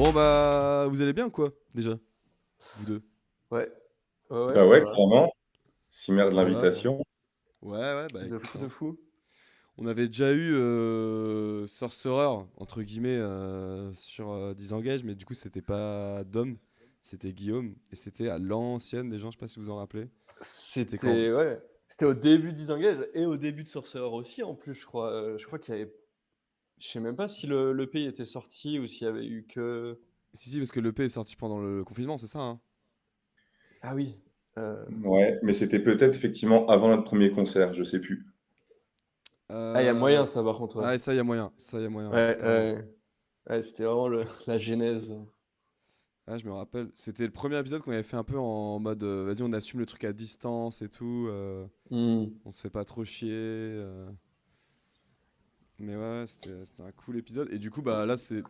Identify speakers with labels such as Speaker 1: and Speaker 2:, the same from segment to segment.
Speaker 1: Bon bah, vous allez bien quoi, déjà, vous deux?
Speaker 2: Ouais, ouais, ouais,
Speaker 3: Bah
Speaker 2: ça
Speaker 3: ouais,
Speaker 2: va.
Speaker 3: clairement. Cimer de
Speaker 1: Ça va?
Speaker 3: l'invitation.
Speaker 1: Ouais, ouais, bah
Speaker 2: De
Speaker 1: écoute,
Speaker 2: fou, de
Speaker 1: hein.
Speaker 2: fou.
Speaker 1: On avait déjà eu Sorcerer, entre guillemets, sur Disengage, mais du coup c'était pas Dom, c'était Guillaume, et c'était à l'ancienne, des gens, je sais pas si vous en rappelez. C'était quand...
Speaker 2: C'était au début de Disengage et au début de Sorcerer aussi en plus, je crois. Je crois qu'il y avait je sais même pas si le l'EP était sorti ou s'il y avait eu que
Speaker 1: Si, parce que l'EP est sorti pendant le confinement, c'est ça, hein?
Speaker 2: ah oui, heu,
Speaker 3: Ouais, mais c'était peut-être effectivement avant notre premier concert, je sais plus.
Speaker 2: ah il y a
Speaker 1: Euh...
Speaker 2: moyen ça par contre, ouais.
Speaker 1: Ah, et ça, y a moyen, ouais,
Speaker 2: Ouais,
Speaker 1: carrément.
Speaker 2: ouais, c'était vraiment le la genèse.
Speaker 1: Ah, je me rappelle, c'était le premier épisode qu'on avait fait un peu en mode vas-y, on assume le truc à distance et tout,
Speaker 2: Mmh.
Speaker 1: on se fait pas trop chier. Mais ouais, c'était un cool épisode. Et du coup, bah là, c'est.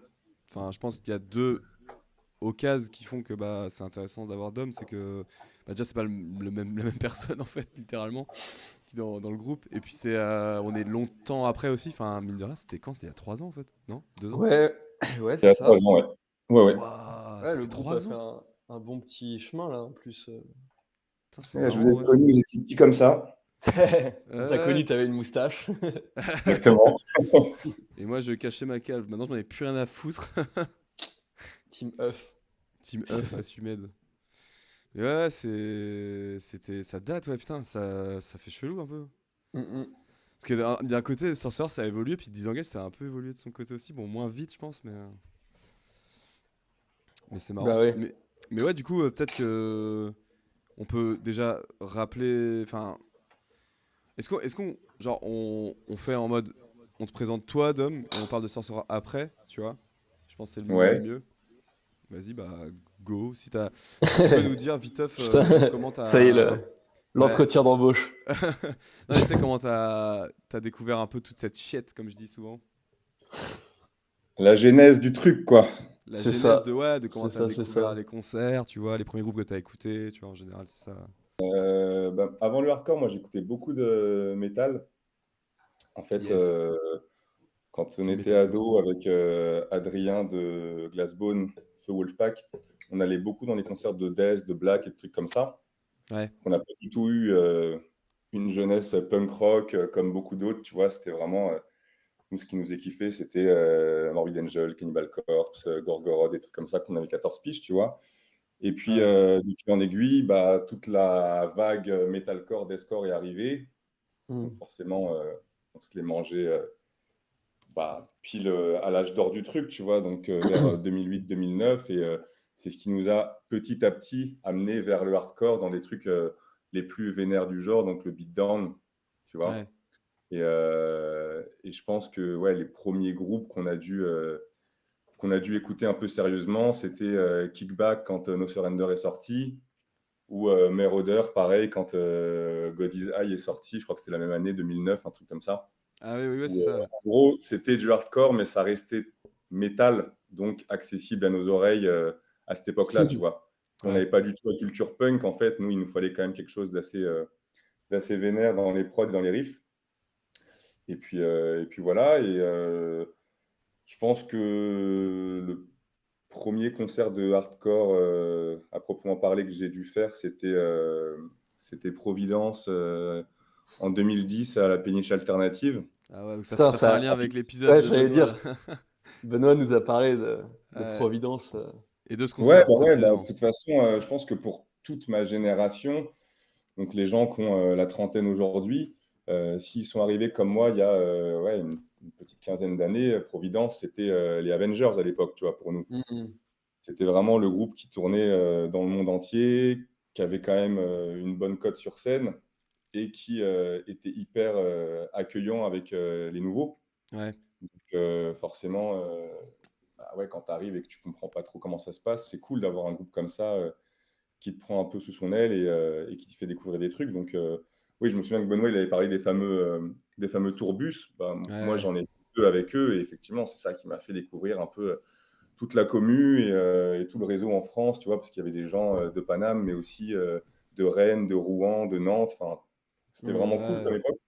Speaker 1: Enfin, je pense qu'il y a deux occasions qui font que bah, c'est intéressant d'avoir Dom. C'est que bah, déjà, c'est pas la même personne, en fait, littéralement, qui est dans le groupe. Et puis, on est longtemps après aussi. Enfin, mine de rien, c'était quand? C'était il y a 3 ans, en fait? Non? 2 ans?
Speaker 2: Ouais, ouais,
Speaker 3: Il y
Speaker 2: c'est
Speaker 3: a 3
Speaker 2: ça.
Speaker 3: ans, ouais. Ouais, ouais.
Speaker 1: Waouh,
Speaker 2: Ouais,
Speaker 1: ça
Speaker 2: le
Speaker 1: fait
Speaker 2: groupe a
Speaker 1: 3
Speaker 2: fait
Speaker 1: ans?
Speaker 2: un bon petit chemin là en plus.
Speaker 1: Putain, c'est
Speaker 3: Ouais, je
Speaker 1: marrant,
Speaker 3: vous ai
Speaker 1: ouais.
Speaker 3: connu, vous étiez petit comme ça.
Speaker 2: On t'a
Speaker 1: Ouais.
Speaker 2: connu, t'avais une moustache.
Speaker 3: Exactement.
Speaker 1: Et moi, je cachais ma calve. Maintenant, j'en ai plus rien à foutre.
Speaker 2: Team Œuf.
Speaker 1: Team Euf, Assumed. Et ouais, ça date, ouais, putain, ça fait chelou un peu.
Speaker 2: Mmh mh.
Speaker 1: Parce que d'un côté, Sorcerer ça a évolué, puis Disengage ça a un peu évolué de son côté aussi. Bon, moins vite, je pense, mais c'est marrant.
Speaker 2: Bah ouais.
Speaker 1: Mais ouais, du coup, peut-être que on peut déjà rappeler. Enfin, genre, on fait en mode. On te présente toi, Dom, et on parle de Sorcerer après, tu vois. Je pense que c'est le
Speaker 3: Ouais.
Speaker 1: mieux. Vas-y, bah, go. Si tu peux nous dire, viteuf,
Speaker 2: Putain,
Speaker 1: genre, comment
Speaker 2: ça y est,
Speaker 1: t'as. Ouais.
Speaker 2: l'entretien d'embauche.
Speaker 1: Non, mais tu sais, comment t'as découvert un peu toute cette shit, comme je dis souvent.
Speaker 3: La genèse du truc, quoi.
Speaker 1: La
Speaker 2: C'est
Speaker 1: genèse
Speaker 2: ça.
Speaker 1: de ouais, de comment
Speaker 2: C'est
Speaker 1: t'as
Speaker 2: ça, c'est
Speaker 1: découvert
Speaker 2: ça.
Speaker 1: les concerts, tu vois, les premiers groupes que t'as écoutés, tu vois, en général, c'est ça.
Speaker 3: Bah, avant le hardcore, moi j'écoutais beaucoup de métal. En fait,
Speaker 1: Yes.
Speaker 3: quand on
Speaker 1: Team
Speaker 3: était
Speaker 1: Metal First.
Speaker 3: ado avec Adrien de Glassbone, Feu Wolfpack, on allait beaucoup dans les concerts de Death, de Black et de trucs comme ça.
Speaker 1: Ouais.
Speaker 3: On n'a pas du tout eu une jeunesse punk rock comme beaucoup d'autres, tu vois. C'était vraiment, nous, ce qui nous faisait kiffer, c'était Morbid Angel, Cannibal Corpse, Gorgoroth, des trucs comme ça qu'on avait 14 piges, tu vois. Et puis,
Speaker 1: Ouais.
Speaker 3: de fil en aiguille, bah, toute la vague metalcore, deathcore est arrivée. Donc
Speaker 2: Mmh.
Speaker 3: forcément, on se les mangeait bah, pile à l'âge d'or du truc, tu vois, donc vers 2008-2009. Et c'est ce qui nous a petit à petit amené vers le hardcore dans des trucs les plus vénères du genre, donc le beatdown, tu
Speaker 1: Ouais.
Speaker 3: vois. Et je pense que ouais, les premiers groupes qu'on a dû écouter un peu sérieusement, c'était Kickback quand No Surrender est sorti, ou Marauder, pareil, quand God is High est sorti, je crois que c'était la même année, 2009, un truc comme ça.
Speaker 1: Ah oui, oui, oui,
Speaker 3: Où,
Speaker 1: c'est ça.
Speaker 3: en gros, c'était du hardcore, mais ça restait métal, donc accessible à nos oreilles à cette époque-là, tu vois. On
Speaker 1: Ouais.
Speaker 3: n'avait pas du tout la culture punk, en fait. Nous, il nous fallait quand même quelque chose d'assez vénère dans les prods, dans les riffs. Et puis voilà. Et je pense que le premier concert de hardcore à proprement parler que j'ai dû faire, c'était Providence en 2010 à la Péniche Alternative.
Speaker 1: Ah ouais, donc
Speaker 2: Putain,
Speaker 1: ça fait un
Speaker 2: ça
Speaker 1: lien avec l'épisode
Speaker 2: ouais,
Speaker 1: de
Speaker 2: j'allais
Speaker 1: Benoît, là.
Speaker 2: dire, Benoît nous a parlé de
Speaker 1: Ouais.
Speaker 2: Providence.
Speaker 1: Et de ce
Speaker 3: Ouais,
Speaker 1: concert,
Speaker 3: bah ouais, bah, de
Speaker 1: précisément.
Speaker 3: toute façon, je pense que pour toute ma génération, donc les gens qui ont la trentaine aujourd'hui, s'ils sont arrivés comme moi il y a ouais, une petite quinzaine d'années, Providence, c'était les Avengers à l'époque, tu vois, pour nous.
Speaker 2: Mmh.
Speaker 3: C'était vraiment le groupe qui tournait dans le monde entier, qui avait quand même une bonne cote sur scène et qui était hyper accueillant avec les nouveaux.
Speaker 1: Ouais.
Speaker 3: Donc forcément, bah ouais, quand tu arrives et que tu comprends pas trop comment ça se passe, c'est cool d'avoir un groupe comme ça qui te prend un peu sous son aile et qui te fait découvrir des trucs. Donc oui, je me souviens que Benoît, il avait parlé des fameux tourbus. Bah,
Speaker 1: Ouais,
Speaker 3: moi,
Speaker 1: ouais.
Speaker 3: j'en ai fait deux avec eux et effectivement, c'est ça qui m'a fait découvrir un peu toute la commu et tout le réseau en France, tu vois, parce qu'il y avait des gens de Paname, mais aussi de Rennes, de Rouen, de Nantes. Enfin, c'était
Speaker 2: Mmh.
Speaker 3: vraiment cool comme
Speaker 1: Ouais.
Speaker 3: époque.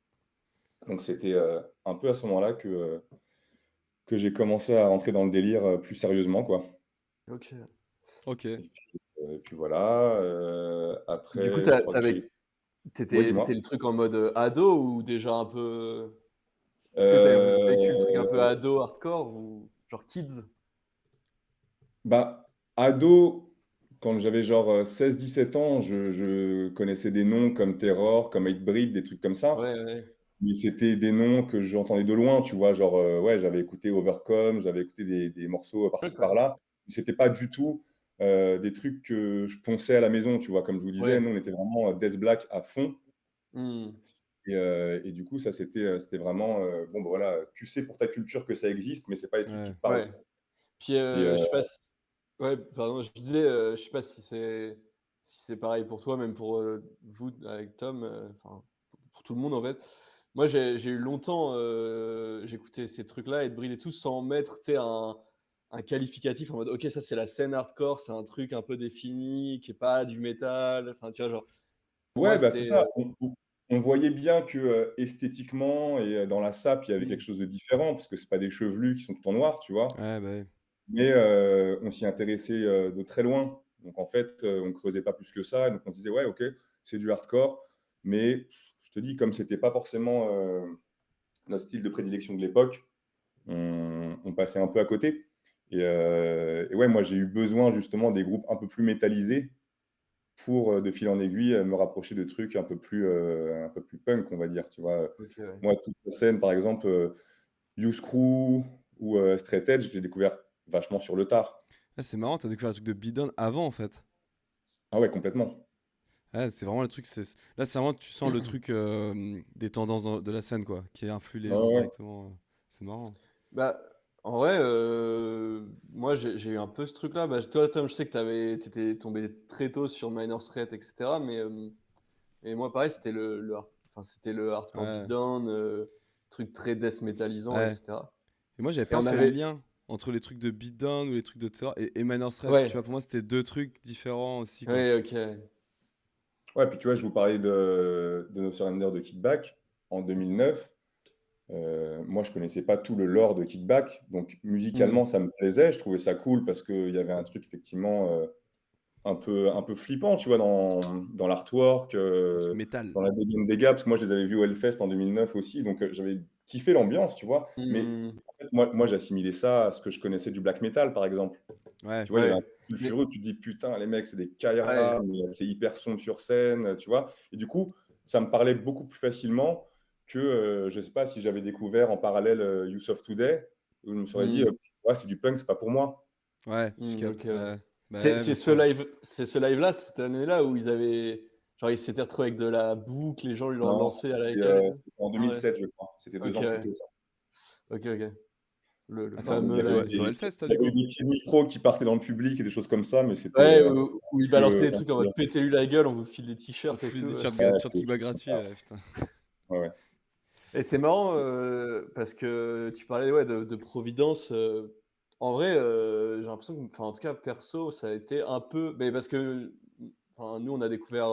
Speaker 3: Donc c'était un peu à ce moment-là que j'ai commencé à rentrer dans le délire plus sérieusement, quoi.
Speaker 2: Ok.
Speaker 1: Ok.
Speaker 3: Et puis voilà.
Speaker 2: Du coup,
Speaker 3: Après, je crois que j'ai. Ouais,
Speaker 2: c'était
Speaker 3: dis-moi.
Speaker 2: le truc en mode ado ou déjà un peu. Est-ce que tu as vécu le truc un peu
Speaker 3: Euh,
Speaker 2: ado hardcore ou genre kids?
Speaker 3: Bah, ado, quand j'avais genre 16-17 ans, je connaissais des noms comme Terror, comme Hatebreed, des trucs comme ça.
Speaker 2: Ouais, ouais.
Speaker 3: Mais c'était des noms que j'entendais de loin, tu vois. Genre, ouais, j'avais écouté Overcome, j'avais écouté des morceaux par-ci
Speaker 2: D'accord.
Speaker 3: par-là. Mais c'était pas du tout des trucs que je ponçais à la maison, tu vois. Comme je vous disais,
Speaker 2: Ouais.
Speaker 3: nous, on était vraiment Death Black à fond.
Speaker 2: Mmh.
Speaker 3: Et du coup, ça, c'était vraiment, bon, bah, voilà, tu sais pour ta culture que ça existe, mais c'est pas des trucs qui
Speaker 1: Ouais.
Speaker 3: te parlent.
Speaker 2: Ouais. Puis,
Speaker 3: Et
Speaker 2: je sais pas si ouais, pardon, je disais, je sais pas si c'est pareil pour toi, même pour, vous avec Tom, enfin, pour tout le monde en fait. Moi, j'ai eu longtemps, j'écoutais ces trucs-là et de Bril et tout sans mettre, tu sais, un qualificatif en mode: «OK, ça c'est la scène hardcore, c'est un truc un peu défini, qui est pas du métal». Enfin, tu vois, genre, pour moi
Speaker 3: ouais, bah, c'est
Speaker 2: c'était,
Speaker 3: ça. On voyait bien que, esthétiquement et dans la sape, il y avait quelque
Speaker 2: mmh,
Speaker 3: chose de différent, parce que c'est pas des chevelus qui sont tout en noir, tu vois?
Speaker 1: Ouais, bah, ouais.
Speaker 3: Mais on s'y intéressait, de très loin. Donc en fait, on creusait pas plus que ça. Donc on se disait: «Ouais, OK, c'est du hardcore». Mais je te dis, comme c'était pas forcément, notre style de prédilection de l'époque, on passait un peu à côté. Et ouais, moi, j'ai eu besoin justement des groupes un peu plus métallisés pour, de fil en aiguille, me rapprocher de trucs un peu plus punk, on va dire, tu vois?
Speaker 2: OK, ouais.
Speaker 3: Moi, toute la scène, par exemple, Youth Crew ou Straight Edge, j'ai découvert vachement sur le tard.
Speaker 1: Ah, c'est marrant, t'as découvert le truc de Beatdown avant en fait.
Speaker 3: Ah ouais, complètement.
Speaker 1: Ouais, c'est vraiment le truc, là c'est vraiment, tu sens le truc des tendances de la scène quoi, qui influe les
Speaker 3: Ouais,
Speaker 1: gens
Speaker 3: ouais, ouais.
Speaker 1: directement. C'est marrant.
Speaker 2: Bah, en vrai, moi j'ai eu un peu ce truc-là. Bah, toi, Tom, je sais que tu étais tombé très tôt sur Minor Threat et cetera, mais et moi pareil, c'était le hardcore
Speaker 1: Ouais,
Speaker 2: beatdown, truc très death métallisant et
Speaker 1: ouais.
Speaker 2: cetera
Speaker 1: Et moi j'avais
Speaker 2: et
Speaker 1: pas
Speaker 2: on
Speaker 1: fait le
Speaker 2: avait
Speaker 1: lien entre les trucs de Beatdown ou les trucs de terror et Minor Threat. Tu
Speaker 2: ouais,
Speaker 1: vois, pour moi c'était deux trucs différents aussi quoi.
Speaker 2: ouais, OK.
Speaker 3: Ouais, puis tu vois, je vous parlais de No Surrender de Kickback en 2009. Moi, je connaissais pas tout le lore de Kickback, donc musicalement,
Speaker 2: Mmh.
Speaker 3: ça me plaisait. Je trouvais ça cool parce qu'il y avait un truc effectivement un peu flippant, tu vois, dans l'artwork,
Speaker 1: Un truc métal.
Speaker 3: dans la dégaine des gars, parce que moi, je les avais vus au Hellfest en 2009 aussi, donc j'avais kiffé l'ambiance, tu vois. Mais
Speaker 2: Mmh.
Speaker 3: en fait, moi j'assimilais ça à ce que je connaissais du black metal, par exemple.
Speaker 1: Ouais,
Speaker 3: Tu vois, il y avait un
Speaker 2: Ouais,
Speaker 3: truc
Speaker 2: mais
Speaker 3: sulfureux, tu te dis: «Putain, les mecs, c'est des
Speaker 2: ouais,
Speaker 3: Kairas, mais c'est hyper sombre sur scène», tu vois? Et du coup, ça me parlait beaucoup plus facilement que, je sais pas, si j'avais découvert en parallèle, Youth of Today, où je me serais dit:
Speaker 2: mmh,
Speaker 3: «Ouais, c'est du punk, c'est pas pour moi».
Speaker 1: ouais, je
Speaker 2: OK,
Speaker 1: capte.
Speaker 2: ouais.
Speaker 1: Ouais. Bah ouais, bien sûr.
Speaker 2: C'est ce live-là, cette année-là où ils s'étaient retrouvés avec de la boue que les gens leur
Speaker 3: Non, ça
Speaker 2: lançaient à la gueule et tout?
Speaker 3: c'était en
Speaker 2: Ah ouais,
Speaker 3: 2007, je crois. C'était 2
Speaker 2: OK,
Speaker 3: ans plus
Speaker 2: ouais.
Speaker 3: tôt, ça.
Speaker 2: OK, OK. Le
Speaker 1: Attends,
Speaker 3: Donc
Speaker 2: fameux
Speaker 1: et
Speaker 3: il y avait
Speaker 2: live.
Speaker 1: c'est au
Speaker 3: des
Speaker 1: Hellfest ça
Speaker 3: il y
Speaker 1: du
Speaker 3: avait
Speaker 1: coup?
Speaker 3: des petits micros qui partaient dans le public et des choses comme ça, mais c'était,
Speaker 2: Ouais, où ils
Speaker 3: que,
Speaker 2: balançaient des
Speaker 3: enfin,
Speaker 2: trucs en mode: «Pétez-lui la gueule, on vous file des
Speaker 1: On
Speaker 2: t-shirts et
Speaker 1: fout
Speaker 2: tout»,
Speaker 1: des t-shirts,
Speaker 3: ouais,
Speaker 1: t-shirts
Speaker 3: c'était des
Speaker 1: Kickback
Speaker 3: choses comme
Speaker 1: gratuits,
Speaker 3: ça.
Speaker 1: putain.
Speaker 3: Ouais, ouais.
Speaker 2: et c'est marrant, parce que tu parlais, ouais, de Providence, en vrai, j'ai l'impression que enfin, en tout cas, perso, ça a été un peu mais parce que, enfin, nous, on a découvert,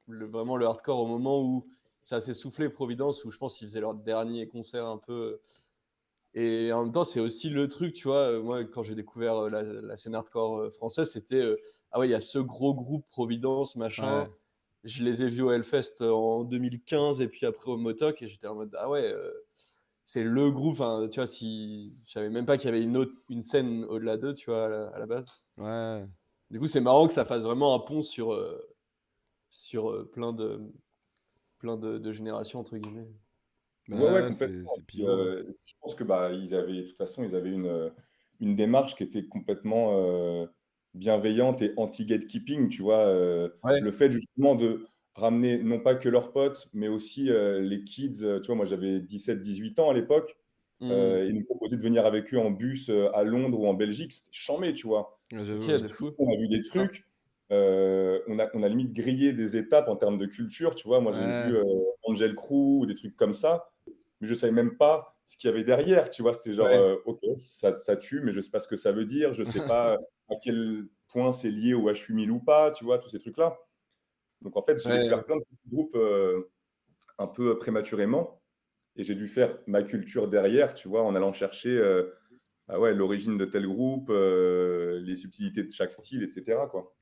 Speaker 2: vraiment le hardcore au moment où ça s'est soufflé Providence, où je pense qu'ils faisaient leur dernier concert un peu, et en même temps, c'est aussi le truc, tu vois? Moi, quand j'ai découvert, la scène hardcore, française, c'était, ah ouais, il y a ce gros groupe Providence, machin.
Speaker 1: Ouais.
Speaker 2: Je les ai vus au Hellfest, en 2015 et puis après au Motoc et j'étais en mode: «Ah ouais, c'est le groupe», enfin, tu vois? Si je savais même pas qu'il y avait une scène au-delà d'eux, tu vois? À la base.
Speaker 1: Ouais.
Speaker 2: Du coup, c'est marrant que ça fasse vraiment un pont sur, plein de «générations» entre guillemets.
Speaker 3: Ouais, ouais,
Speaker 1: Bah,
Speaker 3: complètement.
Speaker 1: c'est
Speaker 3: Et puis,
Speaker 1: pivot.
Speaker 3: je pense que, bah, de toute façon, ils avaient une démarche qui était complètement, bienveillante et anti-gatekeeping, tu vois?
Speaker 2: Ouais.
Speaker 3: Le fait justement de ramener non pas que leurs potes, mais aussi, les kids, tu vois? Moi, j'avais 17-18 ans à l'époque,
Speaker 2: Mmh.
Speaker 3: ils nous proposaient de venir avec eux en bus, à Londres ou en Belgique, c'était charmé, tu vois?
Speaker 1: Ouais,
Speaker 2: OK,
Speaker 1: j'avoue, ouais.
Speaker 2: de fou.
Speaker 3: On a vu des
Speaker 2: Hein?
Speaker 3: trucs, on a limite grillé des étapes en termes de culture, tu vois? Moi, j'ai
Speaker 1: Ouais.
Speaker 3: vu, Angel Crew ou des trucs comme ça, mais je savais même pas ce qu'il y avait derrière, tu vois? C'était genre,
Speaker 2: Ouais.
Speaker 3: OK, ça tue, mais je sais pas ce que ça veut dire, je sais pas à quel point c'est lié au HU1000 ou pas, tu vois? Tous ces trucs-là. Donc en fait, j'ai
Speaker 2: Ouais.
Speaker 3: découvert plein de petits groupes, un peu prématurément et j'ai dû faire ma culture derrière, tu vois? En allant chercher, ah ouais, l'origine de tel groupe, les subtilités de chaque style, etc. quoi.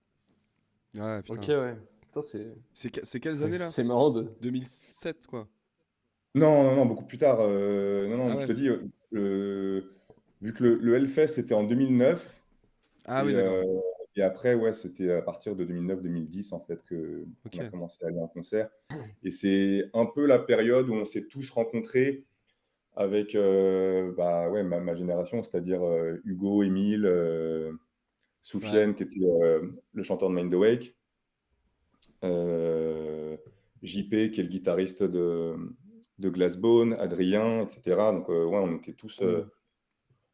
Speaker 1: Ouais,
Speaker 2: Ok,
Speaker 1: putain.
Speaker 2: ouais. Putain,
Speaker 1: C'est quelles années là?
Speaker 2: c'est marrant de.
Speaker 1: 2007 quoi.
Speaker 3: Non, non, non, beaucoup plus tard. Non,
Speaker 1: Ah
Speaker 3: non, je
Speaker 1: ouais.
Speaker 3: te dis, vu que le Hellfest, c'était en 2009,
Speaker 1: Ah
Speaker 3: et,
Speaker 1: oui, d'accord.
Speaker 3: euh, et après, ouais, c'était à partir de 2009-2010, en fait, qu'on
Speaker 1: Ok.
Speaker 3: a commencé à aller en concert. Et c'est un peu la période où on s'est tous rencontrés avec bah, ouais, ma génération, c'est-à-dire Hugo, Émile,
Speaker 1: Ouais.
Speaker 3: Soufiane, qui était le chanteur de Mind the Wake, euh, JP, qui est le guitariste de Glassbone, Adrien, etc. Donc, ouais,
Speaker 2: Hmm.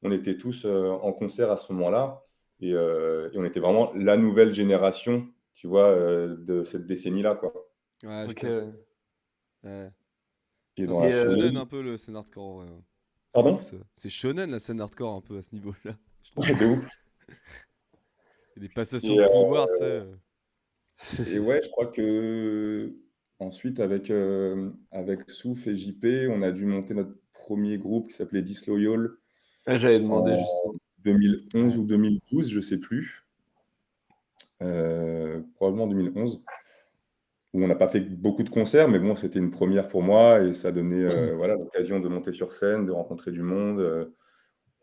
Speaker 3: on était tous en concert à ce moment-là. Et on était vraiment la nouvelle génération, tu vois, de cette décennie-là, quoi.
Speaker 1: Ouais, je
Speaker 2: Ok,
Speaker 1: capte.
Speaker 2: ouais.
Speaker 1: Ouais.
Speaker 3: Et
Speaker 1: Putain,
Speaker 3: dans
Speaker 1: c'est
Speaker 3: la
Speaker 2: Et
Speaker 1: shonen
Speaker 3: foulée.
Speaker 1: un peu le scène hardcore en vrai, ouais. C'est
Speaker 3: Pardon?
Speaker 1: ouf ça. C'est shonen la scène hardcore un peu à ce niveau-là, je trouve.
Speaker 3: Ouais, de ouf.
Speaker 1: Il y a des passations
Speaker 3: Et,
Speaker 1: de
Speaker 3: euh,
Speaker 1: pouvoir, tu sais.
Speaker 3: et ouais, je crois que ensuite, avec Souf et JP, on a dû monter notre premier groupe qui s'appelait Disloyal
Speaker 2: ouais, j'avais demandé
Speaker 3: en
Speaker 2: justement.
Speaker 3: 2011
Speaker 1: Ouais.
Speaker 3: ou 2012, je sais plus. Probablement 2011. Où on n'a pas fait beaucoup de concerts, mais bon, c'était une première pour moi et ça donnait voilà, l'occasion de monter sur scène, de rencontrer du monde.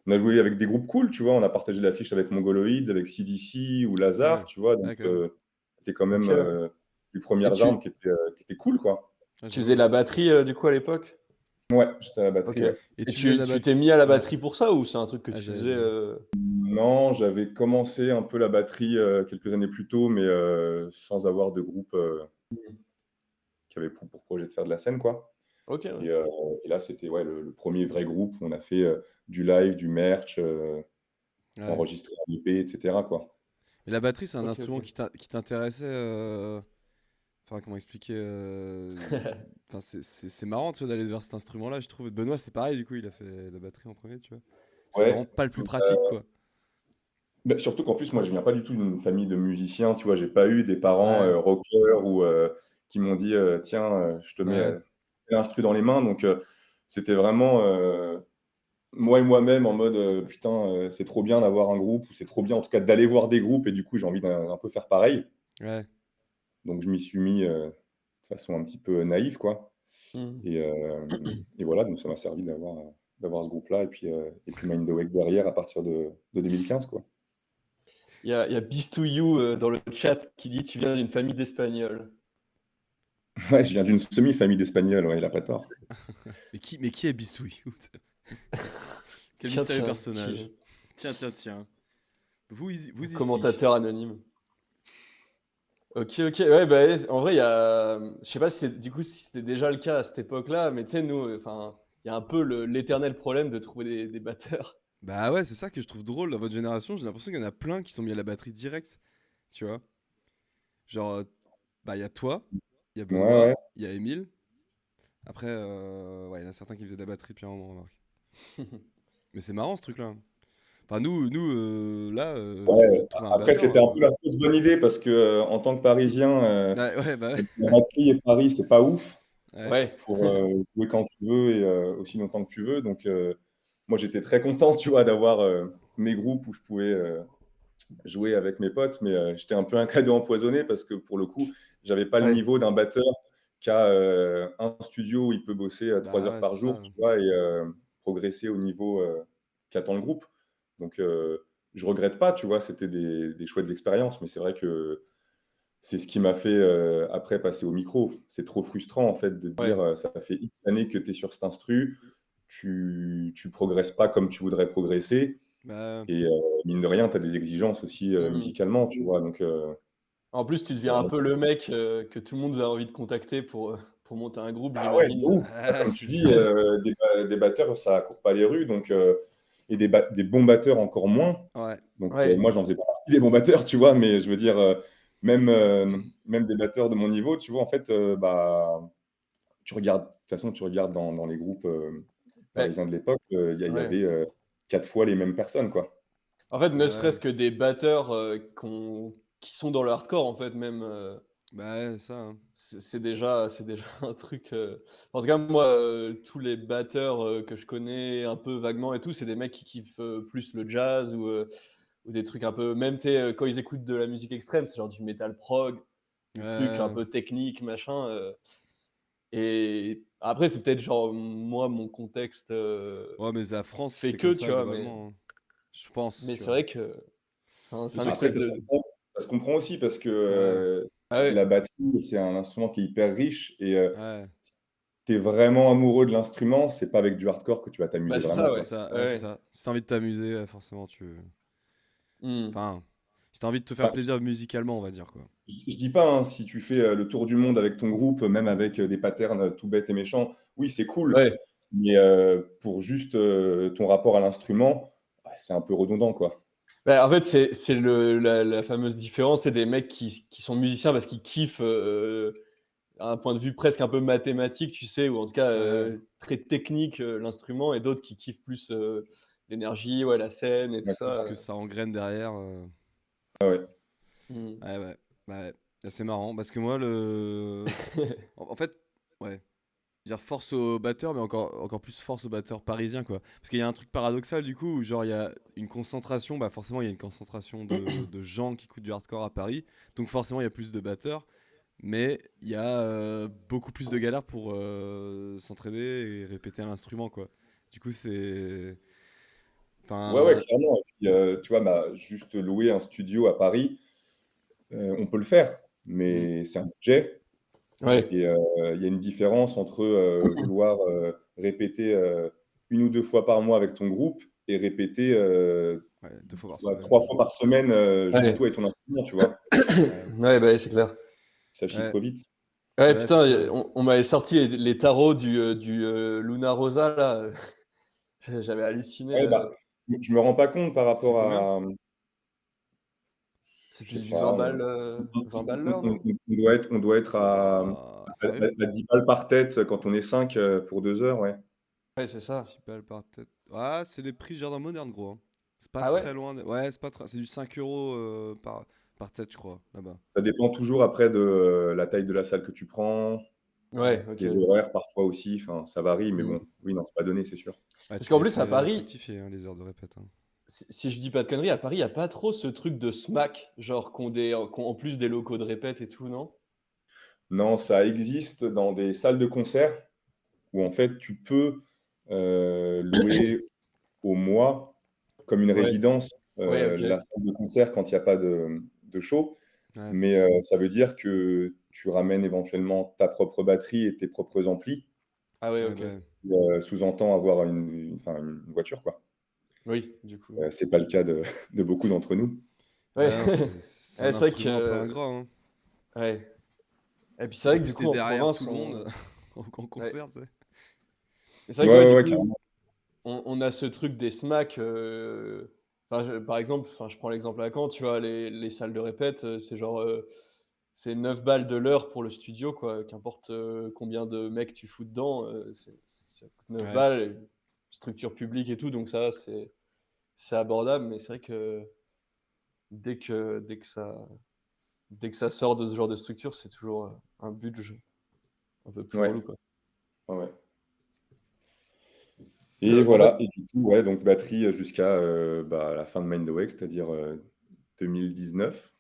Speaker 3: On a joué avec des groupes cool, tu vois. On a partagé l'affiche avec Mongoloids, avec CDC ou Lazare,
Speaker 1: Ouais.
Speaker 3: tu vois. Donc,
Speaker 1: Ouais, quand même.
Speaker 3: c'était quand
Speaker 2: Ok,
Speaker 3: même
Speaker 2: ouais.
Speaker 3: les
Speaker 2: Et
Speaker 3: premières armes qui étaient cool, quoi.
Speaker 1: Ouais,
Speaker 2: tu faisais
Speaker 1: j'avoue.
Speaker 2: la batterie du coup à l'époque?
Speaker 3: Ouais, j'étais à la batterie,
Speaker 2: Ok.
Speaker 3: ouais.
Speaker 1: Et
Speaker 2: Et
Speaker 1: tu faisais
Speaker 2: tu
Speaker 1: la
Speaker 2: tu
Speaker 1: batte.
Speaker 2: t'es mis à la
Speaker 1: Ouais.
Speaker 2: batterie pour ça ou c'est un truc que
Speaker 1: Ah,
Speaker 2: tu
Speaker 1: j'avais
Speaker 2: faisais
Speaker 1: oublié.
Speaker 3: Non, j'avais commencé un peu la batterie quelques années plus tôt, mais sans avoir de groupe qui avait pour projet de faire de la scène, quoi.
Speaker 2: Ok,
Speaker 3: Et,
Speaker 2: ouais.
Speaker 3: euh, et là, c'était ouais, le premier vrai groupe où on a fait du live, du merch,
Speaker 1: Ouais.
Speaker 3: enregistré en EP, etc. quoi.
Speaker 1: Et la batterie, c'est un
Speaker 2: Ok,
Speaker 1: instrument
Speaker 2: ok.
Speaker 1: qui t'intéressait. Enfin, comment expliquer Enfin, c'est marrant, tu vois, d'aller vers cet instrument-là, je trouve. Benoît, c'est pareil, du coup, il a fait la batterie en premier, tu vois. C'est vraiment
Speaker 3: Ouais.
Speaker 1: pas le plus pratique, quoi.
Speaker 3: Bah, surtout qu'en plus, moi, je viens pas du tout d'une famille de musiciens, tu vois. J'ai pas eu des parents
Speaker 1: Ouais.
Speaker 3: rockers ou qui m'ont dit tiens, je te mets
Speaker 1: Ouais.
Speaker 3: l'instru dans les mains. Donc, c'était vraiment moi et moi-même en mode putain, c'est trop bien d'avoir un groupe, ou c'est trop bien en tout cas d'aller voir des groupes, et du coup, j'ai envie d'un un peu faire pareil.
Speaker 1: Ouais.
Speaker 3: Donc, je m'y suis mis de façon un petit peu naïve, quoi.
Speaker 2: Hmm.
Speaker 3: Et voilà, donc ça m'a servi d'avoir ce groupe-là, et puis Mind the Wake derrière à partir de 2015, quoi.
Speaker 2: Il y a Beast to You dans le chat qui dit tu viens d'une famille d'Espagnols.
Speaker 3: Ouais, je viens d'une semi-famille d'Espagnols, ouais, il a pas tort.
Speaker 1: Mais qui est Bistouille? Quel
Speaker 2: Tiens,
Speaker 1: mystérieux
Speaker 2: tiens,
Speaker 1: personnage. Tiens, tiens, tiens. Vous ici.
Speaker 2: commentateur anonyme. Ok, ok, ouais, bah, en vrai, je sais pas si c'était déjà le cas à cette époque-là, mais tu sais, nous, enfin, il y a un peu l'éternel problème de trouver des batteurs.
Speaker 1: Bah ouais, c'est ça que je trouve drôle dans votre génération. J'ai l'impression qu'il y en a plein qui sont mis à la batterie direct. Tu vois? Genre, bah, il y a toi, il y a
Speaker 3: Ouais,
Speaker 1: Benoît,
Speaker 3: ouais.
Speaker 1: il y a Émile. Après, ouais, il y en a certains qui faisaient de la batterie depuis un moment, remarque. Mais c'est marrant ce truc-là. Enfin, nous là,
Speaker 3: Ouais.
Speaker 1: tu veux trouver un
Speaker 3: Après,
Speaker 1: batteur.
Speaker 3: c'était un peu la fausse bonne idée parce que en tant que Parisien,
Speaker 1: Ouais, ouais, bah ouais.
Speaker 3: la batterie et Paris, c'est pas ouf
Speaker 1: Ouais,
Speaker 2: Ouais,
Speaker 3: pour jouer quand tu veux et aussi longtemps que tu veux. Donc, moi, j'étais très content, tu vois, d'avoir mes groupes où je pouvais jouer avec mes potes, mais j'étais un peu un cadeau empoisonné parce que pour le coup, j'avais pas le
Speaker 2: ouais,
Speaker 3: niveau d'un batteur qui a un studio où il peut bosser 3
Speaker 1: bah
Speaker 3: heures
Speaker 1: ouais,
Speaker 3: par
Speaker 1: c'est
Speaker 3: jour,
Speaker 1: ça.
Speaker 3: tu vois, et progresser au niveau qu'attend le groupe. Donc, je regrette pas, tu vois, c'était des chouettes expériences, mais c'est vrai que c'est ce qui m'a fait après passer au micro. C'est trop frustrant en fait de te dire
Speaker 2: ouais,
Speaker 3: ça fait X années que tu es sur cet instru, tu progresses pas comme tu voudrais progresser,
Speaker 1: Bah,
Speaker 3: et mine de rien, tu as des exigences aussi
Speaker 2: hmm.
Speaker 3: musicalement, tu vois. Donc,
Speaker 2: En plus, tu
Speaker 3: c'est
Speaker 2: deviens un
Speaker 3: vraiment.
Speaker 2: peu le mec que tout le monde a envie de contacter pour monter un groupe,
Speaker 3: Ah ouais, de
Speaker 2: j'imagine.
Speaker 3: ouf. Bah,
Speaker 1: ouais,
Speaker 3: comme tu
Speaker 1: c'est
Speaker 3: dis,
Speaker 1: ça.
Speaker 3: des batteurs, ça court pas les rues, donc, et des bons batteurs encore moins.
Speaker 1: Ouais.
Speaker 3: Donc,
Speaker 2: Ouais,
Speaker 3: moi, j'en faisais pas partie des bons batteurs, tu vois, mais je veux dire, même des batteurs de mon niveau, tu vois, en fait, bah, de toute façon, tu regardes dans les groupes
Speaker 2: ouais,
Speaker 3: parisiens de l'époque, il y
Speaker 2: ouais.
Speaker 3: avait 4 fois les mêmes personnes, quoi.
Speaker 2: En fait,
Speaker 1: Ah
Speaker 2: ne
Speaker 1: ouais.
Speaker 2: serait-ce que des batteurs qui sont dans le hardcore, en fait, même.
Speaker 1: Bah ouais, ça, hein.
Speaker 2: C'est déjà un truc. En tout cas, moi, tous les batteurs que je connais un peu vaguement et tout, c'est des mecs qui kiffent plus le jazz ou des trucs un peu. Même, tu sais, quand ils écoutent de la musique extrême, c'est genre du metal prog, des trucs un
Speaker 1: Ouais,
Speaker 2: peu techniques, machin. Et après, c'est peut-être genre, moi, mon contexte
Speaker 1: ouais, mais la France,
Speaker 2: fait
Speaker 1: c'est comme
Speaker 2: que, tu
Speaker 1: ça
Speaker 2: vois, mais,
Speaker 1: globalement, hein. Je pense,
Speaker 2: mais
Speaker 1: tu
Speaker 2: c'est
Speaker 1: vois.
Speaker 2: vrai que c'est
Speaker 1: Mais
Speaker 2: un
Speaker 1: tu
Speaker 3: Après,
Speaker 2: espèce
Speaker 1: sais,
Speaker 2: de.
Speaker 3: ça se comprend aussi parce que
Speaker 1: ouais,
Speaker 2: Ah ouais,
Speaker 3: la batterie, c'est un instrument qui est hyper riche et
Speaker 1: ouais.
Speaker 3: si tu es vraiment amoureux de l'instrument, c'est pas avec du hardcore que tu vas
Speaker 2: bah
Speaker 3: t'amuser
Speaker 2: c'est
Speaker 3: vraiment,
Speaker 2: ça,
Speaker 1: C'est
Speaker 2: ouais.
Speaker 3: quoi.
Speaker 1: ça, ouais, c'est
Speaker 2: Ouais.
Speaker 1: ça. Si t'as envie de t'amuser, forcément, tu.
Speaker 2: Hmm.
Speaker 1: Enfin, si t'as envie de te faire
Speaker 3: Enfin,
Speaker 1: plaisir musicalement, on va dire, quoi.
Speaker 3: je dis pas, hein, si tu fais le tour du monde avec ton groupe, même avec des patterns tout bêtes et méchants, oui, c'est cool.
Speaker 2: Ouais.
Speaker 3: Mais pour juste ton rapport à l'instrument, c'est un peu redondant, quoi.
Speaker 2: Bah, en fait, c'est la fameuse différence, c'est des mecs qui sont musiciens parce qu'ils kiffent à un point de vue presque un peu mathématique, tu sais, ou en tout cas
Speaker 1: Ouais,
Speaker 2: très technique l'instrument, et d'autres qui kiffent plus l'énergie, ouais, la scène et tout
Speaker 3: Ouais, c'est
Speaker 1: tout
Speaker 2: ça.
Speaker 1: ce que ça engraine derrière.
Speaker 3: ça, ouais.
Speaker 2: Hmm.
Speaker 1: Ouais, ouais. Bah, ouais. Là, c'est marrant parce que moi, en fait, ouais. Dire force au batteur, mais encore plus force au batteur parisien, quoi. Parce qu'il y a un truc paradoxal, du coup, où genre, il y a une concentration, bah forcément, il y a une concentration de gens qui écoutent du hardcore à Paris, donc forcément, il y a plus de batteurs, mais il y a beaucoup plus de galères pour s'entraîner et répéter à l'instrument, quoi. Du coup, c'est.
Speaker 3: Ouais, ouais,
Speaker 1: Enfin,
Speaker 3: clairement. Et puis, tu vois, bah, juste louer un studio à Paris, on peut le faire,
Speaker 1: hmm,
Speaker 3: mais c'est un budget.
Speaker 1: ouais,
Speaker 2: Ouais.
Speaker 3: Et il y a une différence entre vouloir répéter une ou deux fois par mois avec ton groupe et répéter
Speaker 1: ouais, 2 fois par
Speaker 3: tu vois,
Speaker 1: semaine.
Speaker 3: 3 fois par semaine juste
Speaker 2: Ouais.
Speaker 3: toi et ton instrument, tu vois.
Speaker 1: Ouais,
Speaker 2: Ouais, bah, ouais, c'est clair.
Speaker 3: Ça
Speaker 1: ouais,
Speaker 3: chiffre vite.
Speaker 2: Ouais,
Speaker 1: ouais, c'est
Speaker 2: putain,
Speaker 1: ça.
Speaker 2: on m'avait sorti les tarots du Luna Rosa, là. J'avais halluciné.
Speaker 3: Ouais, bah, je me rends pas compte par
Speaker 1: C'est
Speaker 3: rapport
Speaker 1: combien?
Speaker 3: à, je
Speaker 2: C'était
Speaker 3: sais
Speaker 2: du
Speaker 3: pas,
Speaker 2: 20 balles l'heure, non?
Speaker 3: on doit être
Speaker 1: Waouh, sérieux?
Speaker 3: à 10 balles par tête quand on est 5 pour 2 heures, ouais.
Speaker 2: Ouais, c'est ça.
Speaker 1: 10 balles par tête. Ah, c'est les prix Jardin Moderne, gros, hein. C'est pas
Speaker 2: Ah ouais?
Speaker 1: très loin. Ouais, c'est pas très. C'est du 5 euros par tête, je crois, là-bas.
Speaker 3: Ça dépend toujours après de la taille de la salle que tu prends,
Speaker 2: Ouais, ok.
Speaker 3: les horaires parfois aussi, enfin, ça varie, mais
Speaker 2: Hmm.
Speaker 3: bon, oui, non, c'est pas donné, c'est sûr.
Speaker 1: Ouais,
Speaker 2: Parce
Speaker 1: tu
Speaker 2: qu'en
Speaker 1: les
Speaker 2: plus, à
Speaker 1: fais
Speaker 2: Paris,
Speaker 1: fructifier, hein, les heures de répète, hein.
Speaker 2: si je dis pas de conneries, à Paris, il y a pas trop ce truc de smack, genre qu'on en plus des locaux de répète et tout, non?
Speaker 3: Non, ça existe dans des salles de concert où en fait tu peux louer au mois comme une
Speaker 2: Ouais,
Speaker 3: résidence
Speaker 2: ouais, ok.
Speaker 3: la salle de concert quand il n'y a pas de show.
Speaker 1: Ouais,
Speaker 3: Mais ça veut dire que tu ramènes éventuellement ta propre batterie et tes propres amplis,
Speaker 2: Ah ouais,
Speaker 1: ouais,
Speaker 2: ok.
Speaker 1: bah,
Speaker 3: sous-entend avoir enfin, une voiture, quoi.
Speaker 2: Oui, du coup.
Speaker 3: C'est pas le cas de, de beaucoup d'entre nous.
Speaker 2: Ouais.
Speaker 1: ouais, non, c'est
Speaker 2: Ouais,
Speaker 1: un
Speaker 2: c'est vrai
Speaker 1: instrument un peu
Speaker 2: que.
Speaker 1: ingrat, hein.
Speaker 2: Ouais. Et puis c'est
Speaker 1: Et en
Speaker 2: vrai que du
Speaker 1: plus, t'es
Speaker 2: coup, en
Speaker 1: derrière tout
Speaker 2: province,
Speaker 1: le monde
Speaker 2: on.
Speaker 1: en
Speaker 2: Ouais.
Speaker 1: concert, tu sais.
Speaker 2: Et c'est vrai
Speaker 3: Ouais,
Speaker 2: que ouais,
Speaker 3: ouais,
Speaker 2: du
Speaker 3: ouais,
Speaker 2: coup,
Speaker 3: carrément.
Speaker 2: on a ce truc des SMAC. Enfin, par exemple, enfin, je prends l'exemple à Caen, tu vois, les salles de répète, c'est genre. C'est 9 balles de l'heure pour le studio, quoi. Qu'importe combien de mecs tu fous dedans, ça coûte 9
Speaker 1: Ouais,
Speaker 2: balles, et structure publique et tout, donc ça, c'est abordable, mais c'est vrai que dès que, dès que ça, dès que ça sort de ce genre de structure, c'est toujours un budget un peu plus
Speaker 3: Ouais,
Speaker 2: relou, quoi.
Speaker 3: ouais, ouais. Et
Speaker 2: En fait,
Speaker 3: voilà, et du coup, ouais, donc batterie jusqu'à bah, la fin de Mind the Wake, c'est-à-dire 2019.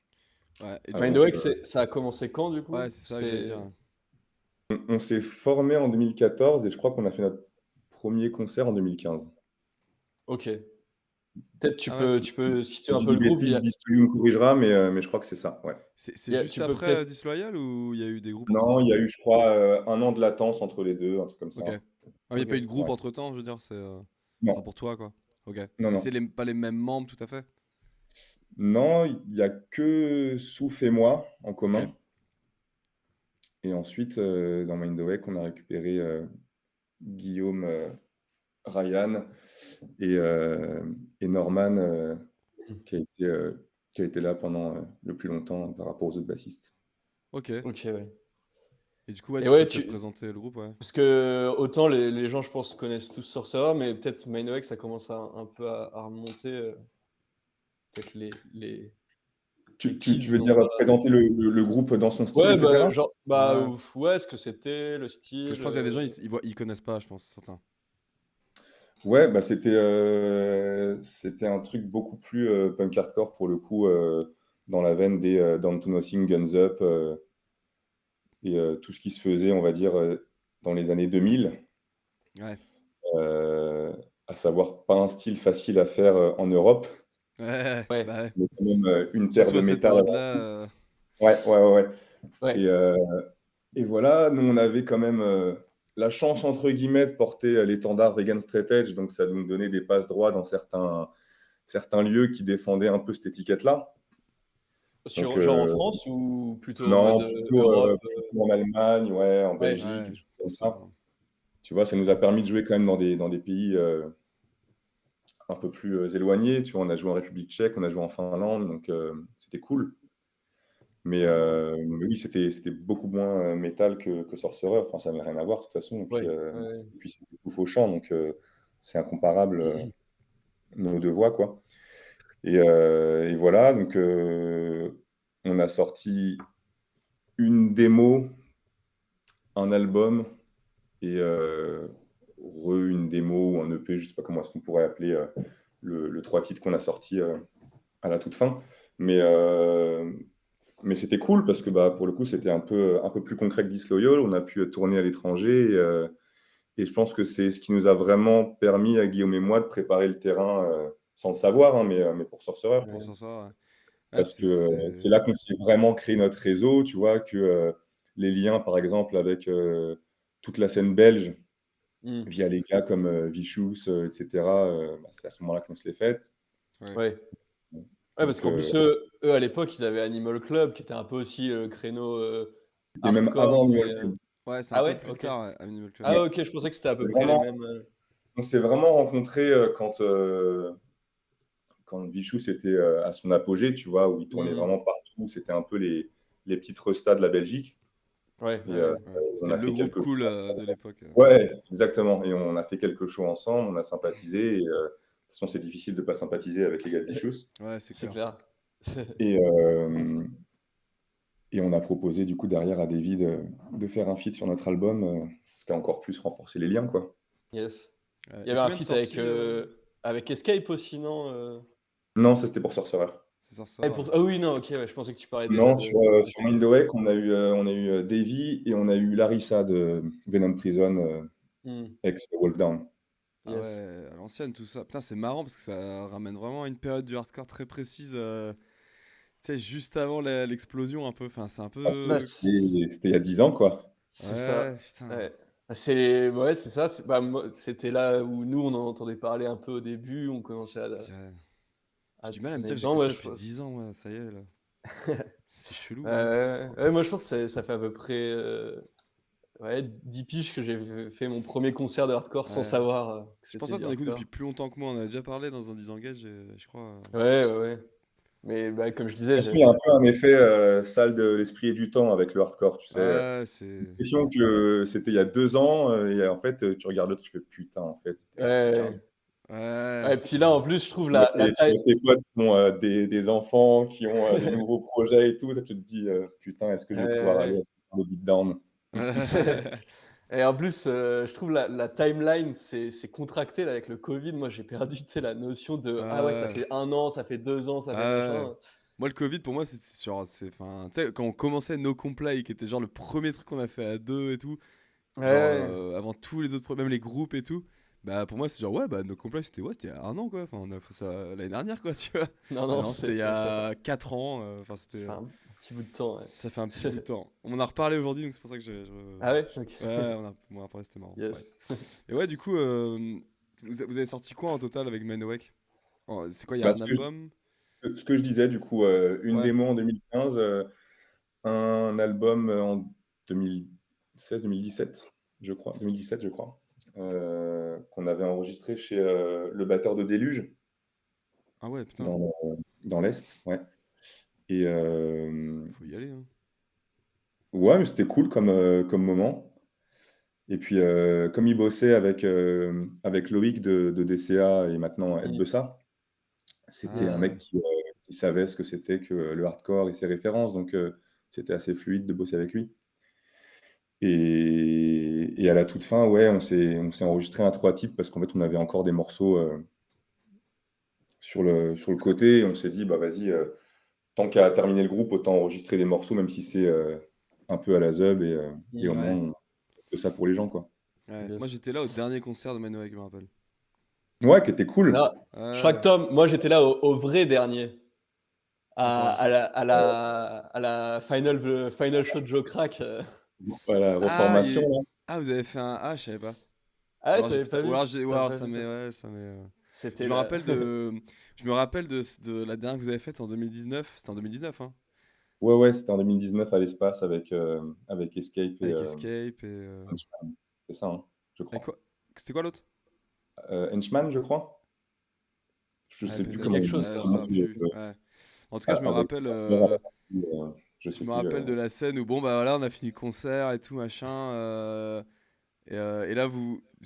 Speaker 1: ouais. Et du
Speaker 2: Mind
Speaker 1: coup,
Speaker 2: the Wake, ça a commencé quand, du
Speaker 1: ouais,
Speaker 2: coup?
Speaker 1: c'est ça que j'allais
Speaker 2: C'était.
Speaker 1: dire.
Speaker 3: On s'est formé en 2014 et je crois qu'on a fait notre premier concert en 2015.
Speaker 2: Ok. Peut-être
Speaker 1: Ah ouais,
Speaker 3: Si,
Speaker 2: tu peux situer
Speaker 3: si je
Speaker 2: un
Speaker 3: dis
Speaker 2: peu
Speaker 3: des
Speaker 2: le groupe.
Speaker 3: bêtises, je dis Stu me corrigera, mais je crois que c'est ça, ouais.
Speaker 1: c'est juste
Speaker 2: Tu peux
Speaker 1: après
Speaker 2: peut-être.
Speaker 1: Disloyal ou il y a eu des groupes
Speaker 3: Non, il
Speaker 1: entre-temps?
Speaker 3: y a eu, je crois, un an de latence entre les deux, un truc comme
Speaker 1: Ok.
Speaker 3: ça.
Speaker 1: Ah, il n'y a
Speaker 2: Ok.
Speaker 1: pas eu de groupe
Speaker 3: Ouais.
Speaker 1: entre-temps, je veux dire, c'est. Enfin,
Speaker 3: Non,
Speaker 1: pour toi, quoi. Ok.
Speaker 3: non,
Speaker 1: Mais
Speaker 3: non.
Speaker 1: c'est pas les mêmes membres, tout à fait?
Speaker 3: Non, il y a que Souf et moi en
Speaker 1: Ok.
Speaker 3: commun. Et ensuite, dans Mind the Wake, on a récupéré Guillaume, Ryan et Norman, qui a été là pendant le plus longtemps par rapport aux autres bassistes.
Speaker 1: Ok.
Speaker 2: Ok, ouais.
Speaker 1: Et du coup, ouais,
Speaker 2: Et
Speaker 1: tu peux
Speaker 2: ouais,
Speaker 1: peut-être présenter le groupe, ouais.
Speaker 2: parce que autant les gens, je pense, connaissent tous Sorcerer, mais peut-être Mindwreck, ça commence un peu à remonter. Peut-être les. les
Speaker 3: Tu
Speaker 2: kids
Speaker 3: veux
Speaker 2: n'ont
Speaker 3: dire
Speaker 2: pas.
Speaker 3: présenter le groupe dans son style,
Speaker 2: Ouais,
Speaker 3: etc.
Speaker 2: genre,
Speaker 1: Ouais.
Speaker 2: ouais, ce que c'était, le
Speaker 1: Que
Speaker 2: style.
Speaker 1: je pense qu'il y a des gens, ils connaissent pas, je pense, certains.
Speaker 3: Ouais, bah c'était un truc beaucoup plus punk hardcore pour le coup, dans la veine des Down to Nothing, Guns Up, et tout ce qui se faisait, on va dire, dans les années 2000.
Speaker 1: Ouais.
Speaker 3: Euh, à savoir pas un style facile à faire en Europe,
Speaker 1: Ouais,
Speaker 2: Ouais,
Speaker 1: bah ouais.
Speaker 3: mais quand même une paire
Speaker 1: Surtout
Speaker 3: de
Speaker 1: à cette
Speaker 3: métal.
Speaker 1: période-là.
Speaker 3: Ouais, ouais, ouais, ouais.
Speaker 2: ouais.
Speaker 3: Et, euh, et voilà, nous on avait quand même la chance entre guillemets de porter l'étendard Vegan Straight Edge, donc ça nous donnait des passes droits dans certains lieux qui défendaient un peu cette étiquette-là. Donc
Speaker 2: Genre en France ou plutôt en
Speaker 3: non,
Speaker 2: mode Europe?
Speaker 3: plutôt en Allemagne, ouais, en
Speaker 2: Ouais,
Speaker 3: Belgique,
Speaker 1: Ouais,
Speaker 3: des choses comme
Speaker 1: c'est
Speaker 3: ça.
Speaker 1: ça.
Speaker 3: Tu vois, ça nous a permis de jouer quand même dans des pays un peu plus éloignés. Tu vois, on a joué en République tchèque, on a joué en Finlande, donc c'était cool. Mais oui, c'était beaucoup moins métal que Sorcerer. Enfin, ça n'avait rien à voir de toute façon.
Speaker 2: ouais, ouais.
Speaker 3: Et puis c'était tout faux chant, donc c'est incomparable nos deux voix, quoi. Et voilà, donc on a sorti une démo, un album et une démo ou un EP, je sais pas comment est-ce qu'on pourrait appeler le 3 titres qu'on a sorti à la toute fin. Mais, euh, mais c'était cool parce que bah, pour le coup, c'était un peu plus concret que Disloyal. On a pu tourner à l'étranger et je pense que c'est ce qui nous a vraiment permis à Guillaume et moi de préparer le terrain sans le savoir, hein, mais pour Sorcerer,
Speaker 1: Pour
Speaker 3: quoi.
Speaker 1: ça, ouais. Ouais,
Speaker 3: Parce que c'est là qu'on s'est vraiment créé notre réseau, tu vois, que les liens, par exemple, avec toute la scène belge,
Speaker 2: Hmm.
Speaker 3: via les gars comme Vicious, etc., bah, c'est à ce moment-là qu'on se les fait.
Speaker 1: Ouais.
Speaker 2: Ouais. Ouais, parce
Speaker 3: Donc,
Speaker 2: qu'en plus, eux, à l'époque, ils avaient Animal Club, qui était un peu aussi le créneau
Speaker 3: c'était même
Speaker 2: hardcore,
Speaker 3: avant
Speaker 2: mais.
Speaker 3: Animal Club.
Speaker 1: Ouais, c'est un
Speaker 2: Ah
Speaker 1: peu
Speaker 2: ouais,
Speaker 1: plus
Speaker 2: ok.
Speaker 1: tard, ouais, Animal Club.
Speaker 2: Ah
Speaker 3: Ouais.
Speaker 2: ok, je pensais que c'était à peu
Speaker 3: C'est
Speaker 2: près les
Speaker 3: vraiment,
Speaker 2: mêmes.
Speaker 3: on s'est vraiment rencontrés quand Vicious était à son apogée, tu vois, où il tournait
Speaker 2: Hmm.
Speaker 3: vraiment partout. C'était un peu les petites restas de la Belgique.
Speaker 2: Ouais,
Speaker 3: Et
Speaker 2: ouais.
Speaker 1: Ouais.
Speaker 3: on
Speaker 1: C'était
Speaker 3: a
Speaker 1: le
Speaker 3: fait
Speaker 1: groupe
Speaker 3: quelques
Speaker 1: cool
Speaker 3: shows.
Speaker 1: de l'époque.
Speaker 3: Ouais, exactement. Et on a fait quelques shows ensemble, on a sympathisé. Et, de toute façon, c'est difficile de ne pas sympathiser avec les gars de Vicious.
Speaker 1: Ouais, c'est
Speaker 2: C'est
Speaker 1: clair.
Speaker 2: clair.
Speaker 3: Et, euh, et on a proposé du coup derrière à David de faire un feat sur notre album, ce qui a encore plus renforcé les liens, quoi.
Speaker 2: Yes. Il y
Speaker 1: Il y a
Speaker 2: avait un
Speaker 1: combien de
Speaker 2: feat
Speaker 1: sorties
Speaker 2: avec Escape aussi, non
Speaker 3: Non, ça c'était pour Sorcerer.
Speaker 1: C'est ça,
Speaker 2: Ah,
Speaker 1: ouais.
Speaker 2: ah oui, non, ok, ouais, je pensais que tu parlais déjà
Speaker 3: Non,
Speaker 2: de.
Speaker 3: sur Mind the Wake, on a eu Davy et on a eu Larissa de Venom Prison,
Speaker 2: Hmm.
Speaker 3: ex-Wolf Down.
Speaker 1: Ah
Speaker 2: Yes.
Speaker 1: ouais, à l'ancienne, tout ça. Putain, c'est marrant parce que ça ramène vraiment à une période du hardcore très précise. Tu sais, juste avant l'explosion, un peu. Enfin, c'est un
Speaker 3: Ah,
Speaker 2: Bah,
Speaker 1: peu.
Speaker 3: c'était il y a 10 ans, quoi.
Speaker 2: c'est ça.
Speaker 1: Ouais, putain.
Speaker 2: Ouais. C'est ça. C'était là où nous, on en entendait parler un peu au début. On commençait
Speaker 1: J'ai
Speaker 2: à
Speaker 1: du mal à me
Speaker 2: traîner
Speaker 1: dire que
Speaker 2: dedans.
Speaker 1: j'écoute
Speaker 2: Ouais,
Speaker 1: ça
Speaker 2: je
Speaker 1: depuis
Speaker 2: pense.
Speaker 1: 10 ans, ouais, ça y est, là. C'est chelou, hein.
Speaker 2: Ouais, moi, je pense que ça fait à peu près ouais, 10 piges que j'ai fait mon premier concert de hardcore sans
Speaker 1: Ouais.
Speaker 2: savoir que
Speaker 1: Je pense
Speaker 2: c'était
Speaker 1: que
Speaker 2: du
Speaker 1: t'en écoutes depuis
Speaker 2: hardcore.
Speaker 1: plus longtemps que moi. On a déjà parlé dans un disengage, je crois.
Speaker 2: Ouais, ouais, ouais. Mais bah, comme je
Speaker 3: De
Speaker 2: disais,
Speaker 3: toute façon, il y a un peu un effet salle de l'esprit et du temps avec le hardcore, tu sais.
Speaker 1: Ouais,
Speaker 3: J'ai
Speaker 1: c'est.
Speaker 3: l'impression que c'était il y a 2 ans, et en fait, tu regardes l'autre, tu fais putain, en fait, c'était il y a
Speaker 2: ouais.
Speaker 3: 15 ans.
Speaker 1: Ouais,
Speaker 2: Ouais, et
Speaker 1: c'est.
Speaker 2: puis là, en plus, je trouve
Speaker 3: Tu vois
Speaker 2: la taille.
Speaker 3: tes potes qui ont des enfants, qui ont des nouveaux projets et tout, ça, tu te dis putain, est-ce que je vais pouvoir aller
Speaker 2: Ouais.
Speaker 3: à ce beatdown?
Speaker 2: Et en plus, je trouve la timeline, c'est contracté là, avec le Covid. Moi, j'ai perdu, tu sais, la notion de ah ouais, ça
Speaker 1: Ouais.
Speaker 2: fait 1 an, ça fait 2 ans, ça fait
Speaker 1: Ouais.
Speaker 2: machin.
Speaker 1: Moi, le Covid, pour moi, c'était genre. Enfin, tu sais, quand on commençait No Comply, qui était genre le premier truc qu'on a fait à deux et tout, genre
Speaker 2: Ouais,
Speaker 1: avant tous les autres problèmes, les groupes et tout, bah pour moi, c'est genre, ouais, bah No Comply, c'était il y a 1 an, quoi. Enfin, on a fait ça l'année dernière, quoi, tu vois.
Speaker 2: non,
Speaker 1: Ah
Speaker 2: non,
Speaker 1: non, c'était il y
Speaker 2: ça
Speaker 1: a 4 ans. Enfin,
Speaker 2: ça
Speaker 1: c'était.
Speaker 2: fait un petit bout de temps.
Speaker 1: Ça fait un petit
Speaker 2: Ouais.
Speaker 1: bout de temps. On en a reparlé aujourd'hui, donc c'est pour ça que
Speaker 2: Ah ouais, ok.
Speaker 1: Ouais, on a reparlé, c'était marrant.
Speaker 2: Yes.
Speaker 1: Bref. Et ouais, du coup, vous avez sorti quoi en total avec Man Awake? Oh, c'est quoi, il y a
Speaker 3: Bah,
Speaker 1: un album?
Speaker 3: ce que je disais, du coup, une
Speaker 1: Ouais.
Speaker 3: démo en 2015, un album en 2016-2017, je crois, 2017, je crois, qu'on avait enregistré chez le batteur de Déluge,
Speaker 1: Ah ouais, putain,
Speaker 3: dans, dans l'Est, ouais. Et
Speaker 1: faut y aller, hein.
Speaker 3: ouais, mais c'était cool comme moment. Et puis, comme il bossait avec Loïc de DCA et maintenant Ed
Speaker 2: Mm.
Speaker 3: Bessa, c'était un mec
Speaker 1: Ah,
Speaker 3: qui il savait ce que c'était que le hardcore et ses références, donc c'était assez fluide de bosser avec lui. Et à la toute fin, ouais, on s'est enregistré un 3 titres parce qu'en fait, on avait encore des morceaux sur le côté. Et on s'est dit, bah vas-y, tant qu'à terminer le groupe, autant enregistrer des morceaux, même si c'est un peu à la zeub, et au moins,
Speaker 1: Ouais.
Speaker 3: on fait ça pour les gens, quoi.
Speaker 1: Ouais. Moi,
Speaker 2: Yes.
Speaker 1: j'étais là au dernier concert de Manoa, je me rappelle.
Speaker 3: Ouais, qui était cool.
Speaker 2: Non, je crois que
Speaker 1: Ouais.
Speaker 2: Tom, moi j'étais là au vrai dernier. À,
Speaker 1: Attends.
Speaker 2: à la, à la, à la final show de Joe Crack.
Speaker 3: Voilà,
Speaker 1: Ah,
Speaker 3: reformation, là.
Speaker 1: ah, vous avez fait un. Ah, je savais pas.
Speaker 2: Ah
Speaker 1: Ou
Speaker 2: ouais,
Speaker 1: alors,
Speaker 2: t'avais pas vu?
Speaker 1: ou
Speaker 2: T'as
Speaker 1: alors
Speaker 2: pas
Speaker 1: ça
Speaker 2: vu
Speaker 1: m'est.
Speaker 2: ça.
Speaker 1: Ouais, ça m'est.
Speaker 2: C'était
Speaker 1: Je me
Speaker 2: là.
Speaker 1: rappelle de. Je me rappelle de la dernière que vous avez faite en 2019. C'était en 2019, hein.
Speaker 3: Ouais, ouais, c'était en 2019 à l'espace avec Escape et
Speaker 1: Avec Escape et.
Speaker 3: Henchman. C'est ça, hein, je
Speaker 1: Avec
Speaker 3: crois.
Speaker 1: quoi? C'était quoi l'autre?
Speaker 3: Henchman, je crois. Je
Speaker 1: Ouais,
Speaker 3: sais plus
Speaker 2: Ça dit
Speaker 1: peut-être.
Speaker 2: quelque
Speaker 3: comment,
Speaker 2: chose,
Speaker 1: Ouais, je
Speaker 2: ça.
Speaker 1: me
Speaker 3: comment
Speaker 1: souviens
Speaker 3: c'est.
Speaker 1: plus. Ouais. En tout cas,
Speaker 3: Avec la partie, je
Speaker 1: je
Speaker 3: sais
Speaker 1: me
Speaker 3: plus.
Speaker 1: rappelle de la scène où, bon, bah voilà, on a fini le concert et tout, machin. Et là,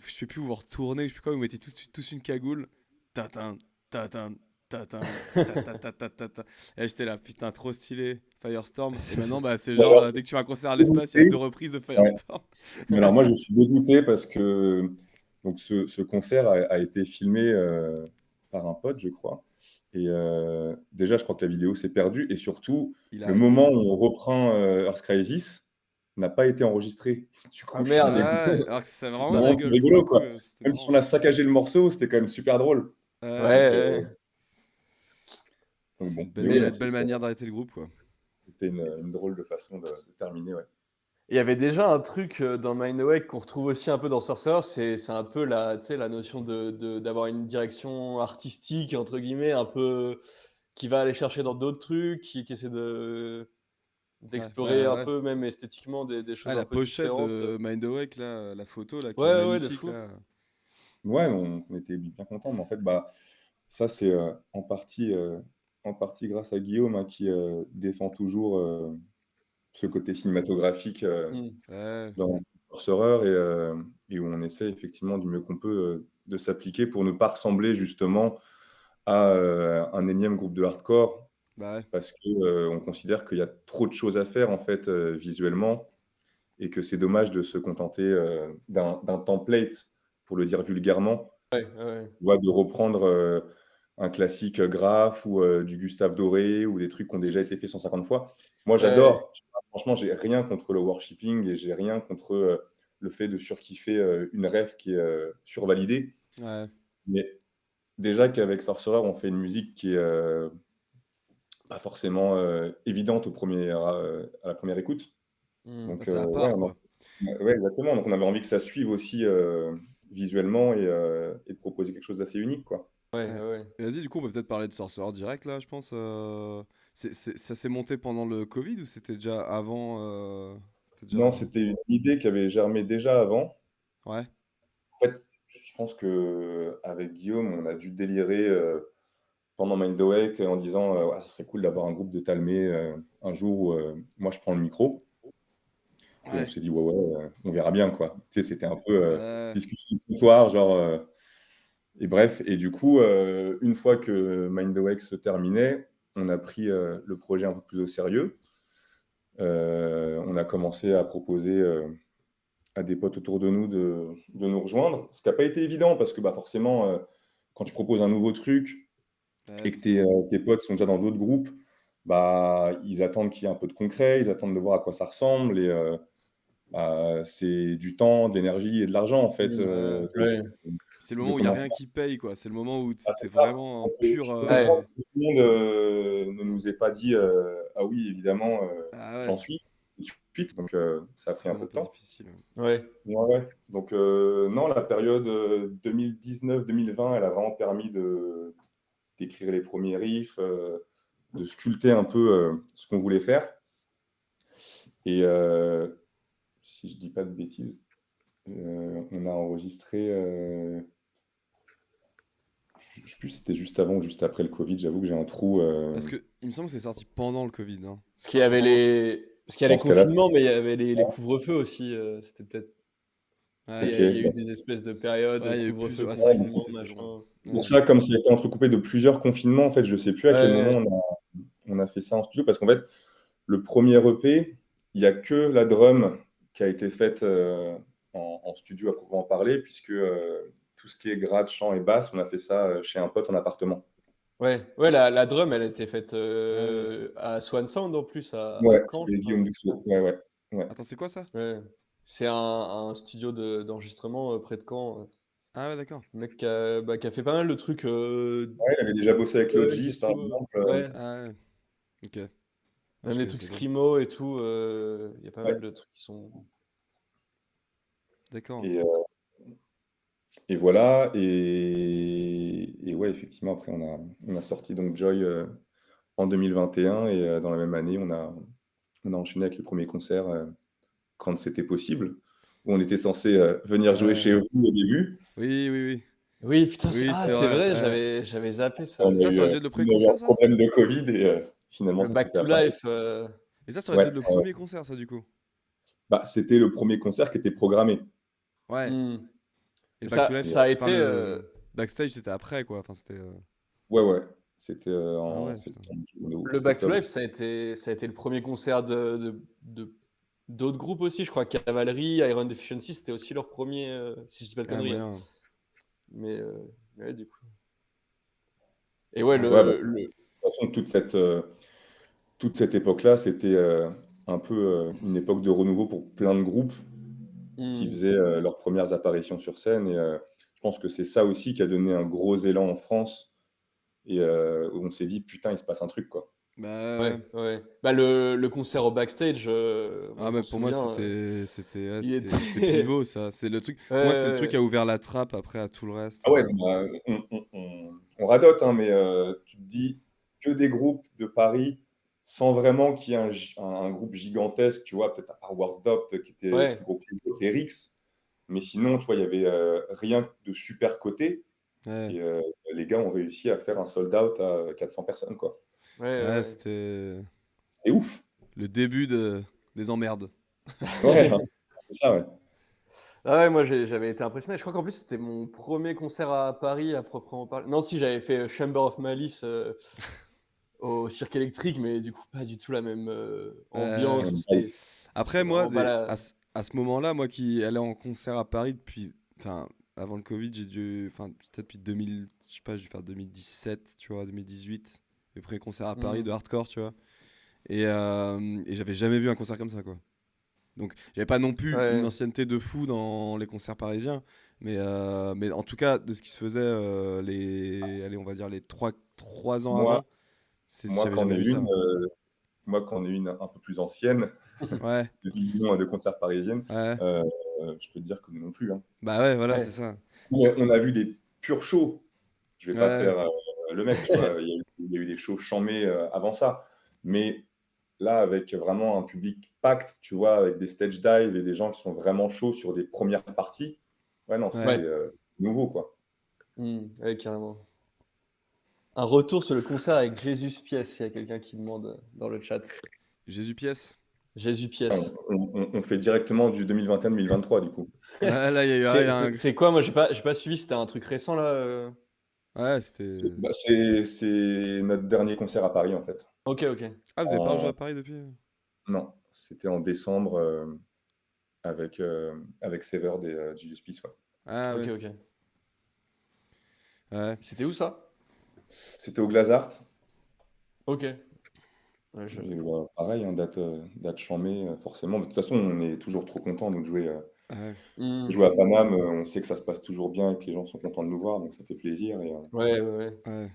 Speaker 1: je sais plus, vous vous retournez, je sais plus quoi, vous mettez tous une cagoule. Tatin, tatin, tatin, tatatata. Et là, j'étais là, putain, trop stylé, Firestorm. Et maintenant, bah, c'est
Speaker 3: Mais
Speaker 1: genre,
Speaker 3: alors,
Speaker 1: dès que tu vas à un concert à
Speaker 3: je suis
Speaker 1: l'espace, il y a
Speaker 3: dégoûté.
Speaker 1: 2 reprises de
Speaker 3: Ouais.
Speaker 1: Firestorm.
Speaker 3: Mais alors moi, je suis dégoûté parce que donc ce concert a été filmé par un pote, je crois. Et déjà, je crois que la vidéo s'est perdue. Et surtout,
Speaker 1: Il a
Speaker 3: le
Speaker 1: arrêté.
Speaker 3: moment où on reprend Earth Crisis n'a pas été enregistré. Du
Speaker 2: Ah
Speaker 3: coup, je suis
Speaker 2: merde.
Speaker 3: dégoûté.
Speaker 1: Ouais, alors que c'est
Speaker 3: C'était
Speaker 1: vraiment de
Speaker 3: vraiment plus
Speaker 1: rigole pour le
Speaker 3: rigolo,
Speaker 1: coup,
Speaker 3: quoi.
Speaker 1: c'était
Speaker 3: Même si
Speaker 1: marrant.
Speaker 3: on a saccagé le morceau, c'était quand même super drôle.
Speaker 1: Ouais,
Speaker 3: Donc,
Speaker 2: Ouais, ouais.
Speaker 3: bon. Mais oui,
Speaker 2: Mais
Speaker 3: non,
Speaker 1: belle manière d'arrêter le groupe, quoi.
Speaker 3: c'était une drôle de façon de terminer, ouais.
Speaker 2: il y avait déjà un truc dans Mind Awake qu'on retrouve aussi un peu dans Sorcerer, c'est un peu tu sais, la notion d'avoir une direction artistique, entre guillemets, un peu qui va aller chercher dans d'autres trucs, qui essaie
Speaker 1: Ouais,
Speaker 2: d'explorer
Speaker 1: bah
Speaker 2: un
Speaker 1: ouais.
Speaker 2: peu même esthétiquement des
Speaker 1: Ah,
Speaker 2: choses un
Speaker 1: la
Speaker 2: peu
Speaker 1: pochette
Speaker 2: différentes.
Speaker 1: de Mind Awake, là, la photo, là, qui est
Speaker 2: Ouais, ouais, de
Speaker 1: magnifique,
Speaker 2: fou.
Speaker 1: là.
Speaker 3: Ouais, on était bien contents. Mais en fait, bah, ça, c'est en partie grâce à Guillaume, hein, qui défend toujours ce côté cinématographique
Speaker 2: Mm.
Speaker 1: Ouais,
Speaker 3: dans Sorcerer et où on essaie effectivement du mieux qu'on peut de s'appliquer pour ne pas ressembler justement à un énième groupe de hardcore
Speaker 1: bah ouais.
Speaker 3: parce que on considère qu'il y a trop de choses à faire en fait visuellement et que c'est dommage de se contenter d'un template, pour le dire vulgairement,
Speaker 2: Ouais, ouais.
Speaker 3: tu vois, de reprendre un classique Graph ou du Gustave Doré ou des trucs qui ont déjà été faits 150 fois. Moi,
Speaker 2: Ouais,
Speaker 3: j'adore. Tu vois, franchement, j'ai rien contre le worshipping et j'ai rien contre le fait de surkiffer une ref qui est survalidée.
Speaker 1: Ouais.
Speaker 3: Mais déjà qu'avec Sorcerer, on fait une musique qui est pas forcément évidente à la première écoute.
Speaker 2: mm.
Speaker 1: Bah,
Speaker 3: Donc,
Speaker 1: c'est à
Speaker 3: ouais,
Speaker 1: part, quoi.
Speaker 3: ouais, exactement. Donc, on avait envie que ça suive aussi visuellement et de proposer quelque chose d'assez unique, quoi.
Speaker 2: Ouais,
Speaker 1: Ouais.
Speaker 2: ouais.
Speaker 1: Et vas-y, du coup, on peut peut-être parler de Sorcerer direct, là, je pense. Ça s'est monté pendant le Covid ou c'était déjà avant C'était déjà
Speaker 3: Non,
Speaker 1: avant.
Speaker 3: c'était une idée qui avait germé déjà avant.
Speaker 1: Ouais.
Speaker 3: En fait, je pense qu'avec Guillaume, on a dû délirer pendant Mind Awake en disant ouais, ça serait cool d'avoir un groupe de Talmé un jour où moi je prends le micro. Et on
Speaker 1: Ouais.
Speaker 3: s'est dit, ouais, ouais, on verra bien, quoi. Tu sais, c'était un peu
Speaker 1: Ouais.
Speaker 3: discussion ce soir, genre. Et bref, et du coup, une fois que Mind Awake se terminait, on a pris le projet un peu plus au sérieux. On a commencé à proposer à des potes autour de nous de nous rejoindre. Ce qui n'a pas été évident parce que bah, forcément, quand tu proposes un nouveau truc
Speaker 1: Ouais,
Speaker 3: et que tes potes sont déjà dans d'autres groupes, bah, ils attendent qu'il y ait un peu de concret, ils attendent de voir à quoi ça ressemble. Et bah, c'est du temps, de l'énergie et de l'argent, en fait.
Speaker 2: Mm.
Speaker 1: ouais.
Speaker 2: Ouais.
Speaker 1: C'est le
Speaker 3: De
Speaker 1: moment où il n'y a
Speaker 3: commencer.
Speaker 1: rien qui paye, quoi. C'est le moment où
Speaker 3: Ah,
Speaker 1: c'est
Speaker 3: c'est ça.
Speaker 1: vraiment un
Speaker 3: Donc,
Speaker 1: pur.
Speaker 3: je peux
Speaker 2: Ouais.
Speaker 3: comprendre que tout le monde ne nous ait pas dit ah oui, évidemment,
Speaker 1: Ah ouais.
Speaker 3: j'en suis tout de suite. Donc, ça a
Speaker 1: C'est
Speaker 3: pris un peu
Speaker 1: vraiment
Speaker 3: de
Speaker 1: pas
Speaker 3: temps.
Speaker 1: difficile.
Speaker 2: Ouais.
Speaker 3: Ouais, ouais. Donc, non, la période 2019-2020, elle a vraiment permis d'écrire les premiers riffs, de sculpter un peu ce qu'on voulait faire. Et si je dis pas de bêtises, on a enregistré, je sais plus si c'était juste avant ou juste après le Covid, j'avoue que j'ai un trou.
Speaker 1: Parce que il me semble que c'est sorti pendant le Covid, hein.
Speaker 2: Parce qu'il y avait
Speaker 1: Pendant.
Speaker 2: parce qu'il y a
Speaker 3: Dans
Speaker 2: les
Speaker 3: ce cas-là,
Speaker 2: confinements, mais il y avait les couvre-feux aussi. C'était peut-être. Tu sais,
Speaker 1: Ouais.
Speaker 3: ok,
Speaker 2: il y a eu
Speaker 3: bah,
Speaker 2: des espèces de périodes,
Speaker 1: Ouais, il y a eu
Speaker 2: couvre-feu,
Speaker 1: plusieurs. Ouais, c'est vrai que
Speaker 3: mais
Speaker 2: confinement,
Speaker 1: c'était long.
Speaker 2: machin.
Speaker 3: Pour
Speaker 1: Ouais.
Speaker 3: ça, comme ça a été entrecoupé de plusieurs confinements, en fait, je sais plus à quel
Speaker 2: Ouais.
Speaker 3: moment on a fait ça en studio, parce qu'en fait, le premier EP, il n'y a que la drum qui a été faite en studio à proprement parler, puisque tout ce qui est grade, chant et basse, on a fait ça chez un pote en appartement.
Speaker 2: Ouais, ouais, la drum, elle a été faite
Speaker 1: Ah ouais, c'est ça.
Speaker 2: à Swan Sound en plus, à
Speaker 3: Ouais,
Speaker 2: Caen, je
Speaker 3: c'était
Speaker 2: crois.
Speaker 3: Guillaume Dussault. Ouais, ouais, ouais.
Speaker 1: Attends, c'est quoi ça?
Speaker 2: Ouais. C'est un studio d'enregistrement près de Caen.
Speaker 1: Ah ouais, d'accord.
Speaker 2: Le mec qui a fait pas mal de trucs
Speaker 3: Ouais, il avait déjà bossé avec
Speaker 2: Punk et
Speaker 3: Logis, par
Speaker 2: tout.
Speaker 3: exemple.
Speaker 2: Ouais,
Speaker 1: Ah ouais, ok. Ah,
Speaker 2: même
Speaker 1: je
Speaker 2: les trucs
Speaker 1: connaissais pas.
Speaker 2: Screamo et tout. Il y a pas
Speaker 3: Ouais.
Speaker 2: mal de trucs qui sont.
Speaker 1: D'accord.
Speaker 3: Et, et voilà. Et ouais, effectivement, après, on a sorti donc Joy en 2021. Et dans la même année, on a enchaîné avec les premiers concerts quand c'était possible. Où on était censé venir jouer
Speaker 1: Ouais.
Speaker 3: chez vous au début.
Speaker 1: Oui, oui, oui.
Speaker 2: Oui, putain,
Speaker 1: Oui, c'est
Speaker 2: c'est
Speaker 1: vrai.
Speaker 2: vrai,
Speaker 1: Ouais.
Speaker 2: j'avais zappé
Speaker 3: On
Speaker 2: ça.
Speaker 3: a
Speaker 1: Ça
Speaker 3: eu,
Speaker 1: aurait dû être le
Speaker 3: on
Speaker 1: premier
Speaker 3: a eu un
Speaker 1: concert, ça?
Speaker 3: problème de Covid et finalement,
Speaker 2: Le
Speaker 3: ça s'est
Speaker 2: Back
Speaker 3: fait
Speaker 2: to
Speaker 3: à Paris.
Speaker 2: Life.
Speaker 1: Et ça aurait dû
Speaker 3: Ouais,
Speaker 1: être le premier concert, ça, du coup.
Speaker 3: bah, c'était le premier concert qui était programmé.
Speaker 1: Ouais.
Speaker 2: Hmm.
Speaker 1: Et le Back to
Speaker 2: Ça,
Speaker 1: Life,
Speaker 3: Et,
Speaker 2: ça a
Speaker 1: enfin,
Speaker 2: été.
Speaker 1: le backstage, c'était après, quoi. Enfin, c'était.
Speaker 3: ouais, ouais. C'était
Speaker 1: Ah
Speaker 3: en
Speaker 1: ouais, putain.
Speaker 3: septembre ou
Speaker 2: Le Back to
Speaker 3: octobre.
Speaker 2: Life, ça a été le premier concert d'autres groupes aussi. Je crois Cavalry, Iron Deficiency, c'était aussi leur premier, si je dis pas de
Speaker 1: Ah,
Speaker 2: conneries. Hein.
Speaker 1: moyen.
Speaker 2: Mais ouais, du coup. Et ouais,
Speaker 1: Ouais.
Speaker 3: Ouais, bah, de toute façon, toute cette époque-là, c'était un peu une époque de renouveau pour plein de groupes qui
Speaker 2: Hmm.
Speaker 3: faisaient leurs premières apparitions sur scène. Et je pense que c'est ça aussi qui a donné un gros élan en France. Et où on s'est dit, putain, il se passe un truc, quoi.
Speaker 1: Bah.
Speaker 2: Ouais, ouais. Bah, le concert au backstage, moi
Speaker 1: Ah,
Speaker 2: je m'en
Speaker 1: mais pour moi,
Speaker 2: souviens.
Speaker 1: ouais,
Speaker 2: Il
Speaker 1: c'était
Speaker 2: était.
Speaker 1: pivot, ça. C'est le truc.
Speaker 2: Ouais,
Speaker 1: Pour moi, c'est le truc
Speaker 2: ouais,
Speaker 1: qui a ouvert la trappe après à tout le reste.
Speaker 3: Ah ouais, bah, on radote, hein, mais tu te dis que des groupes de Paris sans vraiment qu'il y ait un groupe gigantesque, tu vois, peut-être à part Warsdorp qui était
Speaker 2: ouais.
Speaker 3: plus gros que les autres, et Rix. Mais sinon, tu vois, il y avait rien de super coté.
Speaker 1: Ouais.
Speaker 3: Et les gars ont réussi à faire un sold out à 400 personnes, quoi.
Speaker 2: Ouais,
Speaker 1: Ouais,
Speaker 2: ouais,
Speaker 1: c'était
Speaker 3: C'est ouf.
Speaker 1: le début des emmerdes.
Speaker 3: Ouais,
Speaker 2: ouais.
Speaker 3: c'est ça, ouais.
Speaker 2: Ah ouais, moi j'avais été impressionné. Je crois qu'en plus c'était mon premier concert à Paris à proprement parler. Non, si j'avais fait Chamber of Malice au Cirque Électrique, mais du coup pas du tout la même
Speaker 1: Euh,
Speaker 2: ambiance.
Speaker 3: Ouais,
Speaker 1: Après,
Speaker 2: C'était
Speaker 1: moi,
Speaker 2: vraiment pas la.
Speaker 1: à ce moment-là, moi qui allais en concert à Paris depuis. Enfin, avant le Covid, enfin, peut-être depuis 2000. Je sais pas, j'ai dû faire 2017, tu vois, 2018. Le premier concert à Paris
Speaker 2: Hmm.
Speaker 1: de hardcore, tu vois. Et j'avais jamais vu un concert comme ça, quoi. Donc, j'avais pas non plus une
Speaker 2: Ouais.
Speaker 1: ancienneté de fou dans les concerts parisiens. Mais en tout cas, de ce qui se faisait, allez, on va dire les trois ans
Speaker 3: Moi,
Speaker 1: avant,
Speaker 3: moi,
Speaker 1: j'avais
Speaker 3: quand on
Speaker 1: jamais
Speaker 3: est
Speaker 1: vu
Speaker 3: une,
Speaker 1: ça.
Speaker 3: moi, quand on est une un peu plus ancienne,
Speaker 1: Ouais,
Speaker 3: de vision de concert parisienne,
Speaker 1: ouais.
Speaker 3: euh, je peux te dire que nous non plus, hein.
Speaker 1: Bah ouais, voilà, c'est
Speaker 2: Ouais.
Speaker 1: ça.
Speaker 3: On a vu des purs shows. Je vais pas
Speaker 1: Ouais,
Speaker 3: faire le mec, tu vois. Il y a eu des shows chamés avant ça. Mais là, avec vraiment un public packed, tu vois, avec des stage dives et des gens qui sont vraiment chauds sur des premières parties, ouais, non, c'était
Speaker 1: ouais.
Speaker 2: Ouais.
Speaker 3: nouveau, quoi.
Speaker 2: Ouais, carrément. Un retour sur le concert avec Jésus Pièce, il y a quelqu'un qui demande dans le chat.
Speaker 1: Jésus Pièce.
Speaker 2: Jésus
Speaker 3: On,
Speaker 2: Pièce.
Speaker 3: on fait directement du 2021-2023, du coup.
Speaker 1: Ouais, là, il y a un.
Speaker 2: C'est quoi? Moi, j'ai pas suivi. C'était un truc récent là.
Speaker 1: Ouais, c'était.
Speaker 3: C'est notre dernier concert à Paris, en fait.
Speaker 2: Ok, ok.
Speaker 1: Ah, vous avez pas rejoué à Paris depuis?
Speaker 3: Non, c'était en décembre avec Sever des Jesus Peace, ouais.
Speaker 1: Ah,
Speaker 2: Ok,
Speaker 1: ouais.
Speaker 2: ok.
Speaker 1: Ouais.
Speaker 2: C'était où ça?
Speaker 3: C'était au Glazart.
Speaker 2: Ok. Ouais,
Speaker 3: Et, bah, pareil, hein, date chambée, forcément. De toute façon, on est toujours trop content de
Speaker 1: Ouais.
Speaker 2: Hmm.
Speaker 3: jouer à Paname. On sait que ça se passe toujours bien et que les gens sont contents de nous voir, donc ça fait plaisir.
Speaker 2: Ouais, ouais, ouais.
Speaker 1: Ouais.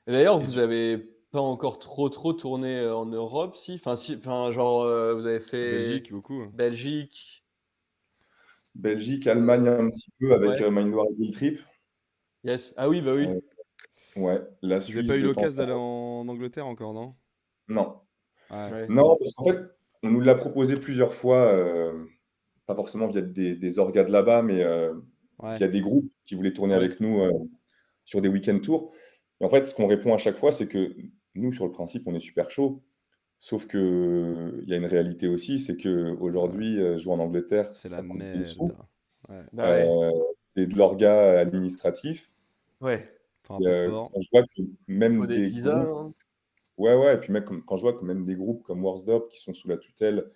Speaker 2: Et d'ailleurs,
Speaker 3: Et
Speaker 2: vous
Speaker 3: du-
Speaker 2: avez pas encore trop tourné en Europe, si? Enfin, genre, vous avez fait
Speaker 1: Belgique, beaucoup.
Speaker 2: Belgique.
Speaker 3: Belgique, Allemagne un petit peu avec
Speaker 2: Ouais.
Speaker 3: Mindwar et Guilt Trip.
Speaker 2: Yes. Ah oui, bah oui.
Speaker 3: Euh, ouais, la
Speaker 1: Vous avez
Speaker 3: Suisse
Speaker 1: pas eu
Speaker 3: de temps
Speaker 1: l'occasion
Speaker 3: en
Speaker 1: d'aller
Speaker 3: temps.
Speaker 1: en Angleterre encore, non?
Speaker 3: Non.
Speaker 1: Ouais.
Speaker 2: Ouais.
Speaker 3: Non, parce qu'en fait, on nous l'a proposé plusieurs fois, pas forcément via des orgas de là-bas, mais
Speaker 1: Ouais.
Speaker 3: via des groupes qui voulaient tourner
Speaker 2: Ouais.
Speaker 3: avec nous sur des week-end tours. Et en fait, ce qu'on répond à chaque fois, c'est que nous, sur le principe, on est super chaud. Sauf que il y a une réalité aussi, c'est
Speaker 1: Euh,
Speaker 3: qu'aujourd'hui, jouer en Angleterre,
Speaker 1: c'est la
Speaker 3: ça coûte des
Speaker 1: merde.
Speaker 3: sous.
Speaker 1: Ouais.
Speaker 2: Bah ouais.
Speaker 3: Euh, c'est de l'orga administratif.
Speaker 2: Ouais.
Speaker 1: Enfin, un passeport.
Speaker 3: Quand je vois que
Speaker 2: Il faut
Speaker 3: même
Speaker 2: des
Speaker 3: des
Speaker 2: visas,
Speaker 3: groupes
Speaker 2: hein.
Speaker 3: ouais, ouais, et puis même quand je vois que même des groupes comme Warsdop qui sont sous la tutelle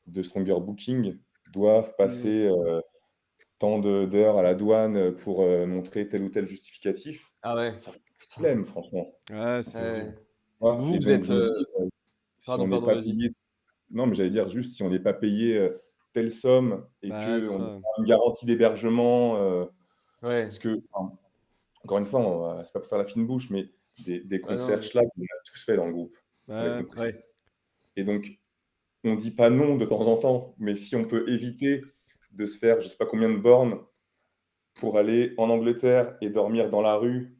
Speaker 3: de Stronger Booking doivent
Speaker 2: Mmh.
Speaker 3: passer, tant d'heures à la douane, pour, montrer tel ou tel justificatif,
Speaker 2: Ah ouais.
Speaker 3: ça fout la
Speaker 2: Putain.
Speaker 3: flemme franchement.
Speaker 1: Ouais, c'est
Speaker 2: Ouais.
Speaker 1: horrible.
Speaker 3: Tu
Speaker 2: Donc vous,
Speaker 3: Et
Speaker 2: vous
Speaker 3: donc
Speaker 2: êtes,
Speaker 3: je me dis, si on
Speaker 2: pardon,
Speaker 3: n'est
Speaker 2: pardon,
Speaker 3: pas
Speaker 2: vas-y.
Speaker 3: payé non, mais j'allais dire juste si on n'est pas payé, telle somme et
Speaker 1: Bah,
Speaker 3: qu'on a
Speaker 1: ça.
Speaker 3: une garantie d'hébergement,
Speaker 2: Ouais.
Speaker 3: parce que enfin, encore une fois, c'est pas pour faire la fine bouche, mais des
Speaker 2: Ah non,
Speaker 3: concerts
Speaker 2: mais
Speaker 3: schlag, on a tous fait dans le groupe avec
Speaker 1: Ouais.
Speaker 3: nos précédents
Speaker 2: ouais.
Speaker 3: et donc on dit pas non de temps en temps, mais si on peut éviter de se faire je sais pas combien de bornes pour aller en Angleterre et dormir dans la rue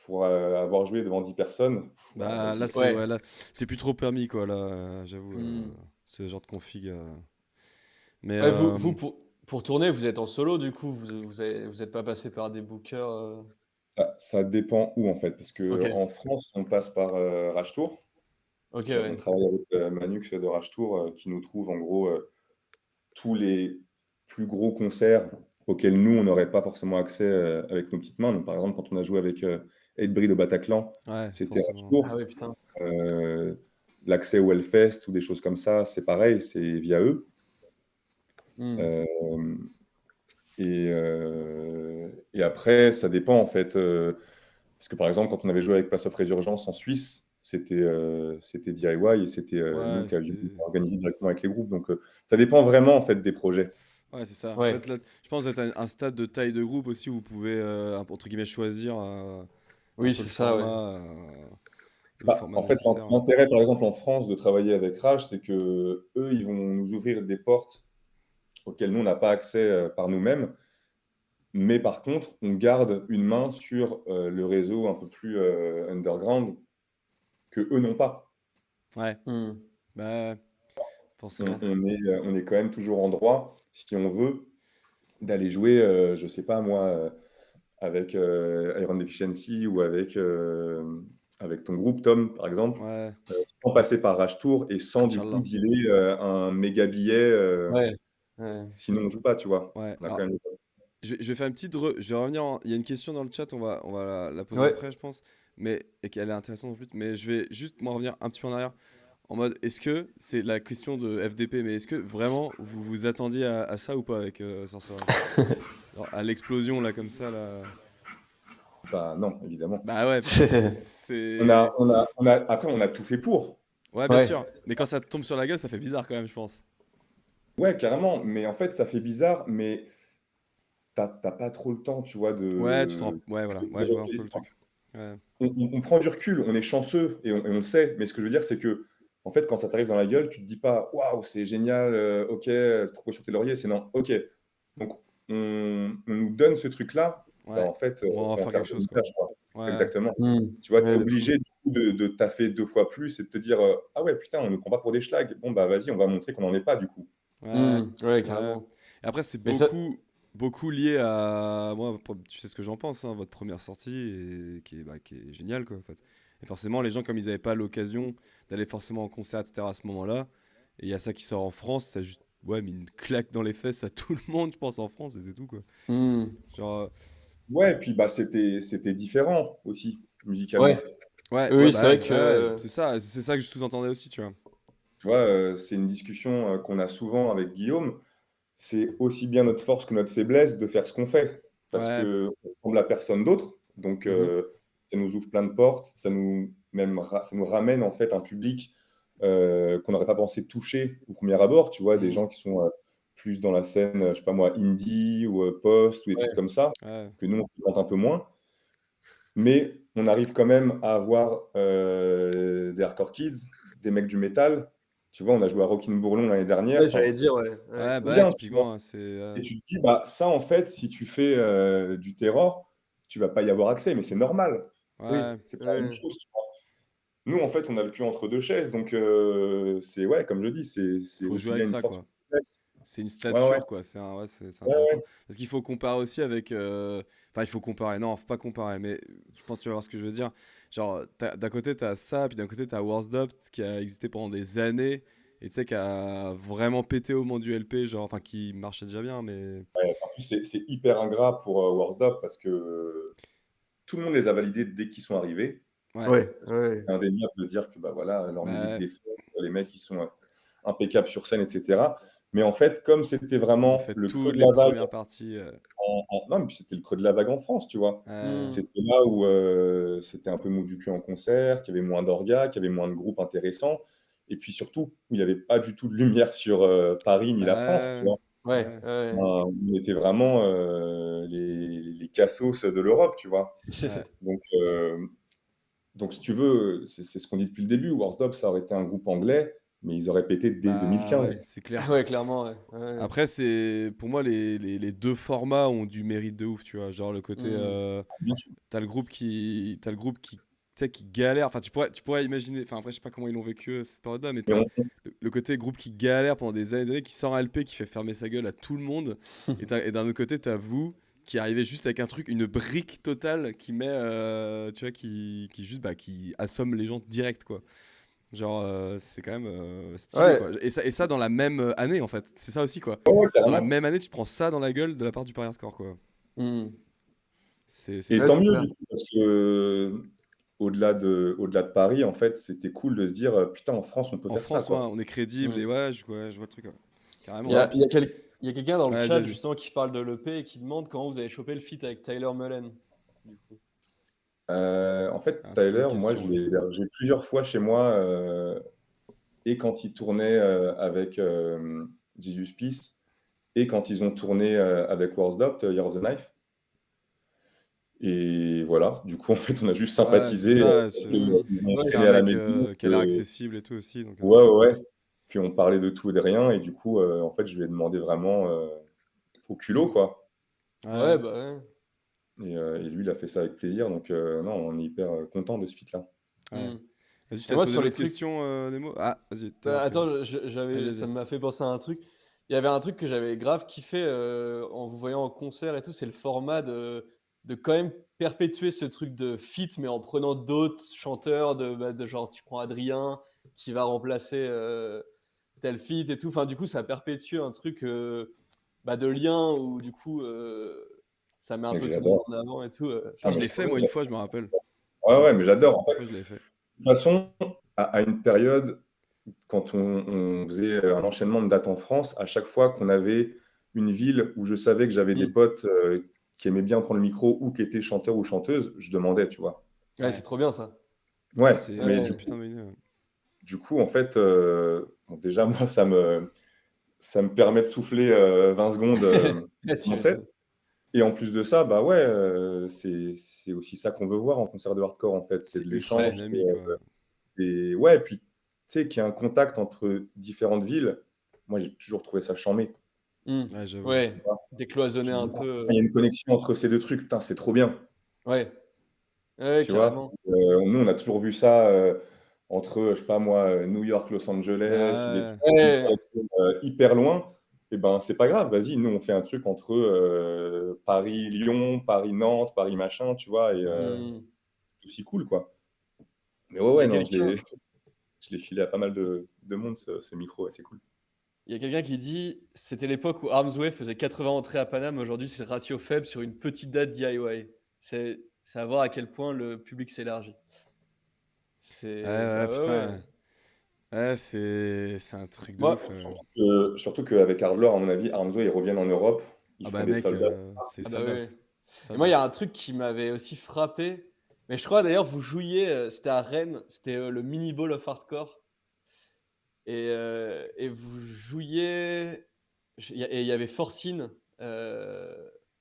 Speaker 3: pour, avoir joué devant 10 personnes, bah,
Speaker 1: Bah, là,
Speaker 3: vas-y.
Speaker 1: c'est
Speaker 2: Ouais.
Speaker 1: ouais, là, c'est plus trop permis, quoi, là, j'avoue,
Speaker 2: Mmh.
Speaker 1: ce genre de config. Mais
Speaker 2: Ouais, vous pour tourner, vous êtes en solo du coup? Vous êtes pas passé par des bookers,
Speaker 3: Ça dépend où en fait, parce
Speaker 2: OK.
Speaker 3: qu'en France, on passe par, Rage Tour.
Speaker 2: OK,
Speaker 3: On
Speaker 2: ouais.
Speaker 3: travaille avec, Manux de Rage Tour, qui nous trouve en gros, tous les plus gros concerts auxquels nous, on n'aurait pas forcément accès, avec nos petites mains. Donc par exemple, quand on a joué avec, Hatebreed au Bataclan,
Speaker 1: ouais,
Speaker 3: c'était Rage
Speaker 1: forcément.
Speaker 2: Ah
Speaker 3: Tour.
Speaker 2: ouais, putain.
Speaker 3: L'accès au Hellfest ou des choses comme ça, c'est pareil, c'est via eux.
Speaker 2: Mmh.
Speaker 3: Hem et après, ça dépend en fait, parce que par exemple, quand on avait joué avec Pass of Resurgence en Suisse, c'était DIY et c'était, nous
Speaker 1: Ouais,
Speaker 3: qui avions
Speaker 1: c'était.
Speaker 3: organisé directement avec les groupes. Donc, ça dépend vraiment en fait des projets.
Speaker 1: Ouais, c'est ça. En
Speaker 2: Ouais.
Speaker 1: fait, là, je pense que vous êtes à un stade de taille de groupe aussi où vous pouvez, entre guillemets, choisir un
Speaker 2: Oui,
Speaker 1: peu
Speaker 2: c'est ça, ouais.
Speaker 1: le
Speaker 3: Bah,
Speaker 1: format
Speaker 3: en fait,
Speaker 1: nécessaire.
Speaker 3: l'intérêt, par exemple, en France, de travailler avec Rage, c'est qu'eux, ils vont nous ouvrir des portes auxquelles nous, on n'a pas accès, par nous-mêmes. Mais par contre, on garde une main sur, le réseau un peu plus, underground qu'eux n'ont pas.
Speaker 1: Ouais,
Speaker 2: Mmh.
Speaker 1: bah, forcément.
Speaker 3: On est quand même toujours en droit, si on veut, d'aller jouer, je sais pas moi, avec, Iron Deficiency ou avec, avec ton groupe Tom, par exemple,
Speaker 1: Ouais,
Speaker 3: sans passer par Rage Tour et sans du coup
Speaker 1: Inch'Allah.
Speaker 3: dealer, un méga billet,
Speaker 2: Ouais. Ouais.
Speaker 3: sinon on joue pas, tu vois?
Speaker 1: Ouais,
Speaker 3: On a
Speaker 1: alors,
Speaker 3: quand même
Speaker 1: je vais faire une petite. Je vais revenir. Il y a une question dans le chat, on va la poser
Speaker 2: Ouais.
Speaker 1: après, je pense. Mais, et qu'elle est intéressante en plus. Mais je vais juste moi revenir un petit peu en arrière. En mode, est-ce que c'est la question de FDP, mais est-ce que vraiment vous vous attendiez à ça ou pas avec Sorcerer? Genre, à l'explosion là, comme ça, là.
Speaker 3: bah, non, évidemment.
Speaker 1: Bah ouais, parce que c'est.
Speaker 3: Après, on a tout fait pour.
Speaker 1: Ouais, bien
Speaker 2: Ouais.
Speaker 1: sûr. Mais quand ça te tombe sur la gueule, ça fait bizarre quand même, je pense.
Speaker 3: Ouais, carrément, mais en fait, ça fait bizarre, mais tu pas trop le temps, tu vois,
Speaker 1: Ouais, tu te rends. Ouais, voilà.
Speaker 3: de
Speaker 1: Ouais, je vois un peu
Speaker 3: réfléchir.
Speaker 1: le truc. Ouais.
Speaker 3: On prend du recul, on est chanceux et on le sait, mais ce que je veux dire, c'est que en fait, quand ça t'arrive dans la gueule, tu te dis pas: «Waouh, c'est génial, OK, trop sur tes lauriers», c'est non, OK, donc on nous donne ce truc-là, bah,
Speaker 1: Ouais.
Speaker 3: en fait,
Speaker 1: On va en
Speaker 3: faut en
Speaker 1: faire
Speaker 3: faire
Speaker 1: quelque
Speaker 3: bon
Speaker 1: chose, quoi.
Speaker 3: usage, quoi.
Speaker 1: Ouais.
Speaker 3: Exactement.
Speaker 2: Mmh.
Speaker 3: Tu vois, tu es
Speaker 2: Ouais, de fou.
Speaker 3: obligé du coup de taffer 2 fois plus et de te dire, «Ah ouais, putain, on nous prend pas pour des schlags. Bon, bah, vas-y, on va montrer qu'on en est pas, du coup».
Speaker 1: Ouais.
Speaker 2: Mmh. Ouais,
Speaker 1: Ouais.
Speaker 2: carrément.
Speaker 1: Et après, c'est
Speaker 2: Mais ça
Speaker 1: beaucoup lié à. Moi, tu sais ce que j'en pense, hein, votre première sortie, et qui est géniale, quoi, en fait. Et forcément, les gens, comme ils n'avaient pas l'occasion d'aller forcément en concert, etc., à ce moment-là, et il y a ça qui sort en France, ça a juste. Ouais, mais une claque dans les fesses à tout le monde, je pense, en France, et c'est tout, quoi.
Speaker 2: mmh.
Speaker 1: Genre.
Speaker 3: Ouais, et puis, bah, c'était différent aussi, musicalement.
Speaker 2: Ouais.
Speaker 1: Ouais,
Speaker 2: Oui,
Speaker 1: ouais,
Speaker 2: oui, c'est
Speaker 1: bah
Speaker 2: vrai
Speaker 1: ouais, ouais, ouais,
Speaker 2: que
Speaker 1: c'est ça que je sous-entendais aussi, tu vois.
Speaker 3: Tu vois, c'est une discussion, qu'on a souvent avec Guillaume. C'est aussi bien notre force que notre faiblesse de faire ce qu'on fait. Parce
Speaker 1: Ouais.
Speaker 3: qu'on ressemble à personne d'autre. Donc,
Speaker 2: mmh
Speaker 3: ça nous ouvre plein de portes. Ça nous ramène en fait un public qu'on n'aurait pas pensé toucher au premier abord. Tu vois, des
Speaker 1: Mm.
Speaker 3: gens qui sont plus dans la scène, je sais pas moi, indie ou post ou des trucs
Speaker 2: Ouais.
Speaker 3: comme ça,
Speaker 1: Ouais.
Speaker 3: que nous, on fréquente un peu moins. Mais on arrive quand même à avoir des hardcore kids, des mecs du métal. Tu vois, on a joué à Rockin' Bourlon l'année dernière.
Speaker 2: Ouais,
Speaker 3: Enfin,
Speaker 2: j'allais
Speaker 3: c'était
Speaker 2: dire, ouais. Ouais.
Speaker 1: Ouais,
Speaker 3: trop
Speaker 1: bah ouais,
Speaker 3: bien, tu vois.
Speaker 1: typiquement, c'est.
Speaker 3: Et tu te dis, bah, ça, en fait, si tu fais du terror, tu vas pas y avoir accès, mais c'est normal.
Speaker 2: Oui.
Speaker 1: Ouais.
Speaker 3: C'est pas la même
Speaker 2: Ouais.
Speaker 3: chose, tu vois. Nous, en fait, on a le cul entre deux chaises, donc c'est, ouais, comme je dis, c'est
Speaker 1: Faut jouer
Speaker 3: aussi
Speaker 1: avec
Speaker 3: bien une
Speaker 1: ça,
Speaker 3: force
Speaker 1: quoi.
Speaker 3: qu'une faiblesse.
Speaker 1: C'est une
Speaker 3: Ouais, ouais,
Speaker 1: stature, quoi. C'est
Speaker 3: ouais,
Speaker 1: intéressant.
Speaker 3: ouais.
Speaker 1: Parce qu'il faut comparer aussi avec. Enfin, il faut comparer. Non, faut pas comparer. Mais je pense que tu vas voir ce que je veux dire. Genre, d'un côté, t'as ça, puis d'un côté, t'as Warsdopt qui a existé pendant des années. Et tu sais, qui a vraiment pété au moment du LP. Genre, enfin, qui marchait déjà bien, mais.
Speaker 3: Ouais, en plus, c'est hyper ingrat pour Warsdog parce que tout le monde les a validés dès qu'ils sont arrivés.
Speaker 1: Ouais.
Speaker 2: Ouais, ouais.
Speaker 3: C'est indéniable de dire que bah, voilà, leur
Speaker 1: Bah,
Speaker 3: musique
Speaker 1: ouais.
Speaker 3: défonce, les mecs ils sont impeccables sur scène, etc. Mais en fait, comme c'était
Speaker 1: Ils ont
Speaker 3: vraiment
Speaker 1: fait
Speaker 3: le creux
Speaker 1: toutes
Speaker 3: de
Speaker 1: les
Speaker 3: la vague
Speaker 1: premières parties.
Speaker 3: non, mais puis c'était le creux de la vague en France, tu vois.
Speaker 1: Ouais.
Speaker 3: C'était là où c'était un peu mou du cul en concert, qu'il y avait moins d'orgas, qu'il y avait moins de groupes intéressants, et puis surtout, où il n'y avait pas du tout de lumière sur Paris ni la France, tu
Speaker 1: Bah,
Speaker 3: vois.
Speaker 2: Ouais,
Speaker 1: ouais.
Speaker 2: ouais.
Speaker 3: On était vraiment les cassos de l'Europe, tu vois.
Speaker 1: Ouais.
Speaker 3: Donc, donc si tu veux, c'est ce qu'on dit depuis le début, Warsdop, ça aurait été un groupe anglais, mais ils auraient pété dès
Speaker 1: Bah
Speaker 3: 2015.
Speaker 1: ouais, c'est clair.
Speaker 2: Ouais, clairement, ouais. Ouais.
Speaker 1: Après, c'est pour moi les deux formats ont du mérite de ouf, tu vois. Genre le côté,
Speaker 3: Bien sûr.
Speaker 1: t'as le groupe qui, tu sais, qui galère. Enfin, tu pourrais imaginer. Enfin, après, je sais pas comment ils l'ont vécu cette période-là, mais
Speaker 3: Mais
Speaker 1: t'as le côté groupe qui galère pendant des années, qui sort un LP, qui fait fermer sa gueule à tout le monde. Et d'un autre côté, t'as vous qui arrivez juste avec un truc, une brique totale qui met, tu vois, qui juste, bah, qui assomme les gens direct, quoi. Genre, c'est quand même stylé,
Speaker 2: Ouais,
Speaker 1: quoi. Et ça dans la même année, en fait. C'est ça aussi, quoi.
Speaker 3: Ouais, ouais,
Speaker 1: Genre, dans la
Speaker 3: carrément.
Speaker 1: même année, tu te prends ça dans la gueule de la part du Paris Hardcore, quoi.
Speaker 2: hmm.
Speaker 1: C'est
Speaker 3: Et
Speaker 2: Ouais,
Speaker 1: fou.
Speaker 3: tant
Speaker 2: c'est
Speaker 3: mieux,
Speaker 2: clair.
Speaker 3: du coup, parce que au-delà de Paris, en fait, c'était cool de se dire, putain, en France, on peut
Speaker 1: En
Speaker 3: faire ça,
Speaker 1: France, ouais,
Speaker 3: quoi.
Speaker 1: on est crédible,
Speaker 2: Hmm.
Speaker 1: et ouais, je vois le truc, ouais.
Speaker 2: Il
Speaker 1: Carrément,
Speaker 2: y
Speaker 1: ouais.
Speaker 2: a, il y
Speaker 1: Puis...
Speaker 2: a, quel- il y a quelqu'un dans le
Speaker 1: Ouais,
Speaker 2: chat,
Speaker 1: vas-y, vas-y.
Speaker 2: justement, qui parle de l'EP et qui demande comment vous avez chopé le feat avec Tyler Mullen. Du coup.
Speaker 3: En fait,
Speaker 1: Ah, c'était une
Speaker 3: Tyler, moi,
Speaker 1: question,
Speaker 3: je
Speaker 1: ouais.
Speaker 3: l'ai hébergé plusieurs fois chez moi, et quand il tournait avec Jesus Peace, et quand ils ont tourné avec Warsdop, Year of the Knife. Et voilà, du coup, en fait, on a juste
Speaker 1: Ouais, c'est
Speaker 3: sympathisé
Speaker 1: ça.
Speaker 3: parce
Speaker 2: Hmm.
Speaker 3: qu'ils ont
Speaker 2: Ouais,
Speaker 1: C'est
Speaker 3: traîné
Speaker 1: un
Speaker 3: à la
Speaker 1: mec
Speaker 3: maison.
Speaker 1: qui a l'air accessible et tout aussi. Donc,
Speaker 3: Ouais, ouais, ouais. Puis on parlait de tout et de rien, et du coup, en fait, je lui ai demandé vraiment au culot, quoi.
Speaker 1: ouais,
Speaker 2: ouais, bah ouais.
Speaker 3: Et lui, il a fait ça avec plaisir, donc non, on est hyper content de ce feat-là.
Speaker 1: ouais.
Speaker 2: Hmm.
Speaker 1: Vas-y, je te
Speaker 2: Et
Speaker 1: laisse
Speaker 2: moi,
Speaker 1: poser
Speaker 2: sur les
Speaker 1: l'autre
Speaker 2: trucs.
Speaker 1: question, Nemo. Ah, vas-y, t'as
Speaker 2: Bah,
Speaker 1: un truc à dire.
Speaker 2: attends,
Speaker 1: Vas-y,
Speaker 2: ça
Speaker 1: vas-y.
Speaker 2: m'a fait penser à un truc. Il y avait un truc que j'avais grave kiffé en vous voyant en concert et tout, c'est le format de quand même perpétuer ce truc de feat, mais en prenant d'autres chanteurs, de genre tu prends Adrien qui va remplacer tel feat et tout. Enfin, du coup, ça perpétue un truc de lien où du coup ça met un
Speaker 3: Et
Speaker 2: peu tout le monde
Speaker 3: j'adore.
Speaker 2: en avant et tout.
Speaker 1: Ah,
Speaker 3: Ah,
Speaker 1: je
Speaker 3: mais
Speaker 1: l'ai
Speaker 3: je
Speaker 1: fait,
Speaker 3: trouvais,
Speaker 1: moi, une fois, je me rappelle.
Speaker 3: ouais, ouais, mais j'adore. En fait,
Speaker 1: Une fois, je l'avais fait.
Speaker 3: de toute façon, à une période, quand on faisait un enchaînement de dates en France, à chaque fois qu'on avait une ville où je savais que j'avais des
Speaker 2: Hmm.
Speaker 3: potes qui aimaient bien prendre le micro ou qui étaient chanteurs ou chanteuses, je demandais, tu vois.
Speaker 2: Ouais, c'est
Speaker 1: Ouais.
Speaker 2: trop bien ça.
Speaker 1: Ça,
Speaker 3: Ouais, mais
Speaker 1: c'est une
Speaker 2: Ouais.
Speaker 1: putain de bonne idée, ouais.
Speaker 3: du coup, en fait, bon, déjà, moi, ça me permet de souffler 20 secondes
Speaker 2: Ouais, tu
Speaker 3: mon set.
Speaker 2: m'étonnes.
Speaker 3: Et en plus de ça, bah ouais, c'est aussi ça qu'on veut voir en concert de hardcore, en fait. C'est
Speaker 1: C'est
Speaker 3: de
Speaker 1: ultra
Speaker 3: l'échange.
Speaker 2: Ouais.
Speaker 1: dynamique, ouais.
Speaker 3: Et ouais, puis, tu sais, qu'il y a un contact entre différentes villes. Moi, j'ai toujours trouvé ça charmé.
Speaker 2: Hmm.
Speaker 1: Ouais, j'avoue.
Speaker 2: Ouais, décloisonner
Speaker 3: Tu te
Speaker 2: un
Speaker 3: dis, ah,
Speaker 2: peu.
Speaker 3: il y a une connexion entre ces deux trucs, putain, c'est trop bien.
Speaker 2: Ouais, ouais,
Speaker 3: Tu vois?
Speaker 2: carrément.
Speaker 3: Nous, on a toujours vu ça entre, je sais pas moi, New York, Los Angeles, ou des
Speaker 1: Bah,
Speaker 3: trucs
Speaker 2: Ouais,
Speaker 3: hyper loin. Et ben, c'est pas grave, vas-y, nous, on fait un truc entre Paris-Lyon, Paris-Nantes, Paris machin, tu vois, et
Speaker 1: ouais.
Speaker 2: hmm.
Speaker 3: c'est aussi cool, quoi. Mais ouais,
Speaker 2: Il y
Speaker 3: ouais,
Speaker 2: a
Speaker 3: non,
Speaker 2: quelqu'un,
Speaker 3: je l'ai filé à pas mal de monde, ce micro, ouais, c'est cool.
Speaker 2: il y a quelqu'un qui dit, c'était l'époque où Armsway faisait 80 entrées à Paname. Aujourd'hui, c'est le ratio faible sur une petite date DIY. C'est à voir à quel point le public s'élargit.
Speaker 1: Ouais,
Speaker 2: C'est
Speaker 1: ouais,
Speaker 2: bah ouais, ouais.
Speaker 1: putain. Ouais, c'est un truc de
Speaker 2: Moi,
Speaker 1: ouf.
Speaker 3: Surtout qu'avec Hardlore, à mon avis, Armzo, ils reviennent en Europe, ils
Speaker 1: Ah
Speaker 3: font
Speaker 1: bah,
Speaker 3: des
Speaker 1: mec,
Speaker 3: soldats.
Speaker 1: c'est
Speaker 2: ah bah
Speaker 1: sold
Speaker 2: ouais.
Speaker 1: out.
Speaker 2: Et
Speaker 1: Sold
Speaker 2: moi, il y a un
Speaker 1: out.
Speaker 2: truc qui m'avait aussi frappé. Mais je crois d'ailleurs, vous jouiez, c'était à Rennes, c'était le mini ball of hardcore. Et vous jouiez. Et il y avait Forcine.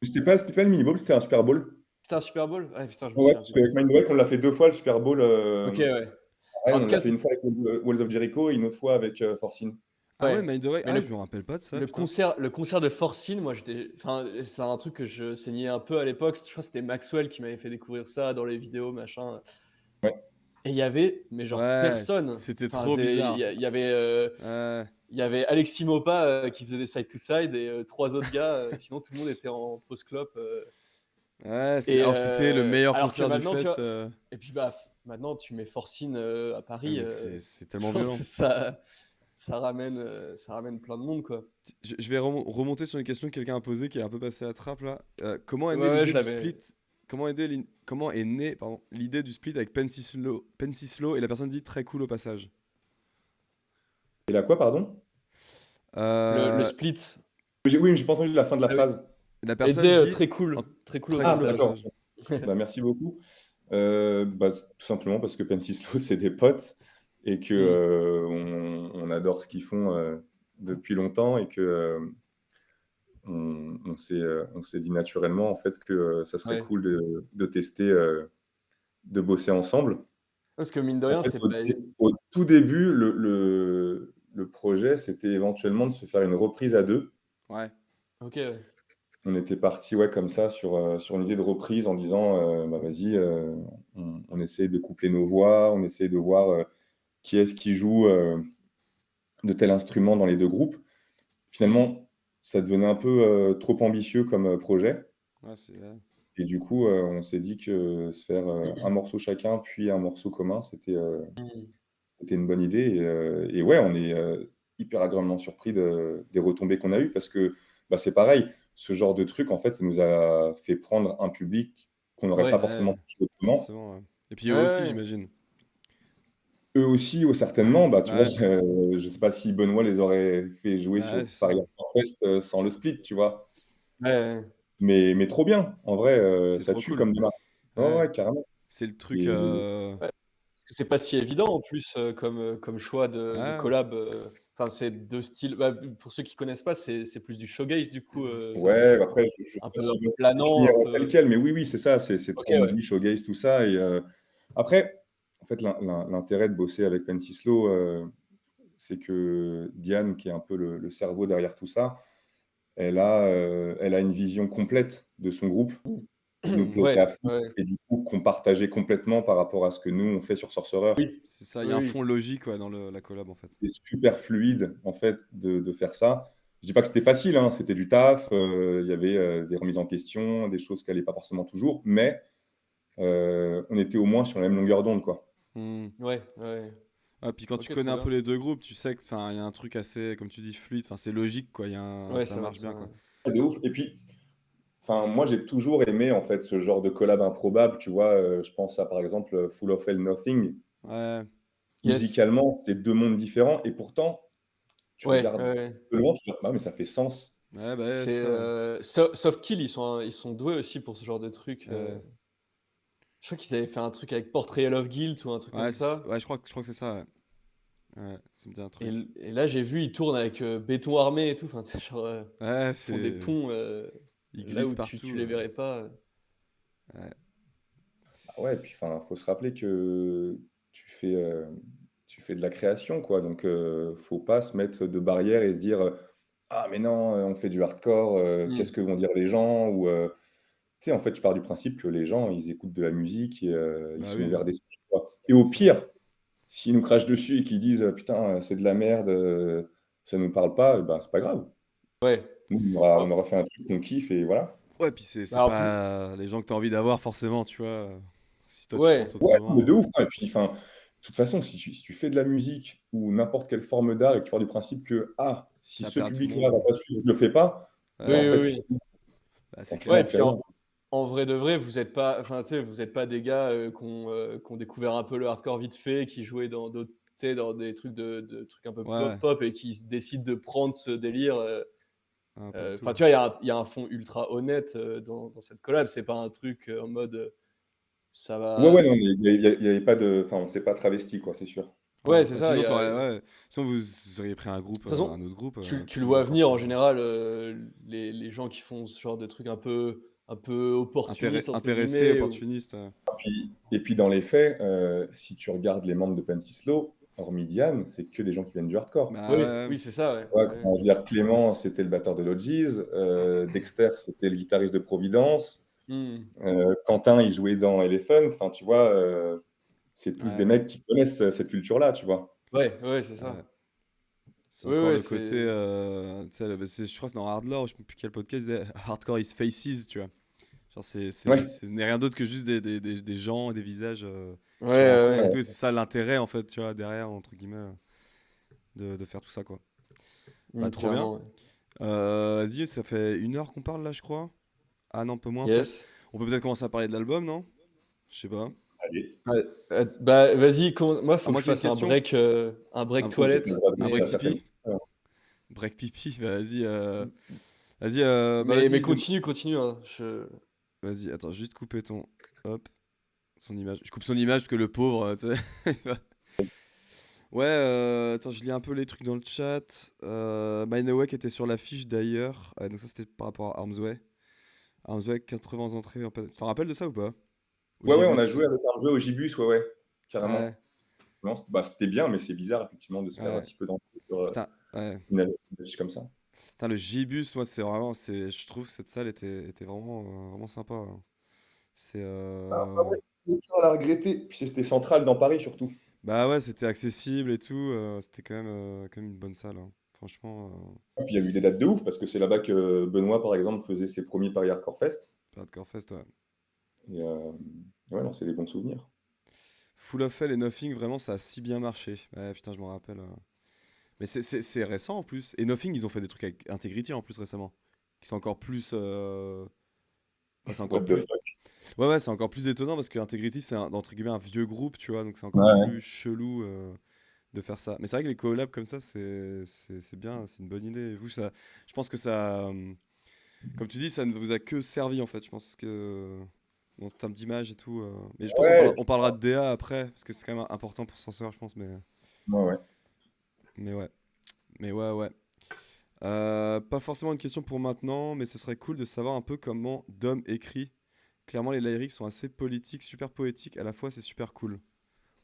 Speaker 3: C'était pas le mini-ball, c'était un Super Bowl.
Speaker 2: C'était un Super Bowl? Ouais, putain, je me
Speaker 3: Ouais,
Speaker 2: souviens
Speaker 3: parce
Speaker 2: plus.
Speaker 3: qu'avec Mindwreck, on l'a fait 2 fois, le Super Bowl.
Speaker 2: Ok, ouais.
Speaker 3: À
Speaker 2: En
Speaker 3: Rennes,
Speaker 2: tout
Speaker 3: on l'a
Speaker 2: cas,
Speaker 3: fait une fois avec Walls of Jericho et une autre fois avec Forcine.
Speaker 1: Ah ouais,
Speaker 2: ouais.
Speaker 1: Mind the Way.
Speaker 2: Mais
Speaker 1: Ah, je me rappelle pas de ça, putain.
Speaker 2: le concert de Forcine, moi, j'étais. Enfin, c'est un truc que je saignais un peu à l'époque. Je crois que c'était Maxwell qui m'avait fait découvrir ça dans les vidéos, machin.
Speaker 3: Ouais.
Speaker 2: Et il y avait, mais genre,
Speaker 1: Ouais,
Speaker 2: personne.
Speaker 1: c'était
Speaker 2: Enfin,
Speaker 1: trop bizarre. Ouais,
Speaker 2: il y avait Alexis Mopa qui faisait des side-to-side et trois autres gars. Sinon, tout le monde était en pause-clope.
Speaker 1: ouais, alors que c'était le meilleur
Speaker 2: Alors que
Speaker 1: concert du
Speaker 2: maintenant, tu
Speaker 1: fest.
Speaker 2: vois, et puis maintenant tu mets Forcine à
Speaker 1: Ouais,
Speaker 2: Paris,
Speaker 1: mais c'est
Speaker 2: je
Speaker 1: tellement
Speaker 2: pense
Speaker 1: violent.
Speaker 2: que ça ramène plein de monde, quoi.
Speaker 1: Je vais remonter sur une question que quelqu'un a posée qui est un peu passée à la trappe là. Comment est
Speaker 2: Ouais,
Speaker 1: née
Speaker 2: ouais,
Speaker 1: l'idée
Speaker 2: je
Speaker 1: du
Speaker 2: l'avais.
Speaker 1: split comment est née l'idée du split avec Pencislo et la personne dit très cool au passage.
Speaker 3: Et là, quoi, pardon?
Speaker 2: Le
Speaker 1: Euh,
Speaker 2: split.
Speaker 3: Oui, mais j'ai pas entendu la fin de la
Speaker 2: Ah oui.
Speaker 3: phrase.
Speaker 1: la
Speaker 2: Elle
Speaker 1: personne
Speaker 2: disait
Speaker 1: dit
Speaker 2: très cool au
Speaker 1: très
Speaker 3: Ah,
Speaker 1: cool au
Speaker 2: passage.
Speaker 3: d'accord.
Speaker 1: passage.
Speaker 3: Bah, merci beaucoup. Bah, tout simplement parce que Pencislo, c'est des potes et que
Speaker 2: Hmm.
Speaker 3: on adore ce qu'ils font depuis longtemps et que on s'est dit naturellement en fait que ça serait
Speaker 2: Ouais.
Speaker 3: cool de tester, de bosser ensemble.
Speaker 2: Parce que mine de
Speaker 3: En
Speaker 2: rien,
Speaker 3: fait,
Speaker 2: c'est pas.
Speaker 3: au tout début, le projet, c'était éventuellement de se faire une reprise à deux.
Speaker 1: Ouais.
Speaker 2: Ok, ouais.
Speaker 3: On était parti ouais, comme ça sur une idée de reprise en disant bah, vas-y, on essaie de coupler nos voix, on essaie de voir qui est-ce qui joue de tel instrument dans les deux groupes. Finalement, ça devenait un peu trop ambitieux comme projet.
Speaker 1: Ouais, c'est
Speaker 3: Et du coup, on s'est dit que se faire un morceau chacun, puis un morceau commun,
Speaker 2: Hmm.
Speaker 3: c'était une bonne idée. Et ouais, on est hyper agréablement surpris des retombées qu'on a eues parce que bah, c'est pareil, ce genre de truc, en fait, ça nous a fait prendre un public qu'on n'aurait pas
Speaker 2: Ouais.
Speaker 3: forcément
Speaker 1: ouais,
Speaker 3: touché autrement.
Speaker 1: forcément. Ouais. Et puis
Speaker 2: Ouais,
Speaker 1: eux aussi,
Speaker 2: ouais.
Speaker 1: j'imagine.
Speaker 3: Eux aussi, certainement, bah, tu vois,
Speaker 1: Ouais,
Speaker 3: je sais pas si Benoît les aurait fait jouer
Speaker 1: ouais,
Speaker 3: sur
Speaker 1: c'est
Speaker 3: Paris
Speaker 1: ça.
Speaker 3: Hardcore Fest sans le split, tu vois.
Speaker 2: Ouais, ouais.
Speaker 3: Mais trop bien, en vrai,
Speaker 1: C'est
Speaker 3: ça
Speaker 1: trop
Speaker 3: tue
Speaker 1: cool.
Speaker 3: comme démarche. Ouais,
Speaker 1: Ouais.
Speaker 3: ouais, carrément.
Speaker 1: C'est le truc.
Speaker 3: Et
Speaker 2: Ouais. Parce que c'est pas si évident en plus comme choix de
Speaker 1: Ouais.
Speaker 2: collab. Enfin, c'est deux styles. Bah, pour ceux qui connaissent pas, c'est plus du shoegaze du coup,
Speaker 1: C'est ça.
Speaker 3: ouais, après, je sais pas
Speaker 2: un
Speaker 3: si
Speaker 2: peu
Speaker 3: on va
Speaker 2: planant,
Speaker 3: définir
Speaker 2: un
Speaker 3: tel
Speaker 2: peu.
Speaker 3: quel, mais oui, oui, c'est ça, c'est
Speaker 2: Ok,
Speaker 3: très
Speaker 2: ouais.
Speaker 3: indie, showgaze, tout ça. Et après, en fait, l'intérêt de bosser avec Pencislo, c'est que Diane, qui est un peu le cerveau derrière tout ça, elle a une vision complète de son groupe qui nous plaisait
Speaker 2: Ouais,
Speaker 3: à fond
Speaker 2: ouais.
Speaker 3: et du coup qu'on partageait complètement par rapport à ce que nous on fait sur Sorcerer.
Speaker 2: Oui,
Speaker 1: C'est ça. Il y
Speaker 2: oui,
Speaker 1: a un
Speaker 2: oui.
Speaker 1: fond logique ouais, dans la collab en fait.
Speaker 3: C'est super fluide en fait de faire ça. Je dis pas que c'était facile, hein, c'était du taf, il y avait des remises en question, des choses qui n'allaient pas forcément toujours, mais on était au moins sur la même longueur d'onde, quoi.
Speaker 1: Hmm.
Speaker 2: Ouais, ouais.
Speaker 1: Ouais, puis quand tu
Speaker 2: Ok,
Speaker 1: connais
Speaker 2: trop
Speaker 1: un peu
Speaker 2: bien.
Speaker 1: les deux groupes, tu sais que il y a un truc assez, comme tu dis, fluide. Enfin, c'est logique quoi.
Speaker 2: Ouais,
Speaker 1: Ça marche bien quoi.
Speaker 3: De ouf. Et puis, enfin, moi j'ai toujours aimé en fait ce genre de collab improbable, tu vois. Je pense à par exemple Full of Hell Nothing.
Speaker 1: Ouais.
Speaker 2: Yes.
Speaker 3: Musicalement, c'est deux mondes différents et pourtant, tu
Speaker 2: Ouais,
Speaker 3: regardes
Speaker 2: ouais.
Speaker 3: de loin, tu te dis, ah, mais ça fait sens.
Speaker 1: Ouais, bah ouais,
Speaker 2: C'est
Speaker 1: ça.
Speaker 2: Softkill, ils sont doués aussi pour ce genre de truc.
Speaker 1: Ouais.
Speaker 2: Je crois qu'ils avaient fait un truc avec Portrayal of Guilt ou un truc
Speaker 1: Ouais,
Speaker 2: comme ça.
Speaker 1: je crois que c'est ça. Ouais. Ouais, ça me dit un
Speaker 2: Et,
Speaker 1: truc.
Speaker 2: et là, j'ai vu, ils tournent avec Béton Armé et tout. Enfin, tu sais, genre,
Speaker 1: Ouais,
Speaker 2: ils font des
Speaker 1: c'est.
Speaker 2: ponts
Speaker 1: Il
Speaker 2: là
Speaker 1: glisse
Speaker 2: où tu
Speaker 1: partout.
Speaker 2: les verrais pas.
Speaker 1: Ouais.
Speaker 3: Ah ouais, et puis enfin, faut se rappeler que tu fais, euh, tu fais de la création, quoi. Donc, faut pas se mettre de barrière et se dire ah, mais non, on fait du hardcore, qu'est-ce
Speaker 2: Hmm.
Speaker 3: que vont dire les gens? Ou, tu sais, en fait, je pars du principe que les gens, ils écoutent de la musique et ils
Speaker 1: Bah
Speaker 3: sont
Speaker 1: oui,
Speaker 3: ouverts d'esprit, quoi. Et
Speaker 1: c'est
Speaker 3: au
Speaker 1: ça.
Speaker 3: pire, s'ils nous crachent dessus et qu'ils disent putain, c'est de la merde, ça nous parle pas, bah, c'est pas grave.
Speaker 2: Ouais.
Speaker 3: Nous,
Speaker 2: Oh,
Speaker 3: on aura fait un truc qu'on kiffe et voilà.
Speaker 1: Ouais, puis c'est
Speaker 2: bah, en plus,
Speaker 1: pas les gens que t'as envie d'avoir forcément, tu vois. Si toi tu penses
Speaker 2: ouais.
Speaker 3: Ouais, non, mais
Speaker 1: autrement.
Speaker 3: de ouf, hein. Et puis, enfin, de toute façon, si tu fais de la musique ou n'importe quelle forme d'art et que tu pars du principe que, ah, si
Speaker 1: Ça
Speaker 3: ce
Speaker 1: perd tout le
Speaker 3: public-là va
Speaker 1: monde.
Speaker 3: pas suivre, je le fais pas,
Speaker 1: Ouais,
Speaker 3: bah, en
Speaker 2: Oui,
Speaker 3: fait,
Speaker 2: oui, oui.
Speaker 1: bah, c'est
Speaker 3: franchement,
Speaker 1: clair.
Speaker 2: Ouais,
Speaker 3: on
Speaker 2: et
Speaker 3: fait
Speaker 2: puis
Speaker 3: rien.
Speaker 2: en vrai de vrai, vous êtes pas, enfin, tu sais, vous êtes pas des gars qui ont découvert un peu le hardcore vite fait, qui jouaient dans d'autres, tu sais, dans des trucs de trucs un peu
Speaker 1: Ouais,
Speaker 2: pop et qui décident de prendre ce délire.
Speaker 1: un peu de
Speaker 2: Enfin,
Speaker 1: tout.
Speaker 2: tu vois, il y a un fond ultra honnête dans cette collab. C'est pas un truc en mode ça
Speaker 3: Ouais,
Speaker 2: va.
Speaker 3: ouais, non, mais il y avait pas de, enfin, on s'est pas travesti, quoi, c'est sûr.
Speaker 1: Ouais.
Speaker 2: Ouais, c'est
Speaker 1: Bah,
Speaker 2: ça.
Speaker 1: sinon, ouais. Sinon, vous auriez pris un groupe,
Speaker 2: De toute façon,
Speaker 1: un autre groupe,
Speaker 2: tu le
Speaker 1: plus
Speaker 2: vois venir
Speaker 1: encore
Speaker 2: en
Speaker 1: plus.
Speaker 2: général, les gens qui font ce genre de trucs un peu opportunistes entre
Speaker 1: Intéressé,
Speaker 2: guillemets. Ou...
Speaker 1: opportuniste.
Speaker 3: Et puis, dans les faits, si tu regardes les membres de Pencislo, hormis Diane, c'est que des gens qui viennent du hardcore.
Speaker 1: Bah
Speaker 2: Oui,
Speaker 1: ouais.
Speaker 2: oui, c'est ça. Ouais,
Speaker 3: Ouais,
Speaker 2: ouais.
Speaker 3: enfin, je veux dire, Clément, c'était le batteur de Lodges, Dexter, c'était le guitariste de Providence,
Speaker 2: Hmm.
Speaker 3: Quentin, il jouait dans Elephant, enfin, tu vois, c'est tous des
Speaker 1: Ouais.
Speaker 3: mecs qui connaissent cette culture-là, tu vois.
Speaker 2: Ouais, ouais, c'est
Speaker 1: Ouais.
Speaker 2: ça.
Speaker 1: C'est
Speaker 2: Oui,
Speaker 1: encore
Speaker 2: ouais,
Speaker 1: le côté,
Speaker 2: c'est.
Speaker 1: tu sais, je crois que c'est dans Hardlore, je sais plus quel podcast, Hardcore is Faces, tu vois. Genre,
Speaker 3: Ouais,
Speaker 1: ce n'est rien d'autre que juste des gens, des visages
Speaker 2: Ouais,
Speaker 1: que tu rencontres et
Speaker 2: ouais,
Speaker 1: tout. Et c'est ça l'intérêt, en fait, tu vois, derrière, entre guillemets, de faire tout ça, quoi.
Speaker 2: ouais.
Speaker 1: Bah, trop bien.
Speaker 2: Carrément. Ouais.
Speaker 1: Vas-y, ça fait 1 heure qu'on parle là, je crois. Ah non, un peu moins, peut-être.
Speaker 2: Yes.
Speaker 1: On peut peut-être commencer à parler de l'album, non? Je sais pas.
Speaker 3: Allez,
Speaker 2: Ouais, bah, vas-y, moi,
Speaker 1: À
Speaker 2: faut que
Speaker 1: moins
Speaker 2: je
Speaker 1: qu'il y ait une
Speaker 2: fasse un
Speaker 1: question.
Speaker 2: break,
Speaker 1: Un,
Speaker 3: je trouve que j'ai pas le
Speaker 2: toilette.
Speaker 3: droit de
Speaker 1: un
Speaker 3: dire
Speaker 1: break
Speaker 3: à certaines
Speaker 1: pipi?
Speaker 3: personnes.
Speaker 1: Break pipi, bah, vas-y. Vas-y, bah
Speaker 2: Mais
Speaker 1: vas-y.
Speaker 2: continue, hein.
Speaker 1: Vas-y, attends, juste couper ton. Hop, son image. Je coupe son image parce que le pauvre, tu sais. il va- Ouais, attends, je lis un peu les trucs dans le chat. Mine Away qui était sur l'affiche d'ailleurs. Donc ça, c'était par rapport à Arms Way. Arms Way, 80 entrées. Tu t'en rappelles de ça ou pas? Au
Speaker 3: Ouais, on a
Speaker 1: Gibus.
Speaker 3: joué avec un jeu au Gibus, ouais,
Speaker 1: Ouais,
Speaker 3: carrément. Non, bah, c'était bien, mais c'est bizarre, effectivement, de se faire
Speaker 1: ouais.
Speaker 3: si peu d'entrées sur
Speaker 1: Putain, ouais.
Speaker 3: une affiche comme ça.
Speaker 1: Putain, le Gibus, moi, c'est vraiment. Je trouve que cette salle était vraiment, vraiment sympa, hein. C'est.
Speaker 3: Ouais, et puis on l'a regretté. Puis c'était central dans Paris, surtout.
Speaker 1: Bah ouais, c'était accessible et tout. C'était quand même une bonne salle, hein. Franchement,
Speaker 3: Et puis il y a eu des dates de ouf, parce que c'est là-bas que Benoît, par exemple, faisait ses premiers Paris Hardcore Fest.
Speaker 1: Hardcore Fest, ouais.
Speaker 3: Et ouais, non, c'est des bons souvenirs.
Speaker 1: Full of Hell et Nothing, vraiment, ça a si bien marché. Ouais, putain, je m'en rappelle. Mais c'est récent en plus. Et Nothing, ils ont fait des trucs avec Integrity en plus récemment. Qui sont encore plus. Enfin, c'est encore
Speaker 3: What the
Speaker 1: plus.
Speaker 3: fuck.
Speaker 1: Ouais, ouais, c'est encore plus étonnant parce que Integrity, c'est entre guillemets un vieux groupe, tu vois. Donc c'est
Speaker 3: Ouais,
Speaker 1: encore
Speaker 3: ouais.
Speaker 1: plus chelou de faire ça. Mais c'est vrai que les collabs comme ça, c'est bien, c'est une bonne idée. Et vous, ça, je pense que ça. Comme tu dis, ça ne vous a que servi en fait. Je pense que. En termes d'image et tout. Mais je pense qu'on
Speaker 3: Ouais,
Speaker 1: on parlera de DA après, parce que c'est quand même important pour Sensor, je pense.
Speaker 3: ouais, ouais.
Speaker 1: Mais ouais. Mais ouais, ouais. Pas forcément une question pour maintenant, mais ce serait cool de savoir un peu comment Dom écrit. Clairement, les lyrics sont assez politiques, super poétiques. À la fois, c'est super cool.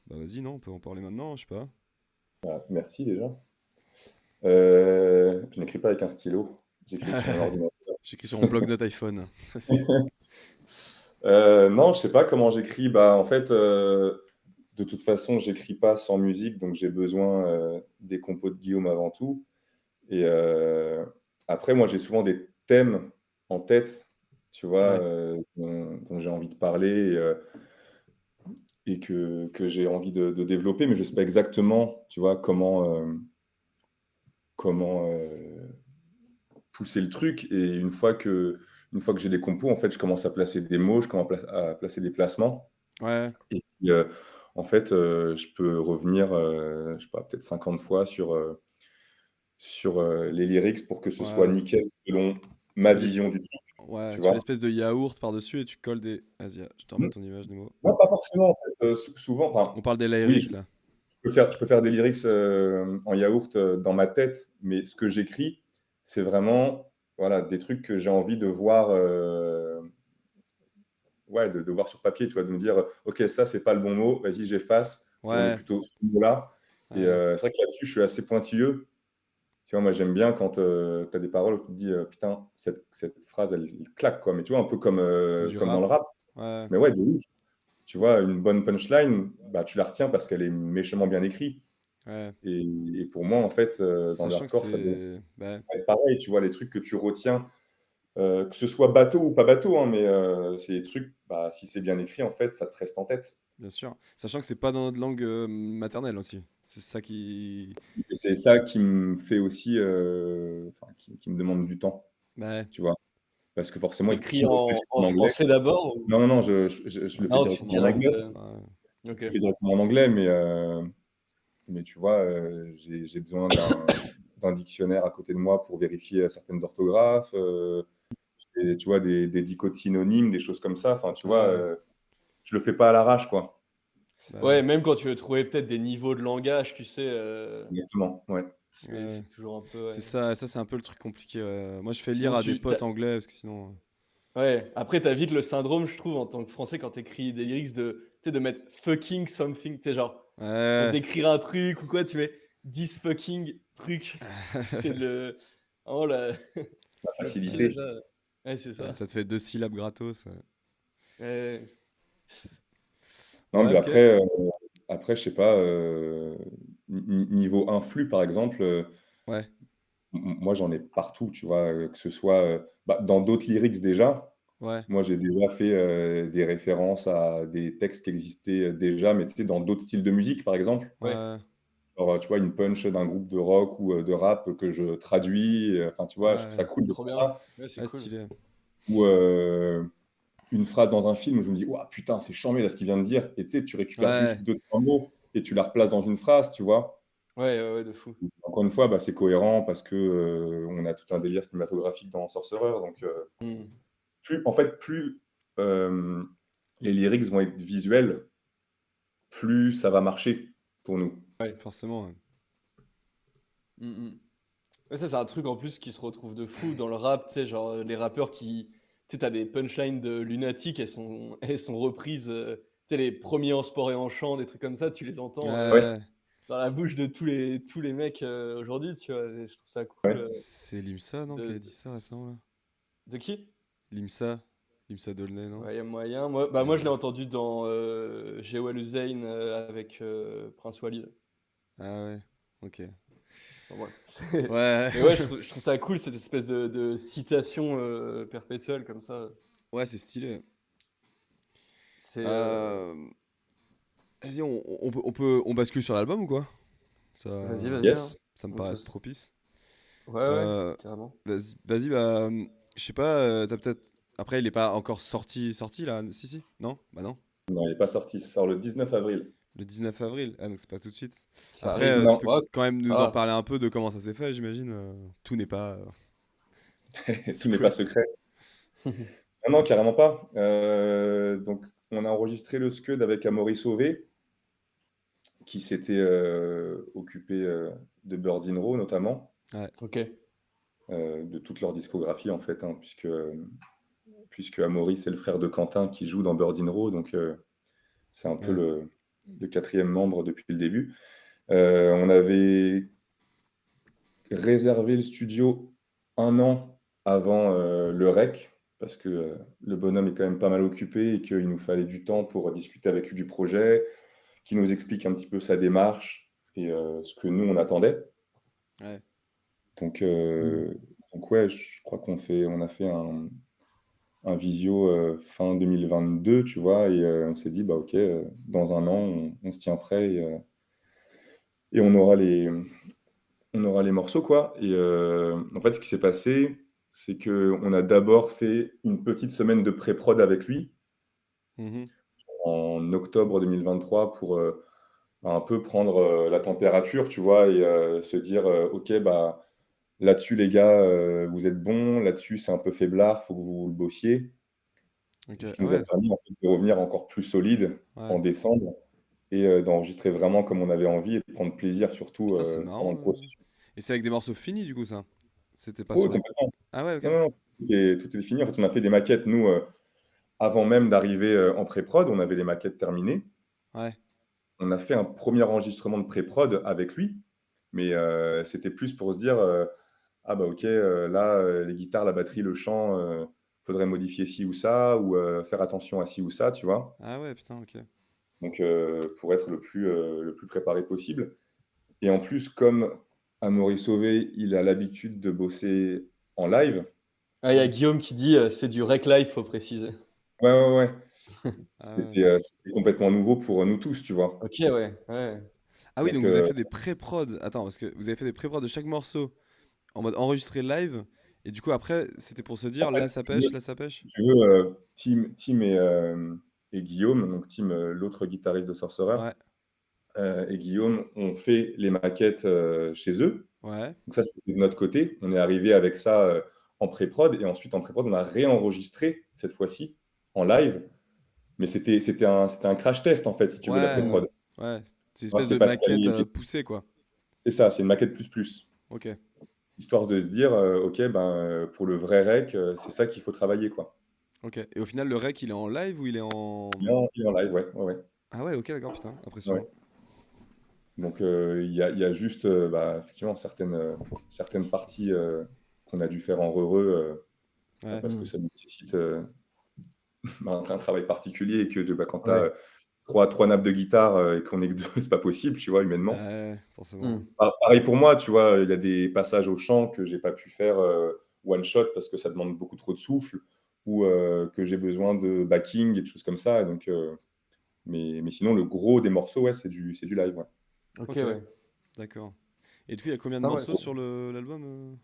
Speaker 1: Bah vas-y, non, on peut en parler maintenant, je sais pas.
Speaker 3: Ah, merci déjà. Je n'écris pas avec un stylo, j'écris sur mon ordinateur.
Speaker 1: J'écris sur mon bloc-notes iPhone. Ça, c'est...
Speaker 3: Non, je sais pas comment j'écris. Bah, en fait, de toute façon, j'écris pas sans musique, donc j'ai besoin des compos de Guillaume avant tout. Et après, moi, j'ai souvent des thèmes en tête, tu vois,
Speaker 1: Ouais,
Speaker 3: dont j'ai envie de parler et que j'ai envie de développer, mais je sais pas exactement, tu vois, comment pousser le truc. Et une fois que j'ai des compos, en fait, je commence à placer des mots, je commence à placer des placements.
Speaker 1: ouais,
Speaker 3: Et puis, en fait, je peux revenir, je sais pas, peut-être 50 fois sur les lyrics pour que ce soit
Speaker 1: ouais.
Speaker 3: nickel selon ma
Speaker 1: Tu fais des...
Speaker 3: vision du truc,
Speaker 1: Ouais,
Speaker 3: tu
Speaker 1: tu fais
Speaker 3: vois?
Speaker 1: l'espèce de yaourt par-dessus et tu colles des... Vas-y, je te remets
Speaker 3: Mmh.
Speaker 1: ton image de mots.
Speaker 3: Non, pas forcément, en fait, souvent, enfin,
Speaker 1: On parle des
Speaker 3: oui,
Speaker 1: lyrics,
Speaker 3: je
Speaker 1: là.
Speaker 3: je peux faire des lyrics, en yaourt, dans ma tête, mais ce que j'écris, c'est vraiment, voilà, des trucs que j'ai envie de voir, ouais, de voir sur papier, tu vois? De me dire: «OK, ça, c'est pas le bon mot, vas-y, j'efface pour le
Speaker 1: Ouais,
Speaker 3: plutôt ce mot-là». Et
Speaker 1: ouais,
Speaker 3: c'est vrai que là-dessus, je suis assez pointilleux. Tu vois, moi, j'aime bien quand, tu as des paroles où tu te dis: «Putain, cette phrase, elle claque, quoi». Mais tu vois, un peu comme,
Speaker 1: comme du
Speaker 3: comme dans le
Speaker 1: rap.
Speaker 3: rap.
Speaker 1: Ouais,
Speaker 3: Mais ouais, de ouf. Tu vois, une bonne punchline, bah, tu la retiens parce qu'elle est méchamment bien écrite.
Speaker 1: ouais.
Speaker 3: Et pour moi, en fait, dans le
Speaker 1: Sachant que
Speaker 3: hardcore, ça doit
Speaker 1: c'est... Bah,
Speaker 3: être pareil, tu vois? Les trucs que tu retiens, que ce soit bateau ou pas bateau, hein, mais c'est des trucs, bah, si c'est bien écrit, en fait, ça te reste en tête.
Speaker 1: bien sûr. Sachant que c'est pas dans notre langue maternelle aussi. C'est ça qui...
Speaker 3: Et c'est ça qui me fait aussi, enfin, qui me demande du temps,
Speaker 1: Bah,
Speaker 3: tu vois? Parce que forcément, il faut que
Speaker 2: Écrit
Speaker 3: je réfléchisse
Speaker 2: en
Speaker 3: en anglais.
Speaker 2: français d'abord ou
Speaker 3: Non, non, non, je le fais
Speaker 2: non, tu
Speaker 3: directement en
Speaker 2: direct,
Speaker 3: anglais.
Speaker 1: ouais.
Speaker 2: OK.
Speaker 3: Je le fais directement en anglais, mais tu vois, j'ai besoin d'un dictionnaire à côté de moi pour vérifier certaines orthographes, et tu vois, des dicots synonymes, des choses comme ça. Enfin, tu vois,
Speaker 1: Ouais,
Speaker 3: je le fais pas à l'arrache, quoi.
Speaker 1: bah,
Speaker 2: Ouais, même quand tu veux trouver peut-être des niveaux de langage, tu sais,
Speaker 3: Exactement, ouais.
Speaker 1: ouais.
Speaker 2: c'est toujours un peu,
Speaker 1: C'est
Speaker 2: ouais.
Speaker 1: ça, c'est un peu le truc compliqué, ouais. Moi, je fais lire
Speaker 2: Sinon
Speaker 1: à des
Speaker 2: tu
Speaker 1: potes anglais parce que sinon.
Speaker 2: ouais, après tu as vite le syndrome, je trouve, en tant que Français, quand tu écris des lyrics de tu sais, de mettre fucking something, tu sais, genre, pour
Speaker 1: Ouais.
Speaker 2: décrire un truc ou quoi, tu mets this fucking truc. C'est le vraiment
Speaker 3: La
Speaker 2: le petit déjà,
Speaker 3: facilité.
Speaker 2: ouais, c'est ça.
Speaker 1: Ça te fait 2 syllabes gratos.
Speaker 2: Ouais,
Speaker 3: Non,
Speaker 1: Ouais,
Speaker 3: mais
Speaker 1: ok.
Speaker 3: après, je sais pas, niveau influx, par exemple,
Speaker 1: Ouais,
Speaker 3: moi, j'en ai partout, tu vois? Que ce soit, bah, dans d'autres lyrics déjà.
Speaker 1: ouais,
Speaker 3: Moi, j'ai déjà fait, des références à des textes qui existaient, déjà, mais tu sais, dans d'autres styles de musique, par exemple.
Speaker 2: ouais,
Speaker 1: ouais,
Speaker 3: Genre, tu vois, une punch d'un groupe de rock ou, de rap que je traduis, enfin, tu vois? Je trouve ça
Speaker 1: ouais.
Speaker 3: cool de
Speaker 2: trop
Speaker 3: faire
Speaker 2: bien.
Speaker 3: ça.
Speaker 2: Ouais, c'est
Speaker 1: Ouais,
Speaker 2: cool.
Speaker 1: stylé.
Speaker 3: Ou, une phrase dans un film où je me dis, ouah, putain, c'est charmé là ce qu'il vient de dire. Et tu sais, tu récupères juste
Speaker 1: Ouais,
Speaker 3: deux, trois mots et tu la replaces dans une phrase, tu vois.
Speaker 2: Ouais, de fou.
Speaker 3: Encore une fois, bah, c'est cohérent parce que on a tout un délire cinématographique dans Sorcerer. Donc,
Speaker 2: Hmm.
Speaker 3: plus euh, les lyrics vont être visuels, plus ça va marcher pour nous.
Speaker 1: forcément. Ouais.
Speaker 2: Hmm. Ouais, ça, c'est un truc en plus qui se retrouve de fou dans le rap, tu sais, genre les rappeurs qui. Tu sais, t'as des punchlines de Lunatic, elles sont reprises, tu sais, les premiers en sport et en chant, des trucs comme ça, tu les entends
Speaker 3: Ouais,
Speaker 1: Ouais,
Speaker 2: dans la bouche de tous les mecs aujourd'hui, tu vois, et je trouve ça cool.
Speaker 1: c'est Limsa, non, qui a
Speaker 2: De,
Speaker 1: dit ça récemment, là?
Speaker 2: de qui?
Speaker 1: Limsa, Limsa Dolnay, non?
Speaker 2: Ouais, y a moyen. Moi, bah,
Speaker 1: Il y a
Speaker 2: moi, je l'ai
Speaker 1: moyen.
Speaker 2: entendu dans Jewel Hussein avec Prince Walid.
Speaker 1: Ah ouais, ok.
Speaker 2: Enfin, bref.
Speaker 1: Ouais,
Speaker 2: Mais ouais, je trouve ça cool, cette espèce de citation perpétuelle comme ça.
Speaker 1: ouais, c'est stylé.
Speaker 2: C'est.
Speaker 1: Euh, Vas-y, on bascule sur l'album ou quoi? Ça,
Speaker 2: Vas-y, hein.
Speaker 3: yes.
Speaker 1: ça me
Speaker 2: On
Speaker 1: paraît
Speaker 2: te-
Speaker 1: être propice.
Speaker 2: Ouais,
Speaker 1: Euh,
Speaker 2: carrément.
Speaker 1: vas-y, bah, je sais pas, t'as peut-être. Après, il est pas encore sorti là, si, si, non? Bah non.
Speaker 3: Non, il n'est pas sorti. Ça sort le 19 avril.
Speaker 1: Le 19 avril, ah donc c'est pas tout de suite.
Speaker 2: Ça
Speaker 1: Après,
Speaker 2: arrive.
Speaker 1: tu
Speaker 3: Non,
Speaker 1: peux
Speaker 2: Ouais,
Speaker 1: quand même
Speaker 2: ça
Speaker 1: nous en
Speaker 2: va.
Speaker 1: parler un peu de comment ça s'est fait, j'imagine. Tout n'est pas
Speaker 3: tout n'est pas
Speaker 1: secret.
Speaker 3: secret. Non, non, carrément pas. Donc, on a enregistré le Scud avec Amaury Sauvé, qui s'était occupé de Bird in Row notamment,
Speaker 1: Ouais,
Speaker 2: Ok.
Speaker 3: de toute leur discographie en fait, hein, puisque Amaury c'est le frère de Quentin qui joue dans Bird in Row, donc c'est un peu
Speaker 1: ouais,
Speaker 3: le quatrième membre depuis le début. On avait réservé le studio un an avant le REC, parce que le bonhomme est quand même pas mal occupé et qu'il nous fallait du temps pour discuter avec lui du projet, qu'il nous explique un petit peu sa démarche et ce que nous on attendait.
Speaker 1: ouais.
Speaker 3: Donc,
Speaker 2: Mm.
Speaker 3: donc ouais, je crois on a fait un visio fin 2022, tu vois, et on s'est dit, bah ok, dans un an, on se tient prêt et on aura les morceaux, quoi. Et en fait, ce qui s'est passé, c'est qu'on a d'abord fait une petite semaine de pré-prod avec lui
Speaker 1: Mhm.
Speaker 3: en octobre 2023 pour un peu prendre la température, tu vois, et se dire, ok, bah là-dessus, les gars, vous êtes bons, là-dessus, c'est un peu faiblard, faut que vous le bossiez.
Speaker 1: Ok,
Speaker 3: Et ce qui
Speaker 1: ah
Speaker 3: nous a
Speaker 1: ouais,
Speaker 3: permis en fait, de revenir encore plus solide
Speaker 1: ouais.
Speaker 3: en décembre et d'enregistrer vraiment comme on avait envie et de prendre plaisir surtout
Speaker 1: Putain, c'est
Speaker 3: pendant
Speaker 1: marrant.
Speaker 3: le processus.
Speaker 1: Et c'est avec des morceaux finis, du coup, ça? C'était pas
Speaker 3: Oui,
Speaker 1: sur les.
Speaker 3: complètement.
Speaker 1: Ah ouais, ok.
Speaker 3: Non, non, tout est fini. En fait, on a fait des maquettes, nous, avant même d'arriver en pré-prod, on avait les maquettes terminées.
Speaker 1: Ouais,
Speaker 3: On a fait un premier enregistrement de pré-prod avec lui, mais c'était plus pour se dire, ah bah ok, là, les guitares, la batterie, le chant, faudrait modifier ci ou ça, ou faire attention à ci ou ça, tu vois.
Speaker 1: ah ouais, putain, ok.
Speaker 3: Donc, pour être le plus préparé possible. Et en plus, comme Amaury Sauvé, il a l'habitude de bosser en live.
Speaker 2: Ah, il y a Guillaume qui dit c'est du rec live, faut préciser.
Speaker 3: Ouais, ouais, ouais.
Speaker 1: Ah ouais.
Speaker 3: C'était complètement nouveau pour nous tous, tu vois.
Speaker 2: Ok, ouais.
Speaker 1: Ah oui, donc
Speaker 3: Donc,
Speaker 1: vous avez fait des pré-prod. Attends, parce que vous avez fait des pré-prod de chaque morceau en mode enregistré live. Et du coup, après, c'était pour se
Speaker 3: en
Speaker 1: dire
Speaker 3: fait,
Speaker 1: là ça pêche, là ça pêche.
Speaker 3: si tu veux Tim et Guillaume, donc Tim, l'autre guitariste de Sorcerer,
Speaker 1: Ouais,
Speaker 3: et Guillaume ont fait les maquettes chez eux.
Speaker 1: ouais.
Speaker 3: Donc ça, c'était de notre côté. On est arrivé avec ça en pré-prod. Et ensuite, en pré-prod, on a réenregistré, cette fois-ci, en live. Mais c'était un crash test, en fait, si tu veux, la
Speaker 1: Ouais,
Speaker 2: Mm.
Speaker 3: pré-prod.
Speaker 1: ouais. C'est une
Speaker 3: Moi,
Speaker 1: espèce
Speaker 3: c'est
Speaker 1: de
Speaker 3: Pascal
Speaker 1: maquette
Speaker 3: Lévy.
Speaker 1: poussée, quoi.
Speaker 3: C'est ça, c'est une maquette plus plus.
Speaker 1: Ok,
Speaker 3: Histoire de se dire, OK, ben, pour le vrai rec, c'est ça qu'il faut travailler, quoi.
Speaker 1: ok. Et au final, le rec, il est en live ou il est en.
Speaker 3: Il est en live, ouais, ouais, ouais.
Speaker 1: Ah ouais, ok, d'accord, putain,
Speaker 3: Ouais.
Speaker 1: impressionnant.
Speaker 3: Donc, il y a juste, bah, effectivement, certaines parties qu'on a dû faire en re
Speaker 1: Ouais,
Speaker 3: parce que
Speaker 2: Mm.
Speaker 3: ça nécessite un travail particulier et que bah, quand tu
Speaker 2: Ouais.
Speaker 3: as trois nappes de guitare et qu'on est que deux, c'est pas possible, tu vois, humainement.
Speaker 1: ouais, forcément.
Speaker 2: Mm.
Speaker 3: Pareil pour moi, tu vois, il y a des passages au chant que j'ai pas pu faire one shot parce que ça demande beaucoup trop de souffle ou que j'ai besoin de backing et de choses comme ça. Et donc, mais sinon, le gros des morceaux, ouais, c'est du live. Ouais.
Speaker 2: Ok,
Speaker 1: Ok,
Speaker 2: ouais.
Speaker 1: d'accord. Et du coup, il y a combien de
Speaker 2: Putain, ouais.
Speaker 1: morceaux sur l'album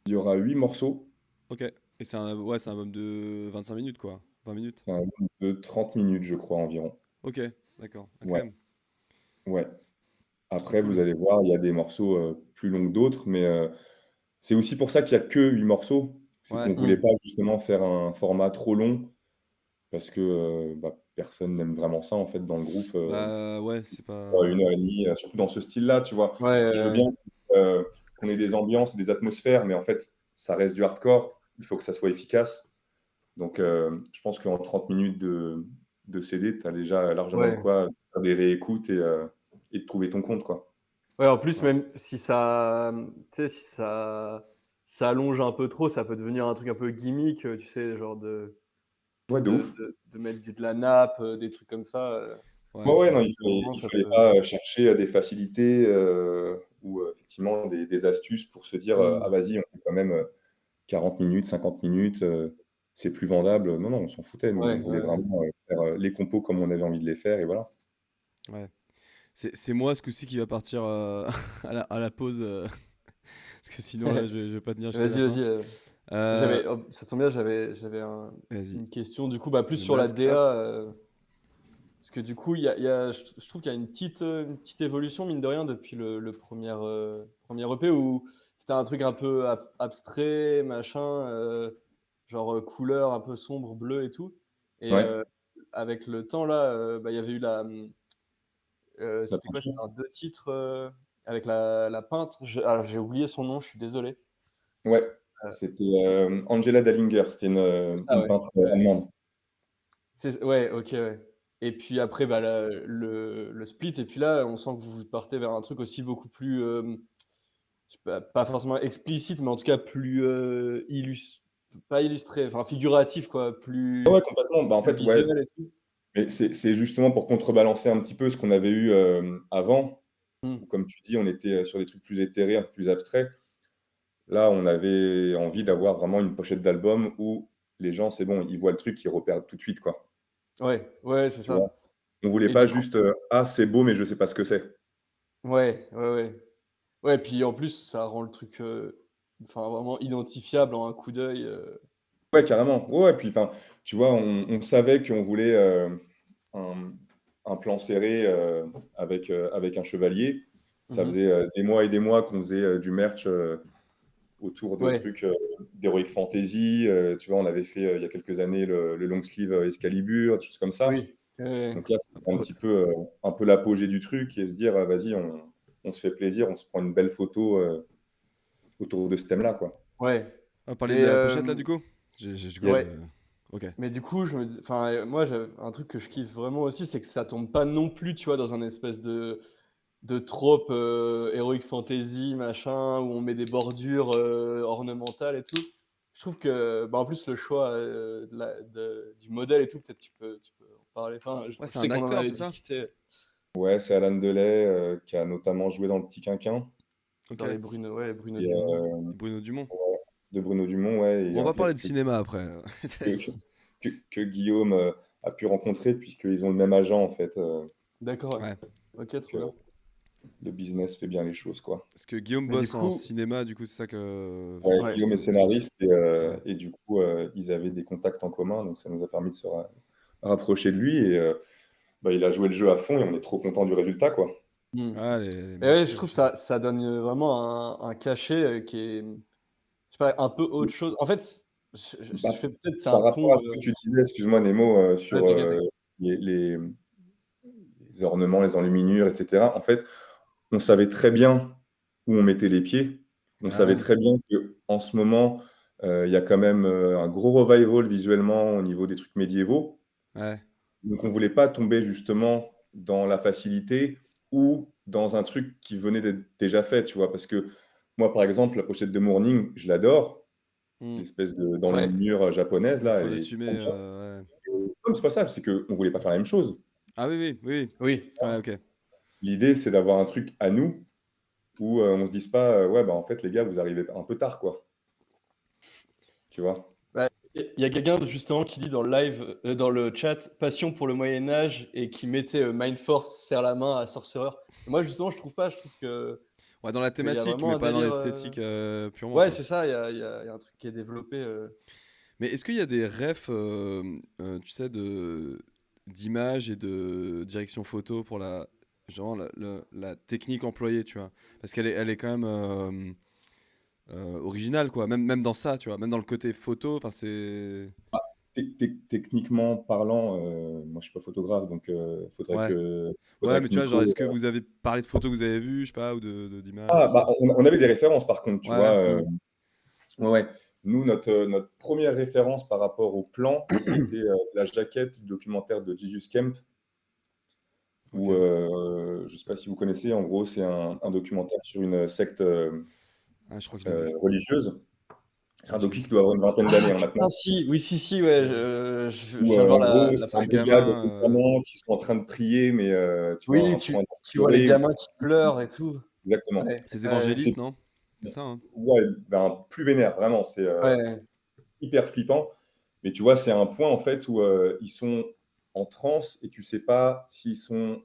Speaker 3: Il y aura 8 morceaux.
Speaker 1: Ok. Et c'est un album de 25 minutes, quoi. 20 minutes?
Speaker 3: C'est un nombre de 30 minutes, je crois, environ.
Speaker 1: Ok, d'accord. Ah, quand
Speaker 3: Ouais,
Speaker 1: même,
Speaker 3: ouais.
Speaker 1: trop
Speaker 3: Après, vous
Speaker 1: cool.
Speaker 3: allez voir, il y a des morceaux plus longs que d'autres, mais c'est aussi pour ça qu'il n'y a que 8 morceaux. C'est qu'on
Speaker 1: Ouais,
Speaker 3: ne voulait
Speaker 2: Mm.
Speaker 3: pas justement faire un format trop long, parce que bah, personne n'aime vraiment ça, en fait, dans le groupe.
Speaker 1: bah ouais, c'est pas.
Speaker 3: 1 heure et demie, surtout dans ce style-là, tu vois.
Speaker 2: Ouais,
Speaker 3: Je veux bien qu'on ait des ambiances, des atmosphères, mais en fait, ça reste du hardcore. Il faut que ça soit efficace. Donc, je pense qu'en 30 minutes de CD, tu as déjà largement de
Speaker 2: ouais.
Speaker 3: quoi faire des réécoutes et de trouver ton compte, quoi.
Speaker 2: Ouais, en plus,
Speaker 1: Ouais.
Speaker 2: même si ça, tu sais, si ça allonge un peu trop, ça peut devenir un truc un peu gimmick, tu sais, genre
Speaker 3: Ouais, de ouf.
Speaker 2: de mettre de la nappe, des trucs comme ça,
Speaker 1: Ouais,
Speaker 3: Ouais,
Speaker 1: c'est
Speaker 3: ouais, non,
Speaker 1: vrai.
Speaker 3: il
Speaker 2: à un
Speaker 3: fallait,
Speaker 2: moment,
Speaker 3: il
Speaker 2: ça
Speaker 3: fallait
Speaker 2: peut.
Speaker 3: pas chercher des facilités ou effectivement des astuces pour se dire ah
Speaker 2: Mmh.
Speaker 3: vas-y, on fait quand même 40 minutes, 50 minutes, c'est plus vendable. Non, non, on s'en foutait. Nous,
Speaker 2: Ouais,
Speaker 3: on voulait
Speaker 2: ouais.
Speaker 3: vraiment faire les compos comme on avait envie de les faire et voilà.
Speaker 1: Ouais. C'est moi ce coup-ci qui va partir à la pause. Parce que sinon, là, je vais pas tenir jusqu'à la
Speaker 2: Vas-y,
Speaker 1: fin.
Speaker 2: vas-y,
Speaker 1: Euh,
Speaker 2: ça tombe bien, j'avais
Speaker 1: Vas-y,
Speaker 2: une question, du coup, bah, plus
Speaker 1: je
Speaker 2: sur la
Speaker 1: masque. Hop.
Speaker 2: DA, parce que du coup, je trouve qu'il y a une petite évolution, mine de rien, depuis le premier EP, où c'était un truc un peu abstrait, machin, genre couleur un peu sombre, bleu et tout. Et
Speaker 3: Ouais,
Speaker 2: avec le temps, là, bah, il y avait eu
Speaker 3: la
Speaker 2: c'était quoi? C'était
Speaker 3: peinture.
Speaker 2: un 2 titres avec la peintre. Alors, j'ai oublié son nom, je suis désolé.
Speaker 3: Ouais,
Speaker 2: Euh,
Speaker 3: c'était Angela Dallinger, c'était
Speaker 2: c'est ça,
Speaker 3: une
Speaker 2: ouais.
Speaker 3: peintre
Speaker 2: Ouais.
Speaker 3: allemande.
Speaker 2: Ouais, ok, ouais. Et puis après, bah, le split, et puis là, on sent que vous partez vers un truc aussi beaucoup plus, je sais pas forcément explicite, mais en tout cas plus pas illustré, enfin figuratif, quoi,
Speaker 3: Ouais, ouais, complètement. Bah, en
Speaker 2: plus
Speaker 3: fait, ouais,
Speaker 2: visuel et tout.
Speaker 3: mais c'est justement pour contrebalancer un petit peu ce qu'on avait eu avant,
Speaker 2: Mm.
Speaker 3: où comme tu dis, on était sur des trucs plus éthérés, un peu plus abstraits. Là, on avait envie d'avoir vraiment une pochette d'album où les gens, c'est bon, ils voient le truc, ils repèrent tout de suite, quoi.
Speaker 2: Ouais, ouais, c'est
Speaker 3: Tu vois?
Speaker 2: ça.
Speaker 3: On voulait
Speaker 2: Et
Speaker 3: pas
Speaker 2: du coup,
Speaker 3: juste ah, c'est beau, mais je sais pas ce que c'est.
Speaker 2: ouais, ouais, ouais. Ouais, puis en plus, ça rend le truc, enfin vraiment identifiable en un coup d'œil.
Speaker 3: Ouais, carrément. Ouais, ouais, puis enfin, tu vois, on savait qu'on voulait un, un plan serré avec un chevalier. Ça
Speaker 2: Mhm.
Speaker 3: faisait des mois et des mois qu'on faisait du merch autour de
Speaker 2: Ouais,
Speaker 3: trucs d'Heroic Fantasy. Tu vois, on avait fait il y a quelques années le long sleeve Excalibur, des choses comme ça.
Speaker 2: oui.
Speaker 3: Donc là, c'est
Speaker 1: Après,
Speaker 3: un peu l'apogée du truc et se dire, vas-y, on se fait plaisir, on se prend une belle photo autour de ce thème-là, quoi.
Speaker 2: Ouais.
Speaker 1: on va parler de
Speaker 2: Mais
Speaker 1: la pochette là, du coup? Du coup,
Speaker 2: ouais.
Speaker 3: Yes.
Speaker 1: Ok.
Speaker 2: Mais du coup, enfin, moi, un truc que je kiffe vraiment aussi, c'est que ça tombe pas non plus, tu vois, dans un espèce de trope heroic fantasy, machin, où on met des bordures ornementales et tout. Je trouve que, bah, en plus, le choix du modèle et tout, peut-être tu peux en parler. Enfin,
Speaker 1: Ouais,
Speaker 2: je
Speaker 1: c'est
Speaker 2: sais
Speaker 1: un
Speaker 2: qu'on en
Speaker 1: acteur,
Speaker 2: avait
Speaker 1: c'est ça?
Speaker 2: discuté
Speaker 3: Ouais, c'est Alan Delay qui a notamment joué dans Le Petit Quinquin
Speaker 1: Ok.
Speaker 2: dans les Bruno
Speaker 3: et,
Speaker 2: Dumont.
Speaker 1: Bruno Dumont.
Speaker 3: de Bruno Dumont, ouais,
Speaker 1: Bon,
Speaker 3: et
Speaker 1: on
Speaker 3: en
Speaker 1: va parler
Speaker 3: fait
Speaker 1: de cinéma après.
Speaker 3: que, que Guillaume a pu rencontrer puisqu'ils ont le même agent en fait.
Speaker 2: D'accord, ouais.
Speaker 1: Ouais.
Speaker 2: Ok,
Speaker 3: Donc,
Speaker 2: trop bien.
Speaker 3: le business fait bien les choses, quoi.
Speaker 1: Parce que Guillaume
Speaker 2: Mais du
Speaker 1: bosse en
Speaker 2: coup,
Speaker 1: cinéma, du coup, c'est ça que.
Speaker 3: Ouais,
Speaker 2: ouais,
Speaker 3: Guillaume est
Speaker 1: Je-
Speaker 3: scénariste
Speaker 1: Ouais.
Speaker 3: et du coup, ils avaient des contacts en commun, donc ça nous a permis de se rapprocher de lui et bah, il a joué le jeu à fond et on est trop content du résultat, quoi.
Speaker 2: hmm.
Speaker 1: Ah, les
Speaker 2: Et ouais,
Speaker 1: mecs,
Speaker 2: je trouve
Speaker 1: je
Speaker 2: que
Speaker 1: sais pas.
Speaker 2: ça donne vraiment un cachet qui est, je sais pas, un peu autre chose. En fait, je
Speaker 3: Bah,
Speaker 2: fais peut-être, c'est un
Speaker 3: par rapport
Speaker 2: pont.
Speaker 3: à ce que tu disais, excuse-moi Nemo,
Speaker 2: Ouais,
Speaker 3: sur
Speaker 2: t'inquiète, t'inquiète.
Speaker 3: les, les- les ornements, les enluminures, etc. En fait, on savait très bien où on mettait les pieds. On
Speaker 1: Ah
Speaker 3: savait
Speaker 1: ouais.
Speaker 2: Hmm.
Speaker 3: très bien qu'en ce moment, il y a quand même un gros revival visuellement au niveau des trucs médiévaux.
Speaker 1: Ouais.
Speaker 3: Donc on ne voulait pas tomber justement dans la facilité ou dans un truc qui venait d'être déjà fait, tu vois. Parce que moi, par exemple, la pochette de Morning, je l'adore.
Speaker 2: Hmm.
Speaker 3: L'espèce
Speaker 2: Ouais,
Speaker 3: d'enluminure japonaise,
Speaker 1: Il
Speaker 3: là,
Speaker 1: faut
Speaker 3: elle est
Speaker 1: l'assumer.
Speaker 3: trop bien.
Speaker 1: Ouais.
Speaker 3: Non, c'est pas ça, c'est qu'on ne voulait pas faire la même chose.
Speaker 1: Ah oui, oui, oui,
Speaker 2: oui.
Speaker 1: oui. Ouais, ok.
Speaker 3: L'idée, c'est d'avoir un truc à nous où on se dise pas, ouais, bah en fait, les gars, vous arrivez un peu tard, quoi. Tu vois?
Speaker 2: Bah, il y a quelqu'un justement qui dit dans le live, dans le chat, passion pour le Moyen Âge et qui mettait Mind Force serre la main à Sorcerer. Et moi justement, je trouve pas. Je trouve que
Speaker 1: Ouais, dans la
Speaker 2: qu'il y a
Speaker 1: thématique,
Speaker 2: vraiment
Speaker 1: mais
Speaker 2: un
Speaker 1: pas dans
Speaker 2: délire.
Speaker 1: l'esthétique purement,
Speaker 2: Ouais,
Speaker 1: quoi.
Speaker 2: c'est ça. Il y a un truc qui est développé.
Speaker 1: Mais est-ce qu'il y a des refs, tu sais, d'images et de direction photo pour genre la technique employée, tu vois? Parce elle est quand même originale, quoi. Même dans ça, tu vois, même dans le côté photo, enfin c'est.
Speaker 3: Techniquement parlant, moi je suis pas photographe, donc
Speaker 1: Ouais. Ouais,
Speaker 3: faudrait
Speaker 1: mais
Speaker 3: que
Speaker 1: tu vois, genre,
Speaker 3: Nico.
Speaker 1: est-ce que vous avez parlé de photos que vous avez vues, je sais pas, ou d'images,
Speaker 3: Ah,
Speaker 1: tout ça?
Speaker 3: bah, on avait des références par contre, tu vois.
Speaker 1: Ouais.
Speaker 3: Ouais, ouais. Nous, notre première référence par rapport au plan, c'était la jaquette du documentaire de Jesus Kemp, où
Speaker 1: Ok.
Speaker 3: je sais pas si vous connaissez, en gros, c'est un documentaire sur une secte
Speaker 1: Ah, je crois que je l'ai vu.
Speaker 3: religieuse. C'est
Speaker 1: Ouais,
Speaker 3: un
Speaker 1: je l'ai
Speaker 3: docu qui
Speaker 1: vu.
Speaker 3: doit avoir une vingtaine d'années
Speaker 2: Ah
Speaker 3: hein,
Speaker 2: putain,
Speaker 3: maintenant.
Speaker 2: si, oui, si, ouais,
Speaker 1: Si.
Speaker 3: Où
Speaker 2: je viens de voir
Speaker 3: en gros,
Speaker 2: la
Speaker 3: c'est
Speaker 1: C'est un
Speaker 3: un
Speaker 2: photo.
Speaker 3: gars,
Speaker 1: gamin.
Speaker 3: des gamins qui sont en train de prier, mais tu vois,
Speaker 2: Oui,
Speaker 3: un point de
Speaker 2: tu vois les
Speaker 3: pleurer,
Speaker 2: gamins qui pleurent et tout.
Speaker 3: exactement.
Speaker 2: Ouais,
Speaker 1: Ces
Speaker 2: ouais,
Speaker 3: C'est
Speaker 1: évangélistes, non? C'est ça, hein?
Speaker 3: ouais, ben, plus vénère, vraiment. C'est
Speaker 2: ouais.
Speaker 3: hyper flippant. Mais tu vois, c'est un point en fait où ils sont en transe et tu sais pas s'ils sont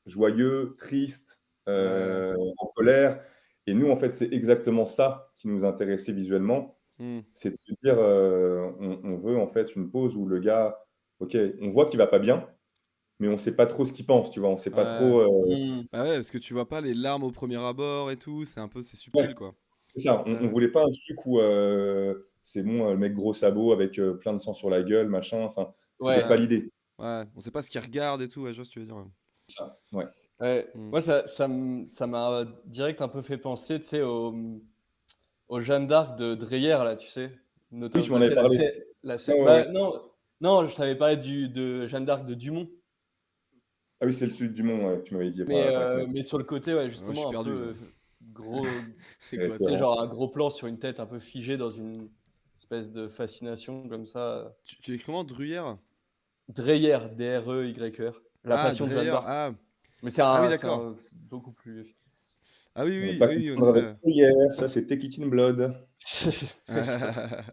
Speaker 3: joyeux, tristes,
Speaker 1: Ouais.
Speaker 3: en colère. Et nous, en fait, c'est exactement ça qui nous intéressait visuellement.
Speaker 1: Hmm.
Speaker 3: C'est de se dire, on veut en fait une pause où le gars, ok, on voit qu'il va pas bien, mais on sait pas trop ce qu'il pense, tu vois. On sait pas
Speaker 1: Ouais.
Speaker 3: trop.
Speaker 2: Mmh.
Speaker 1: Bah ouais, parce que tu vois pas les larmes au premier abord et tout, c'est
Speaker 3: Ouais,
Speaker 1: subtil, quoi.
Speaker 3: c'est ça. On
Speaker 1: Ouais.
Speaker 3: voulait pas un truc où c'est bon, le mec gros sabot avec plein de sang sur la gueule, machin. Enfin, c'était
Speaker 2: Ouais,
Speaker 3: pas
Speaker 1: Ouais.
Speaker 3: l'idée.
Speaker 1: Ouais. On sait pas ce qu'ils regardent et tout, ouais, je vois ce que tu veux dire. Ouais.
Speaker 3: C'est ça. Ouais.
Speaker 2: ouais.
Speaker 1: Hmm.
Speaker 2: Moi, ça m'a direct un peu fait penser, tu sais, aux Jeanne d'Arc de Dreyer, là, tu sais.
Speaker 3: Oui,
Speaker 2: Notamment,
Speaker 3: tu m'en
Speaker 2: bah, tu
Speaker 3: avais
Speaker 2: sais,
Speaker 3: parlé. Ouais, ouais,
Speaker 2: bah,
Speaker 3: ouais.
Speaker 2: non, je t'avais parlé de Jeanne d'Arc de Dumont.
Speaker 3: Ah oui, c'est le sud du monde, ouais, tu m'avais dit
Speaker 2: Mais,
Speaker 3: par SMS.
Speaker 2: mais sur le côté, ouais,
Speaker 1: Ouais, je suis
Speaker 2: justement, un
Speaker 1: perdu,
Speaker 2: peu
Speaker 1: là.
Speaker 2: gros,
Speaker 1: C'est
Speaker 3: Les
Speaker 1: quoi
Speaker 2: tu
Speaker 1: ça?
Speaker 2: sais,
Speaker 3: références.
Speaker 2: genre un gros plan sur une tête un peu figée dans une espèce de fascination comme ça.
Speaker 1: Tu écris comment, Druyère?
Speaker 2: Dreyer, Dreyer, La
Speaker 1: Ah,
Speaker 2: Passion de Jeanne
Speaker 1: Dreyer.
Speaker 2: d'Arc.
Speaker 1: Ah.
Speaker 2: Mais
Speaker 1: Ah oui,
Speaker 2: c'est
Speaker 1: d'accord.
Speaker 2: un c'est beaucoup plus.
Speaker 1: Ah oui,
Speaker 3: Ne
Speaker 1: oui,
Speaker 3: pas
Speaker 1: oui, oui, en
Speaker 3: confondre avec
Speaker 1: effet.
Speaker 3: hier, ça c'est Take It in Blood.
Speaker 2: Putain.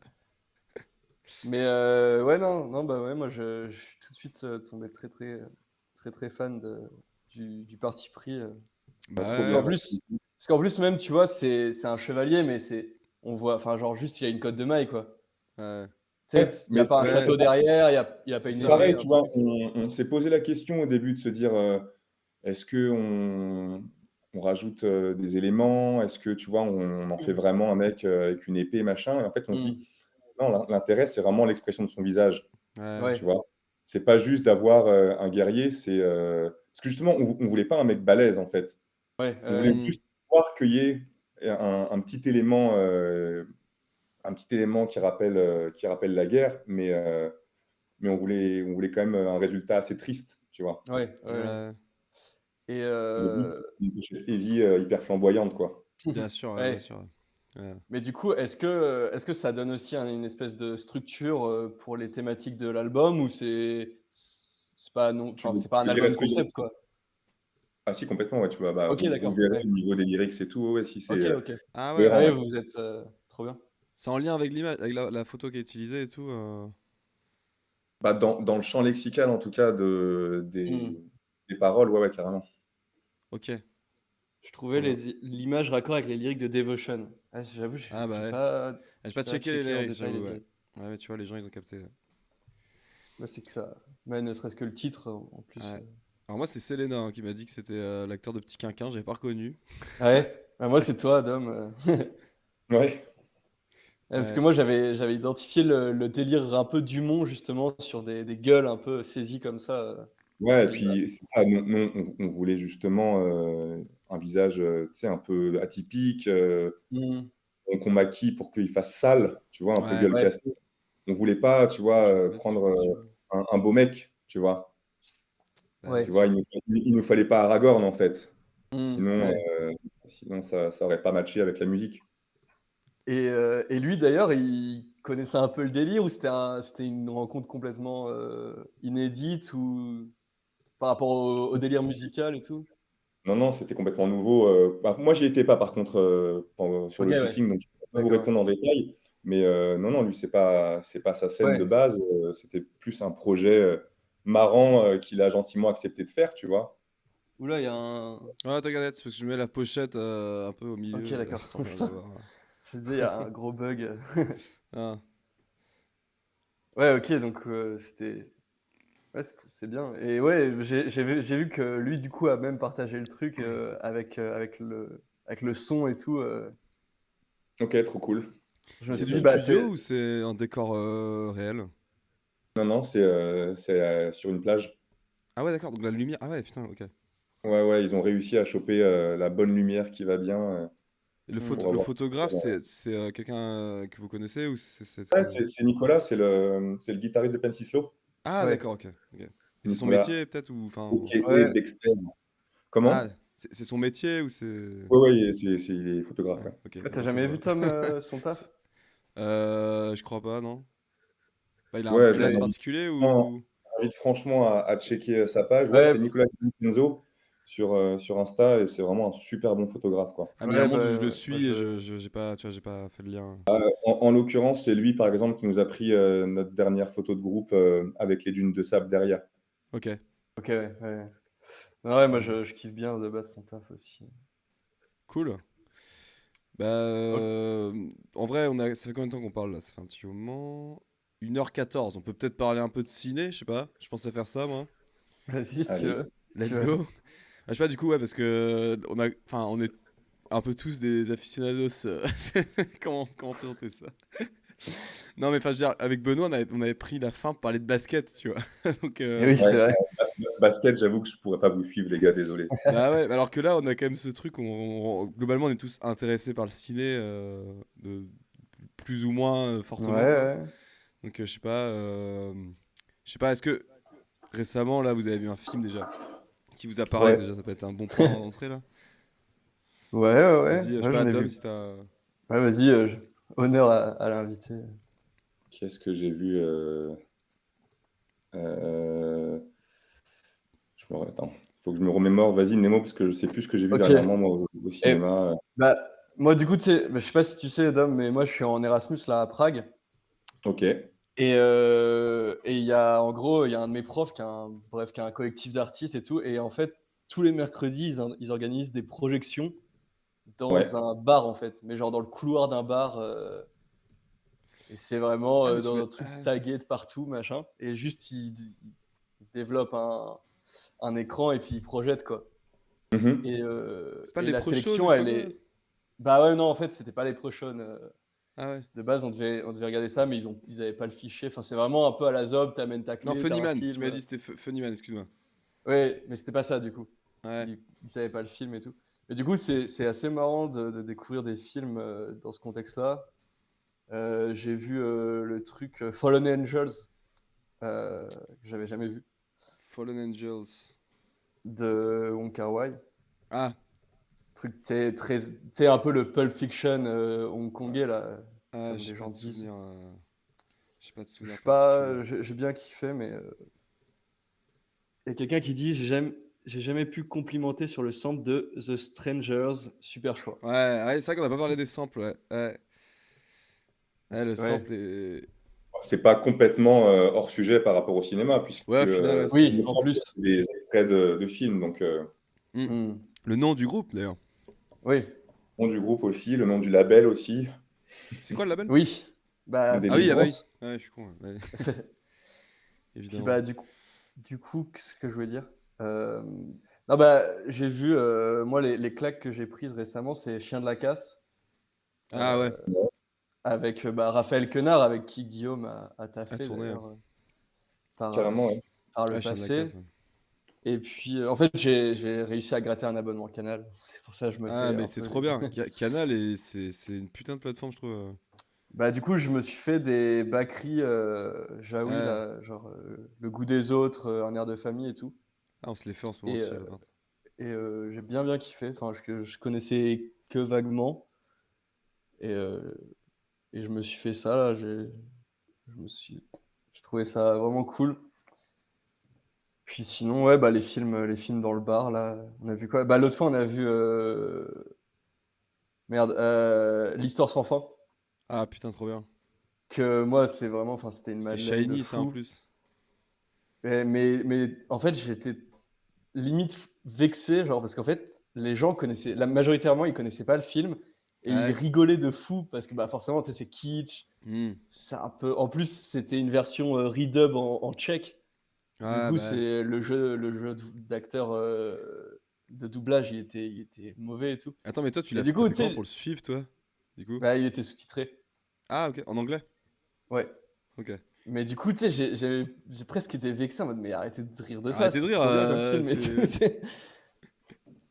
Speaker 2: Mais ouais, non, non, bah ouais, moi je suis tout de suite tombé très fan du parti pris.
Speaker 3: Pas
Speaker 1: Bah
Speaker 3: trop
Speaker 2: Parce
Speaker 3: bien,
Speaker 2: qu'en
Speaker 1: ouais.
Speaker 2: plus, parce qu'en plus même, tu vois, c'est un chevalier, mais on voit, enfin genre juste il y a une cotte de maille quoi.
Speaker 1: Ouais.
Speaker 2: Tu sais,
Speaker 3: ouais,
Speaker 2: il y a
Speaker 3: mais
Speaker 2: pas un
Speaker 1: Ouais,
Speaker 2: château derrière, il y a pas
Speaker 1: c'est
Speaker 2: une
Speaker 3: c'est
Speaker 1: ça.
Speaker 2: épée,
Speaker 3: pareil,
Speaker 2: un
Speaker 3: tu vois,
Speaker 2: truc.
Speaker 3: on s'est posé la question au début de se dire est-ce que on rajoute des éléments, est-ce que tu vois, on en fait vraiment un mec avec une épée, machin, et en fait on se dit
Speaker 2: Mmh.
Speaker 3: non, l'intérêt c'est vraiment l'expression de son visage,
Speaker 1: Ouais.
Speaker 3: tu
Speaker 2: Ouais,
Speaker 3: vois. C'est pas juste d'avoir un guerrier, c'est parce que justement on voulait pas un mec balèze en fait.
Speaker 2: ouais,
Speaker 3: On voulait
Speaker 1: Hmm.
Speaker 3: juste voir qu'il y ait un petit élément qui rappelle la guerre, mais on voulait quand même un résultat assez triste, tu vois.
Speaker 2: ouais.
Speaker 1: Ouais.
Speaker 2: Et
Speaker 3: Le but, c'est une pochette heavy hyper flamboyante, quoi.
Speaker 1: Bien sûr, ouais, bien
Speaker 2: ouais.
Speaker 1: sûr. Ouais.
Speaker 2: Mais du coup, est-ce que ça donne aussi une espèce de structure pour les thématiques de l'album ou c'est pas non, enfin c'est pas
Speaker 3: Tu
Speaker 2: un
Speaker 3: veux dire,
Speaker 2: album
Speaker 3: est-ce que
Speaker 2: concept quoi?
Speaker 3: ah si, complètement, ouais, tu vois, bah,
Speaker 2: Ok,
Speaker 3: vous
Speaker 2: d'accord.
Speaker 3: verrez
Speaker 2: Ouais.
Speaker 3: au niveau des lyrics et tout, ouais, si c'est
Speaker 2: Ok, ok.
Speaker 1: Ah ouais,
Speaker 2: Ah
Speaker 3: cohérent,
Speaker 2: oui,
Speaker 3: ouais.
Speaker 2: vous êtes trop bien.
Speaker 1: c'est en lien avec l'image, avec la photo qui est utilisée et tout.
Speaker 3: Bah, dans le champ lexical, en tout cas,
Speaker 2: Hmm.
Speaker 3: des paroles, ouais, ouais, carrément.
Speaker 1: Ok,
Speaker 2: Je
Speaker 1: trop
Speaker 2: trouvais
Speaker 1: bien.
Speaker 2: l'image raccord avec les lyrics de Devotion. Ah, j'avoue,
Speaker 1: Ah bah ouais. J'ai pas
Speaker 2: j'ai pas
Speaker 1: checké les
Speaker 2: checké en
Speaker 1: lyrics,
Speaker 2: détail les
Speaker 1: j'avoue, ouais.
Speaker 2: lyrics.
Speaker 1: Ouais, mais tu vois, les gens, ils ont capté.
Speaker 2: Bah, c'est que ça, bah, ne serait-ce que le titre en plus.
Speaker 1: Ouais. Alors moi, c'est Selena hein, qui m'a dit que c'était l'acteur de Petit Quinquin, j'avais pas reconnu.
Speaker 2: Ah ouais? Bah, moi, c'est toi, Dom.
Speaker 3: Ouais.
Speaker 2: Parce que
Speaker 1: Ouais.
Speaker 2: moi, j'avais identifié le délire un peu Dumont, justement, sur des gueules un peu saisies comme ça.
Speaker 3: Ouais, et
Speaker 2: Jeanne d'Arc.
Speaker 3: puis c'est ça, nous on voulait justement, un visage, tu sais, un peu atypique,
Speaker 2: Mmh.
Speaker 3: qu'on maquille pour qu'il fasse sale, tu vois? Un peu
Speaker 1: Ouais.
Speaker 3: gueule
Speaker 2: Ouais,
Speaker 3: cassée. On voulait pas, tu
Speaker 1: Attends,
Speaker 3: vois,
Speaker 1: je vais remettre
Speaker 3: prendre,
Speaker 1: dessus.
Speaker 3: un beau mec, tu vois?
Speaker 1: Bah,
Speaker 2: ouais.
Speaker 1: bien
Speaker 3: Tu vois?
Speaker 1: sûr.
Speaker 3: Il nous fallait pas Aragorn, en fait.
Speaker 2: Mmh.
Speaker 3: Sinon,
Speaker 2: Ouais.
Speaker 3: ça aurait pas matché avec la musique.
Speaker 2: Et lui, d'ailleurs, il connaissait un peu le délire ou c'était une rencontre complètement inédite ou par rapport au délire musical et tout?
Speaker 3: Non, non, c'était complètement nouveau, bah, moi, j'y étais pas par contre, sur
Speaker 2: Ok,
Speaker 3: le
Speaker 2: ouais.
Speaker 3: shooting, donc je peux pas vous
Speaker 2: D'accord, ouais.
Speaker 3: répondre en détail. Mais, non, non, lui, c'est pas sa scène de
Speaker 2: Ouais.
Speaker 3: base, c'était plus un projet, marrant, qu'il a gentiment accepté de faire, tu vois?
Speaker 2: Ouh là, il y a un.
Speaker 1: Ouais, t'inquiète, c'est parce que je mets la pochette un peu au
Speaker 2: Ok,
Speaker 1: milieu,
Speaker 2: d'accord.
Speaker 1: histoire de rien
Speaker 2: Putain,
Speaker 1: d'avoir.
Speaker 2: je me disais, il y a un gros bug.
Speaker 1: Ah.
Speaker 2: Ouais, OK, donc c'était ouais, c'est bien et ouais, j'ai vu que lui, du coup, a même partagé le truc, avec le son et tout,
Speaker 3: Ok, trop cool.
Speaker 2: je me
Speaker 1: C'est
Speaker 2: suis
Speaker 1: du
Speaker 2: dit: «Bah,
Speaker 1: studio
Speaker 2: c'est»
Speaker 1: ou c'est un décor réel?
Speaker 3: Non, non, c'est sur une plage.
Speaker 1: Ah ouais, d'accord, donc la lumière. Ah ouais, putain, ok.
Speaker 3: Ouais, ouais, ils ont réussi à choper la bonne lumière qui va bien
Speaker 1: Et le,
Speaker 2: mmh,
Speaker 3: pour
Speaker 1: le
Speaker 3: avoir.
Speaker 1: photographe, c'est quelqu'un que vous connaissez ou
Speaker 3: Ouais, c'est Nicolas, c'est le guitariste de Pensislo.
Speaker 1: Ah
Speaker 2: ouais,
Speaker 1: d'accord, ok. Ok. Et c'est son
Speaker 3: Nicolas,
Speaker 1: métier peut-être ou enfin.
Speaker 3: a.k.a.
Speaker 2: ouais,
Speaker 3: Dexter.
Speaker 1: Ah,
Speaker 3: Comment?
Speaker 1: c'est son métier ou c'est.
Speaker 3: Ouais, ouais, il est photographe,
Speaker 1: Ouais,
Speaker 3: ouais.
Speaker 1: ok,
Speaker 2: ouais, tu
Speaker 1: bon, ça se
Speaker 2: jamais vu
Speaker 1: voit.
Speaker 2: Tom, son taf?
Speaker 1: C'est- je crois pas, non. Bah, il a un
Speaker 3: Ouais, je
Speaker 1: blaze
Speaker 3: vous
Speaker 1: particulier
Speaker 3: franchement
Speaker 1: ou.
Speaker 3: invite franchement à checker sa page. Ouais,
Speaker 2: Ouais,
Speaker 3: c'est Nicolas Vincenzo sur Insta et c'est vraiment un super bon photographe, quoi.
Speaker 1: Ah, mais il y a un
Speaker 2: ouais,
Speaker 1: monde où je le
Speaker 2: bah,
Speaker 1: suis et j'ai pas, tu vois, j'ai pas fait le lien.
Speaker 3: En l'occurrence, c'est lui, par exemple, qui nous a pris notre dernière photo de groupe avec les dunes de sable derrière.
Speaker 1: Ok.
Speaker 2: OK, ouais, ouais. Non, ouais, moi,
Speaker 1: Hmm.
Speaker 2: je kiffe bien de base son taf aussi.
Speaker 1: Cool. Bah,
Speaker 2: OK,
Speaker 1: en vrai, ça fait combien de temps qu'on parle là? Ça fait un petit moment. 1h14. On peut peut-être parler un peu de ciné, je sais pas. Je pensais faire ça, moi.
Speaker 2: vas-y si tu
Speaker 3: Allez.
Speaker 2: veux, si tu
Speaker 1: Let's
Speaker 2: veux.
Speaker 1: go. Je sais pas, du coup, ouais, parce que enfin, on est un peu tous des aficionados. Comment présenter ça? Non, mais enfin, je veux dire, avec Benoît, on avait pris la fin pour parler de basket, tu vois. Donc,
Speaker 2: Et oui,
Speaker 3: Ouais,
Speaker 2: c'est vrai.
Speaker 3: basket, j'avoue que je pourrais pas vous suivre, les gars, désolé.
Speaker 1: bah ouais, alors que là, on a quand même ce truc où globalement, on est tous intéressés par le ciné, de plus ou moins
Speaker 2: Ouais,
Speaker 1: fortement, quoi.
Speaker 2: ouais.
Speaker 1: Donc, je sais pas, est-ce que récemment, là, vous avez vu un film déjà qui vous a parlé?
Speaker 2: Ouais.
Speaker 1: Déjà, ça peut être un bon point d'entrée, là.
Speaker 2: Ouais, ouais, ouais.
Speaker 1: Vas-y, je sais
Speaker 2: Ouais,
Speaker 1: pas,
Speaker 2: j'en ai
Speaker 1: Dom,
Speaker 2: vu.
Speaker 1: si t'as.
Speaker 2: Ouais, vas-y, honneur à l'invité.
Speaker 3: Qu'est-ce que j'ai vu euh, Attends, faut que je me remémore. Vas-y, Nemo, parce que je sais plus ce que j'ai vu
Speaker 2: OK.
Speaker 3: dernièrement, moi, au
Speaker 2: Et
Speaker 3: cinéma.
Speaker 2: bah, moi, du coup, tu sais, bah, je sais pas si tu sais, Dom, mais moi, je suis en Erasmus là à Prague.
Speaker 3: Ok,
Speaker 2: Et il y a, en gros, il y a un de mes profs qui a un collectif d'artistes et tout. Et en fait, tous les mercredis, ils organisent des projections dans
Speaker 3: ouais.
Speaker 2: un bar, en fait, mais genre dans le couloir d'un bar. Et c'est vraiment
Speaker 1: Ah, mais tu
Speaker 2: dans
Speaker 1: m'as.
Speaker 2: un truc tagué de partout, machin. Et juste, ils développent un écran et puis ils projettent, quoi.
Speaker 3: Mhm.
Speaker 1: C'est pas
Speaker 2: Et
Speaker 1: les
Speaker 2: la
Speaker 1: Pro Shows ou je
Speaker 2: sélection,
Speaker 1: sais pas
Speaker 2: elle
Speaker 1: quoi?
Speaker 2: est. Bah ouais, non, en fait, c'était pas les Proshon.
Speaker 1: Ah ouais.
Speaker 2: De base, on devait regarder ça, mais ils avaient pas le fichier. Enfin, c'est vraiment un peu à la zob, t'amènes ta
Speaker 1: Non,
Speaker 2: clé, t'as un
Speaker 1: Funnyman. Tu
Speaker 2: film.
Speaker 1: m'as dit c'était Funnyman, excuse-moi.
Speaker 2: Ouais, mais c'était pas ça, du coup.
Speaker 1: Ouais.
Speaker 2: Ils savaient pas le film et tout. Et du coup, c'est assez marrant de découvrir des films dans ce contexte-là. J'ai vu le truc Fallen Angels, que j'avais jamais vu,
Speaker 1: Fallen Angels.
Speaker 2: de Wong Kar-wai.
Speaker 1: Ah,
Speaker 2: Truc très un peu le Pulp Fiction hongkongais là,
Speaker 1: ah,
Speaker 2: comme
Speaker 1: j'ai
Speaker 2: les
Speaker 1: pas
Speaker 2: gens
Speaker 1: de
Speaker 2: disent.
Speaker 1: souvenir. J'ai pas de
Speaker 2: Je
Speaker 1: souvenir
Speaker 2: suis
Speaker 1: particulier.
Speaker 2: pas, j'ai bien kiffé, mais il y a quelqu'un qui dit j'ai jamais pu complimenter sur le sample de The Strangers, super choix.
Speaker 1: Ouais, ouais, c'est vrai qu'on a pas parlé des samples, ouais. Ouais, ouais, le
Speaker 2: Ouais,
Speaker 1: sample est.
Speaker 3: C'est pas complètement hors sujet par rapport au cinéma, puisque
Speaker 1: Ouais, au final, ouais, c'est
Speaker 2: oui,
Speaker 1: vrai.
Speaker 2: en plus.
Speaker 3: c'est des extraits de films. Donc,
Speaker 1: Hmm.
Speaker 2: Hmm.
Speaker 1: Le nom du groupe, d'ailleurs.
Speaker 2: Oui,
Speaker 3: le nom du groupe aussi, le nom du label aussi,
Speaker 1: C'est quoi le label?
Speaker 2: oui. Bah,
Speaker 1: Ah oui, ah bah oui.
Speaker 3: Délivrance.
Speaker 1: Ouais, je suis con, ouais. Ouais,
Speaker 2: puis
Speaker 1: évidemment.
Speaker 2: bah du coup, qu'est-ce que je voulais dire? Non bah j'ai vu moi les claques que j'ai prises récemment, c'est Chien de la casse.
Speaker 1: Ah ouais,
Speaker 2: euh, Avec bah, Raphaël Quenard, avec qui Guillaume a
Speaker 1: à
Speaker 2: taffé
Speaker 1: tourner.
Speaker 2: d'ailleurs par,
Speaker 3: Carrément, ouais.
Speaker 2: par le
Speaker 1: Ouais, Chien de la Casse.
Speaker 2: passé. Et puis en fait j'ai réussi à gratter un abonnement Canal. C'est pour ça que je me
Speaker 1: Ah,
Speaker 2: fais
Speaker 1: mais
Speaker 2: un
Speaker 1: c'est
Speaker 2: peu
Speaker 1: trop
Speaker 2: les.
Speaker 1: bien. Canal, c'est une putain de plateforme, je trouve.
Speaker 2: Bah du coup je me suis fait des backeries Jaoui
Speaker 1: Ouais.
Speaker 2: là, genre Le goût des autres, Un air de famille et tout.
Speaker 1: Ah, on se les fait en ce moment
Speaker 2: Et,
Speaker 1: aussi, à l'appart.
Speaker 2: j'ai bien kiffé. Enfin je connaissais que vaguement et, je me suis fait ça là. Je me suis, j'ai trouvé ça vraiment cool. Puis sinon, ouais, bah, les films dans le bar, là, on a vu quoi? Bah, l'autre fois, on a vu, merde, L'Histoire sans fin,
Speaker 1: Ah, putain, trop bien.
Speaker 2: que moi, c'est vraiment, enfin, c'était une
Speaker 1: C'est
Speaker 2: madeleine de
Speaker 1: shiny, ça, en
Speaker 2: fou.
Speaker 1: plus.
Speaker 2: Mais en fait, j'étais limite vexé, genre, parce qu'en fait, les gens connaissaient, majoritairement, ils connaissaient pas le film. Et il
Speaker 1: Ouais.
Speaker 2: rigolait de fou parce que bah, forcément, tu sais, c'est kitsch.
Speaker 1: Hmm.
Speaker 2: C'est un peu... En plus, c'était une version redub en tchèque. Du
Speaker 1: Ouais,
Speaker 2: coup,
Speaker 1: bah.
Speaker 2: c'est le jeu d'acteur de doublage, il était mauvais et tout.
Speaker 1: Attends, mais toi,
Speaker 2: Et du
Speaker 1: t'as
Speaker 2: coup,
Speaker 1: fait
Speaker 2: tu
Speaker 1: comment pour
Speaker 2: sais,
Speaker 1: le suivre, toi? Du coup?
Speaker 2: bah, il était sous-titré.
Speaker 1: Ah, ok. En anglais?
Speaker 2: Ouais.
Speaker 1: Ok.
Speaker 2: Mais du coup, tu sais, j'ai presque été vexé en mode, mais arrêtez de rire de ça,
Speaker 1: Arrêtez de
Speaker 2: c'est
Speaker 1: rire,
Speaker 2: trop bien comme film et tout.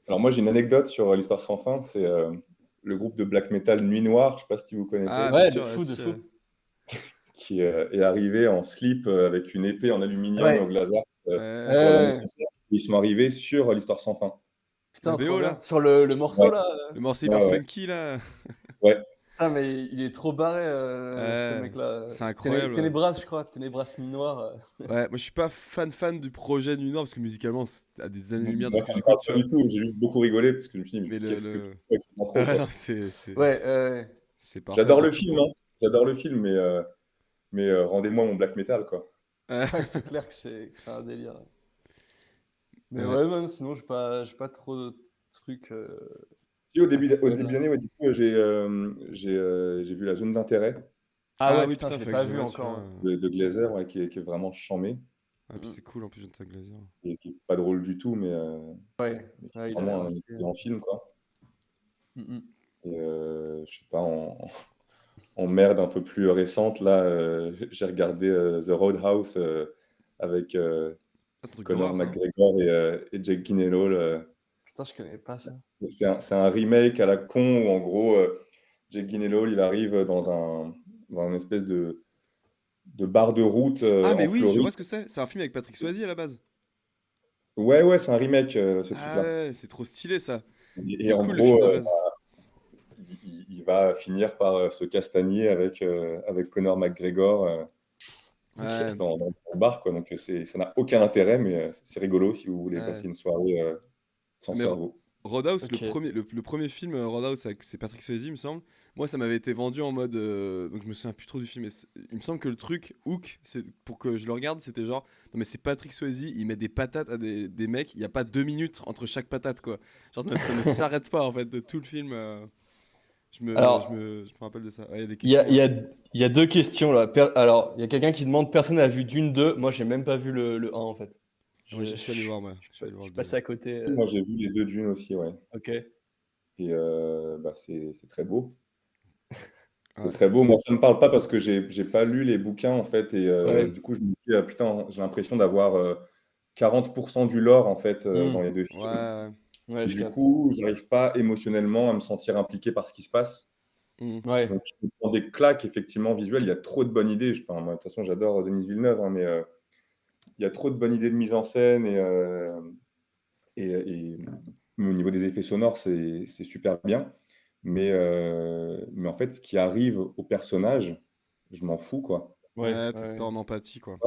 Speaker 3: Alors moi j'ai une anecdote sur l'histoire sans fin, c'est le groupe de black metal Nuit Noire, je sais pas si vous
Speaker 1: Ah,
Speaker 3: connaissez,
Speaker 1: bien
Speaker 2: Ouais, de
Speaker 1: sûr,
Speaker 2: fou, de
Speaker 1: si,
Speaker 2: fou.
Speaker 3: qui est arrivé en slip avec une épée en aluminium
Speaker 2: Ouais.
Speaker 3: au glaser
Speaker 1: ouais,
Speaker 3: sur
Speaker 1: je
Speaker 3: le
Speaker 1: vois.
Speaker 3: dernier
Speaker 2: Ouais.
Speaker 3: concert. Ils sont arrivés sur l'histoire sans fin.
Speaker 1: La
Speaker 2: Putain, trop
Speaker 1: BO,
Speaker 2: bien.
Speaker 1: là?
Speaker 2: Sur le morceau
Speaker 3: Ouais,
Speaker 2: là.
Speaker 1: Le morceau hyper
Speaker 3: ouais, ouais.
Speaker 1: funky, là?
Speaker 3: Ouais.
Speaker 2: Putain, mais il est trop barré, ce
Speaker 1: Ouais,
Speaker 2: mec-là.
Speaker 1: c'est incroyable. Ouais.
Speaker 2: Ténébras, je crois. Ténébras Nuit Noire.
Speaker 1: Ouais, moi je suis pas fan du projet Nuit Noire parce que musicalement c'est à des années-lumière de
Speaker 3: Moi,
Speaker 1: ce que
Speaker 3: ça me parle
Speaker 1: j'écoute, tu
Speaker 3: pas
Speaker 1: vois.
Speaker 3: du tout, j'ai juste beaucoup rigolé parce que je me suis dit, mais
Speaker 1: Mais
Speaker 3: qu'est-ce que tu
Speaker 1: le...
Speaker 3: fais avec cette intro,
Speaker 1: Ouais, non,
Speaker 3: quoi.
Speaker 2: Ouais,
Speaker 1: c'est parfait
Speaker 3: J'adore
Speaker 1: pour
Speaker 3: le
Speaker 1: tout,
Speaker 3: film,
Speaker 1: quoi.
Speaker 3: hein. J'adore le film, mais rendez-moi mon black metal, quoi.
Speaker 2: ouais, c'est clair que c'est un délire. Mais
Speaker 1: Ouais.
Speaker 2: ouais, man, sinon, j'ai pas trop de trucs
Speaker 3: Si, au
Speaker 2: actuels.
Speaker 3: début d'année, ouais, du coup, j'ai vu La Zone d'intérêt
Speaker 2: Ah
Speaker 1: Ah
Speaker 2: ouais,
Speaker 1: oui,
Speaker 2: putain,
Speaker 1: putain,
Speaker 2: je l'ai
Speaker 1: fallait que
Speaker 2: pas
Speaker 1: j'y
Speaker 2: vu
Speaker 1: vois
Speaker 2: encore,
Speaker 1: celui-là.
Speaker 2: hein.
Speaker 3: de Glazer, ouais, qui est vraiment charmé
Speaker 1: Ah, puis
Speaker 2: Mm.
Speaker 1: c'est cool en plus, Jonathan Glazer.
Speaker 3: et qui est pas drôle du tout, mais qui
Speaker 2: Ouais,
Speaker 3: est
Speaker 2: il a l'air
Speaker 3: vraiment un
Speaker 2: assez.
Speaker 3: excellent film, quoi.
Speaker 2: Mm.
Speaker 3: Et je sais pas, en merde un peu plus récente, là, j'ai regardé The Roadhouse avec
Speaker 1: Ah, c'est un truc
Speaker 3: Conor
Speaker 1: d'horreur, ça.
Speaker 3: McGregor et Jake Gyllenhaal.
Speaker 2: Putain, je connais pas ça.
Speaker 3: C'est un remake à la con où, en gros, Jake Gyllenhaal, il arrive dans une espèce de bar de route
Speaker 1: Ah, mais
Speaker 3: en
Speaker 1: oui, je vois
Speaker 3: Floride.
Speaker 1: ce que c'est. C'est un film avec Patrick Swayze à la base.
Speaker 3: Ouais, ouais, c'est un remake, ce
Speaker 1: Ah
Speaker 3: truc-là.
Speaker 1: ouais, c'est trop stylé ça. Il
Speaker 3: Et
Speaker 1: est
Speaker 3: en
Speaker 1: cool le film
Speaker 3: gros,
Speaker 1: de base.
Speaker 3: il va finir par se castagner avec Conor McGregor
Speaker 2: Ok.
Speaker 1: Ouais,
Speaker 3: dans le bar, quoi. Donc ça n'a aucun intérêt, mais c'est rigolo si vous voulez
Speaker 1: ouais.
Speaker 3: passer une soirée sans
Speaker 1: Mais
Speaker 3: cerveau.
Speaker 1: Roadhouse,
Speaker 2: Ok.
Speaker 1: le premier film Roadhouse, c'est Patrick Swayze, il me semble. Moi, ça m'avait été vendu en mode. Donc, je me souviens plus trop du film. Mais il me semble que le truc, Hook, pour que je le regarde, c'était genre. Non, mais c'est Patrick Swayze, il met des patates à des mecs. Il n'y a pas 2 minutes entre chaque patate, quoi. Genre, ça ne s'arrête pas, en fait, de tout le film.
Speaker 2: Alors,
Speaker 1: Je me rappelle de ça. Ouais, il y a des
Speaker 2: il y a,
Speaker 1: questions
Speaker 2: il y
Speaker 1: là.
Speaker 2: a, il y a deux questions là. Alors, il y a quelqu'un qui demande personne a vu Dune 2. Moi, j'ai même pas vu le 1 en fait.
Speaker 1: Ouais,
Speaker 2: Je,
Speaker 1: je suis allé
Speaker 2: je,
Speaker 1: voir, moi. Je suis
Speaker 2: je
Speaker 1: allé voir le
Speaker 2: suis
Speaker 1: 2.
Speaker 2: passé à côté.
Speaker 3: Moi, j'ai vu les deux Dunes aussi, ouais.
Speaker 2: Ok.
Speaker 3: Et bah, c'est très beau. C'est
Speaker 1: Ouais.
Speaker 3: très beau. Moi, ça me parle pas parce que j'ai pas lu les bouquins, en fait. Et
Speaker 2: Ouais.
Speaker 3: du coup, je me dis, ah, putain, j'ai l'impression d'avoir 40% du lore, en fait, dans les
Speaker 2: Hmm.
Speaker 3: deux films.
Speaker 1: Ouais.
Speaker 2: Ouais,
Speaker 3: Et
Speaker 2: je
Speaker 3: du
Speaker 2: capte.
Speaker 3: coup, j'arrive pas émotionnellement à me sentir impliqué par ce qui se passe.
Speaker 1: Hmm.
Speaker 2: Ouais.
Speaker 3: Donc, je me prends des claques, effectivement, visuelles. Il y a trop de bonnes idées. Enfin, moi, de toute façon, j'adore Denis Villeneuve, hein, mais il y a trop de bonnes idées de mise en scène. Et au niveau des effets sonores, c'est super bien. Mais en fait, ce qui arrive au personnage, je m'en fous, quoi.
Speaker 2: Ouais.
Speaker 1: Ouais, t'es pas
Speaker 2: Ouais.
Speaker 1: en empathie, quoi.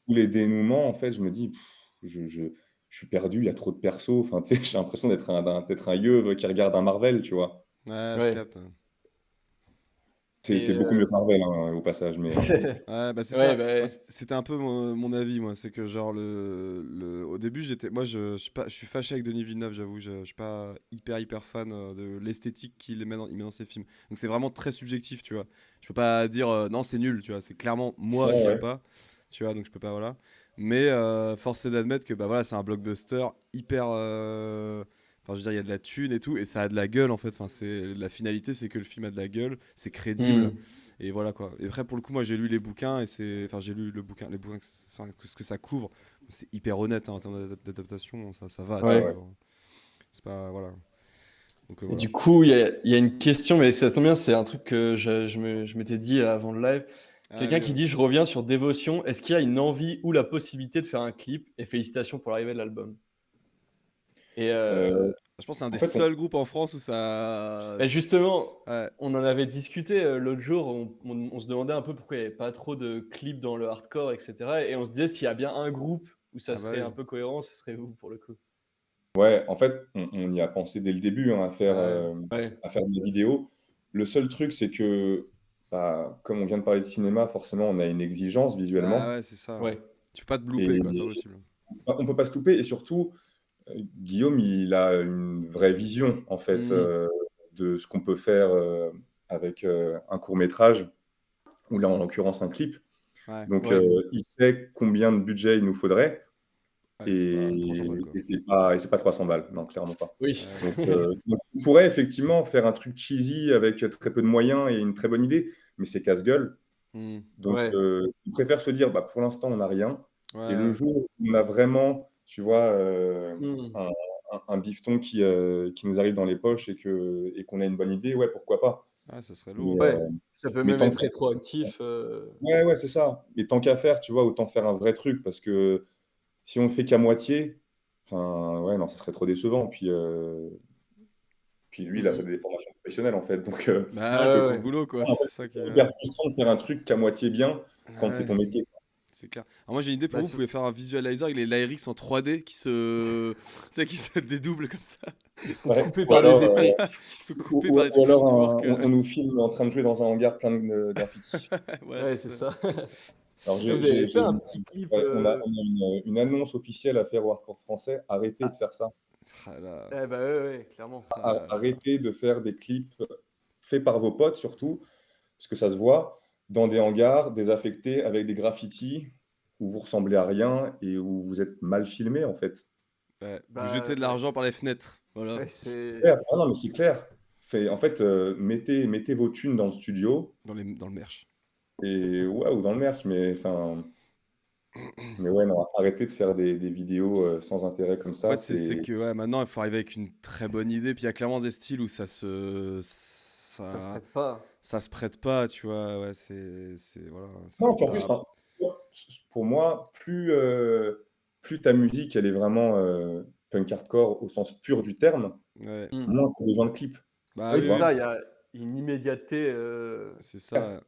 Speaker 3: Tous les dénouements, en fait, je me dis, pff, je suis perdu, il y a trop de persos. Enfin, tu sais, j'ai l'impression d'être un yeuve qui regarde un Marvel, tu vois.
Speaker 1: Ouais, je
Speaker 2: Ouais.
Speaker 1: capte.
Speaker 3: C'est
Speaker 2: Et
Speaker 3: beaucoup mieux que Marvel, hein, au passage, mais
Speaker 1: Ouais, bah c'est
Speaker 2: ouais,
Speaker 1: ça.
Speaker 2: bah
Speaker 1: Moi,
Speaker 2: ouais.
Speaker 1: c'était un peu mon avis, moi. C'est que, genre, au début, moi, je suis fâché avec Denis Villeneuve, j'avoue. Je suis pas hyper fan de l'esthétique il met dans ses films. Donc, c'est vraiment très subjectif, tu vois. Je peux pas dire non, c'est nul, tu vois. C'est clairement moi
Speaker 3: ouais,
Speaker 1: qui aime
Speaker 3: ouais.
Speaker 1: pas, tu vois. Donc, je peux pas, voilà. Mais force est d'admettre que, bah voilà, c'est un blockbuster hyper. Enfin, je veux dire, il y a de la thune et tout, et ça a de la gueule, en fait. Enfin, la finalité, c'est que le film a de la gueule, c'est crédible.
Speaker 2: Hmm.
Speaker 1: Et voilà quoi. Et après pour le coup moi j'ai lu les bouquins et enfin j'ai lu les bouquins ce que ça couvre, c'est hyper honnête hein, en termes d'adaptation, ça va, tu
Speaker 3: Ouais,
Speaker 1: vois.
Speaker 3: ouais.
Speaker 1: Genre, c'est pas voilà. Donc
Speaker 2: Et
Speaker 1: voilà.
Speaker 2: du coup, il y a une question, mais ça tombe bien, c'est un truc que je m'étais dit avant le live.
Speaker 1: Ah
Speaker 2: Quelqu'un
Speaker 1: oui.
Speaker 2: qui dit, je reviens sur Dévotion. Est-ce qu'il y a une envie ou la possibilité de faire un clip? Et félicitations pour l'arrivée de l'album. Et
Speaker 3: Euh,
Speaker 1: Je pense que c'est un
Speaker 3: en
Speaker 1: des
Speaker 3: fait,
Speaker 1: seuls groupes en France où ça
Speaker 2: bah, justement,
Speaker 1: ouais.
Speaker 2: on en avait discuté l'autre jour. On se demandait un peu pourquoi il n'y avait pas trop de clips dans le hardcore, etc. Et on se disait s'il y a bien un groupe où ça
Speaker 1: Ah bah
Speaker 2: serait un
Speaker 1: oui.
Speaker 2: peu cohérent, ce serait vous pour le coup.
Speaker 3: ouais, en fait, on y a pensé dès le début, hein,
Speaker 1: Ouais.
Speaker 2: Ouais,
Speaker 3: à faire des vidéos. Le seul truc, c'est que, bah, comme on vient de parler de cinéma, forcément, on a une exigence
Speaker 1: Bah
Speaker 3: visuellement.
Speaker 1: ouais, c'est ça.
Speaker 2: ouais,
Speaker 1: Tu peux pas te louper quoi, c'est
Speaker 3: Et
Speaker 1: impossible.
Speaker 3: on peut pas se louper. Et surtout, Guillaume, il a une vraie vision, en fait.
Speaker 1: Mhm.
Speaker 3: de ce qu'on peut faire avec un court-métrage, ou là, en l'occurrence, un clip.
Speaker 1: Ouais,
Speaker 3: Donc,
Speaker 2: Ouais.
Speaker 3: il sait combien de budget il nous faudrait,
Speaker 1: ouais, c'est pas 300 balles,
Speaker 3: et,
Speaker 1: quoi.
Speaker 3: et c'est pas 300 balles, non, clairement pas.
Speaker 2: Oui.
Speaker 1: Ouais.
Speaker 3: Donc, on pourrait effectivement faire un truc cheesy avec très peu de moyens et une très bonne idée, mais c'est casse-gueule.
Speaker 1: Hmm.
Speaker 3: Donc,
Speaker 2: Ouais.
Speaker 3: on préfère se dire, bah, pour l'instant, on n'a rien. Et le
Speaker 1: Ouais,
Speaker 3: jour où on a vraiment, tu vois,
Speaker 2: Hmm.
Speaker 3: un bifton qui nous arrive dans les poches et qu'on a une bonne idée, ouais, pourquoi pas.
Speaker 1: ouais, ça serait
Speaker 3: Mais,
Speaker 1: lourd.
Speaker 2: Ouais. Ça peut
Speaker 3: mais
Speaker 2: même
Speaker 3: tant
Speaker 2: être
Speaker 3: qu'à
Speaker 2: rétroactif.
Speaker 3: ouais, ouais, c'est ça. Mais tant qu'à faire, tu vois, autant faire un vrai truc, parce que si on le fait qu'à moitié, enfin, ouais, non, ça serait trop décevant. Puis lui, il a fait
Speaker 2: Hmm.
Speaker 3: des formations professionnelles, en fait. Donc,
Speaker 1: Bah
Speaker 3: je
Speaker 1: ouais,
Speaker 3: peux
Speaker 1: c'est
Speaker 2: Ouais,
Speaker 1: son
Speaker 2: ouais.
Speaker 1: boulot, quoi.
Speaker 3: comprendre, en fait,
Speaker 1: C'est ça qui
Speaker 3: c'est
Speaker 1: est.
Speaker 3: hyper frustrant de faire un truc qu'à moitié bien quand c'est
Speaker 1: Ouais,
Speaker 3: ton métier.
Speaker 1: c'est clair. Alors moi j'ai une idée pour
Speaker 2: Bah,
Speaker 1: vous, vous pouvez faire un visualizer avec les LyRix en 3D qui se, tu sais, qui se dédoublent comme ça,
Speaker 2: ils se font
Speaker 3: Ouais.
Speaker 2: couper
Speaker 3: Ou
Speaker 2: par des
Speaker 3: alors,
Speaker 2: épées.
Speaker 1: qui sont coupés par des
Speaker 3: ou
Speaker 1: trucs
Speaker 3: alors
Speaker 1: footwork.
Speaker 3: on nous filme en train de jouer dans un hangar plein de graffitis.
Speaker 1: Voilà,
Speaker 2: Ouais,
Speaker 1: c'est
Speaker 2: c'est
Speaker 1: ça.
Speaker 2: ça.
Speaker 3: Alors,
Speaker 2: Vous avez fait un petit clip.
Speaker 3: ouais, on a une annonce officielle à faire au hardcore français. Arrêtez de
Speaker 2: Ah,
Speaker 3: faire ça.
Speaker 1: Ah là,
Speaker 2: eh bah ouais, ouais, clairement.
Speaker 1: ah là là.
Speaker 3: Arrêtez de faire des clips faits par vos potes, surtout, parce que ça se voit, dans des hangars désaffectés avec des graffitis où vous ressemblez à rien et où vous êtes mal filmé, en fait.
Speaker 1: Ouais, vous
Speaker 2: Bah
Speaker 1: jetez de
Speaker 2: ouais,
Speaker 1: l'argent par les fenêtres, voilà,
Speaker 2: ouais, c'est.
Speaker 3: Clair. Ah non, mais c'est clair. En fait, mettez vos thunes dans le studio
Speaker 1: dans le merch.
Speaker 3: et ouais, ou dans le merch, mais ouais, non, arrêtez de faire des vidéos sans intérêt comme
Speaker 1: En
Speaker 3: ça.
Speaker 1: fait, c'est que ouais, maintenant il faut arriver avec une très bonne idée, puis il y a clairement des styles où
Speaker 2: Ça se prête pas.
Speaker 1: ça se prête pas, tu vois, ouais, c'est voilà, c'est
Speaker 3: Non,
Speaker 1: comme
Speaker 3: puis en plus,
Speaker 1: ça.
Speaker 3: enfin, pour moi, plus ta musique, elle est vraiment punk hardcore au sens pur du terme,
Speaker 1: Ouais,
Speaker 2: Hmm.
Speaker 3: moins tu as besoin de clips,
Speaker 1: bah
Speaker 2: Oui,
Speaker 1: oui,
Speaker 3: tu
Speaker 2: c'est
Speaker 3: vois?
Speaker 1: oui,
Speaker 2: ça, il y a une immédiateté.
Speaker 1: c'est ça.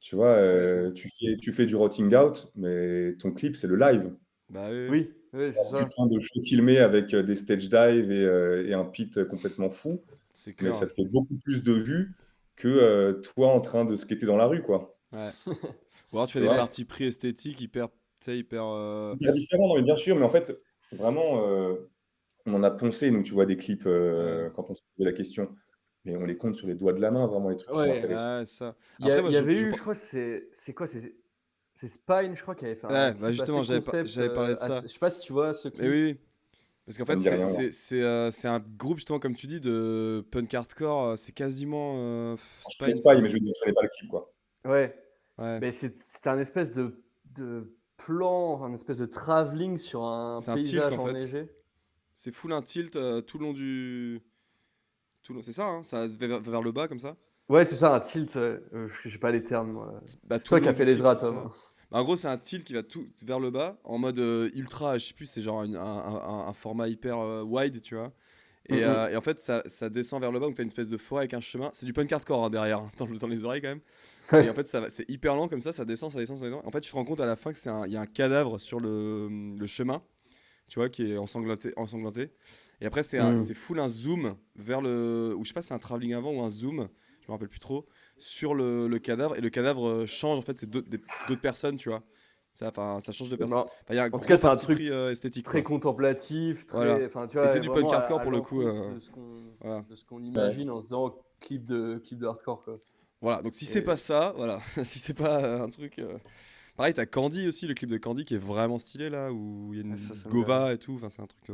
Speaker 3: Tu vois,
Speaker 2: Ouais.
Speaker 3: tu fais du rotting out, mais ton clip, c'est le live.
Speaker 1: Bah oui, oui,
Speaker 2: Oui, oui, c'est
Speaker 3: Du
Speaker 2: ça.
Speaker 3: temps de show filmé avec des stage dives et un pit complètement fou,
Speaker 1: c'est
Speaker 3: mais
Speaker 1: clair.
Speaker 3: ça te fait beaucoup plus de vues que toi en train de skater dans la rue, quoi.
Speaker 1: Ouais. Ou alors tu fais
Speaker 3: Tu
Speaker 1: des
Speaker 3: vois?
Speaker 2: Ouais.
Speaker 1: parties pris esthétiques hyper, tu sais, hyper.
Speaker 3: Hyper différent, non, mais bien sûr, mais en fait, vraiment, on en a poncé, nous, tu vois, des clips
Speaker 1: Ouais,
Speaker 3: quand on s'est posé la question. Mais on les compte sur les doigts de la main, vraiment, les trucs qui sont
Speaker 2: Ouais.
Speaker 3: intéressants.
Speaker 1: ouais, ça. Après, moi,
Speaker 2: Il y avait
Speaker 1: je
Speaker 2: eu, je crois, c'est quoi? C'est Spine, je crois, qui avait fait un
Speaker 1: ouais, bah
Speaker 2: clip
Speaker 1: justement,
Speaker 2: assez concept.
Speaker 1: j'avais parlé de ça.
Speaker 2: Je sais pas si tu vois ce
Speaker 1: Mais
Speaker 2: clip.
Speaker 1: oui, oui. Parce qu'en
Speaker 3: Ça
Speaker 1: fait,
Speaker 3: me dit rien, moi.
Speaker 1: c'est un groupe, justement, comme tu dis, de punk hardcore. C'est quasiment
Speaker 3: Je connais
Speaker 1: Spine.
Speaker 3: pas, mais je ne connais pas le clip, quoi.
Speaker 2: Ouais.
Speaker 1: Ouais.
Speaker 2: Mais c'était un espèce de plan, un espèce de travelling sur un
Speaker 1: C'est un tilt,
Speaker 2: paysage
Speaker 1: en fait.
Speaker 2: enneigé.
Speaker 1: C'est full un tilt tout le long du. C'est ça, hein, ça vers le bas, comme ça.
Speaker 2: Ouais, c'est ça, un tilt. J'ai pas les termes, moi.
Speaker 1: Bah,
Speaker 2: C'est
Speaker 1: tout
Speaker 2: toi
Speaker 1: le
Speaker 2: qui
Speaker 1: long
Speaker 2: as fait
Speaker 1: du
Speaker 2: les
Speaker 1: clip, c'est ça.
Speaker 2: Tom.
Speaker 1: Bah, en gros, c'est un tilt qui va tout vers le bas, en mode ultra, je sais plus, c'est genre un format hyper wide, tu vois. Et en fait, ça descend vers le bas, donc t'as une espèce de forêt avec un chemin. C'est du punk hardcore hein, derrière, hein, dans les oreilles quand même. Et en
Speaker 2: Ouais.
Speaker 1: fait, c'est hyper lent comme ça descend, ça descend, ça descend. En fait, tu te rends compte à la fin que il y a un cadavre sur le chemin, tu vois, qui est ensanglanté. Et après,
Speaker 2: Hmm.
Speaker 1: c'est full un zoom vers le. Ou je sais pas si c'est un travelling avant ou un zoom, je me rappelle plus trop, sur le cadavre. Et le cadavre change, en fait, c'est d'autres personnes, tu vois. Ça change de personne.
Speaker 2: Bah,
Speaker 1: Enfin, il y a un
Speaker 2: en tout cas,
Speaker 1: gros
Speaker 2: c'est un
Speaker 1: parti
Speaker 2: truc
Speaker 1: pris esthétique,
Speaker 2: très
Speaker 1: quoi.
Speaker 2: contemplatif,
Speaker 1: Voilà.
Speaker 2: très, enfin, tu
Speaker 1: Et c'est
Speaker 2: vois,
Speaker 1: du punk
Speaker 2: vraiment
Speaker 1: hardcore
Speaker 2: à
Speaker 1: pour le coup.
Speaker 2: l'encontre
Speaker 1: Voilà.
Speaker 2: de ce qu'on
Speaker 3: Ouais.
Speaker 2: imagine en se disant clip de hardcore, quoi.
Speaker 1: Voilà, donc si c'est
Speaker 2: Et
Speaker 1: pas ça, voilà, si c'est pas un truc. Pareil, t'as Candy aussi, le clip de Candy qui est vraiment stylé là, où il y a une
Speaker 2: ça me dit rien.
Speaker 1: Gova et tout. Enfin, c'est un truc.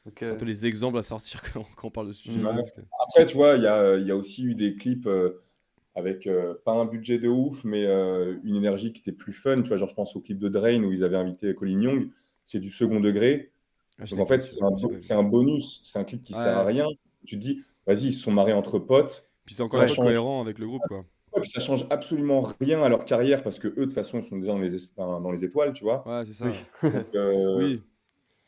Speaker 2: Ok.
Speaker 1: C'est un peu les exemples à sortir quand on parle de ce sujet-là.
Speaker 2: Hmm.
Speaker 3: Ouais.
Speaker 1: Parce que...
Speaker 3: Après, tu vois, il y a aussi eu des clips avec pas un budget de ouf, mais une énergie qui était plus fun. Tu vois, genre, je pense au clip de Drain où ils avaient invité Colin Young. C'est du second degré.
Speaker 1: Ah, je
Speaker 3: Donc
Speaker 1: l'ai
Speaker 3: en
Speaker 1: pas,
Speaker 3: fait,
Speaker 1: j'ai pas
Speaker 3: c'est
Speaker 1: vu.
Speaker 3: un bonus, c'est un clip qui sert à
Speaker 1: Ouais.
Speaker 3: rien. Tu te dis, vas-y, ils se sont marrés entre potes,
Speaker 1: Puis c'est encore une
Speaker 3: ça
Speaker 1: fois
Speaker 2: Ouais.
Speaker 3: change,
Speaker 1: cohérent avec le groupe, quoi.
Speaker 3: ouais, puis ça change absolument rien à leur carrière parce que eux, de toute façon, ils sont déjà dans les étoiles, tu vois.
Speaker 1: Ouais, c'est
Speaker 2: Oui.
Speaker 1: ça.
Speaker 3: Donc
Speaker 1: Oui.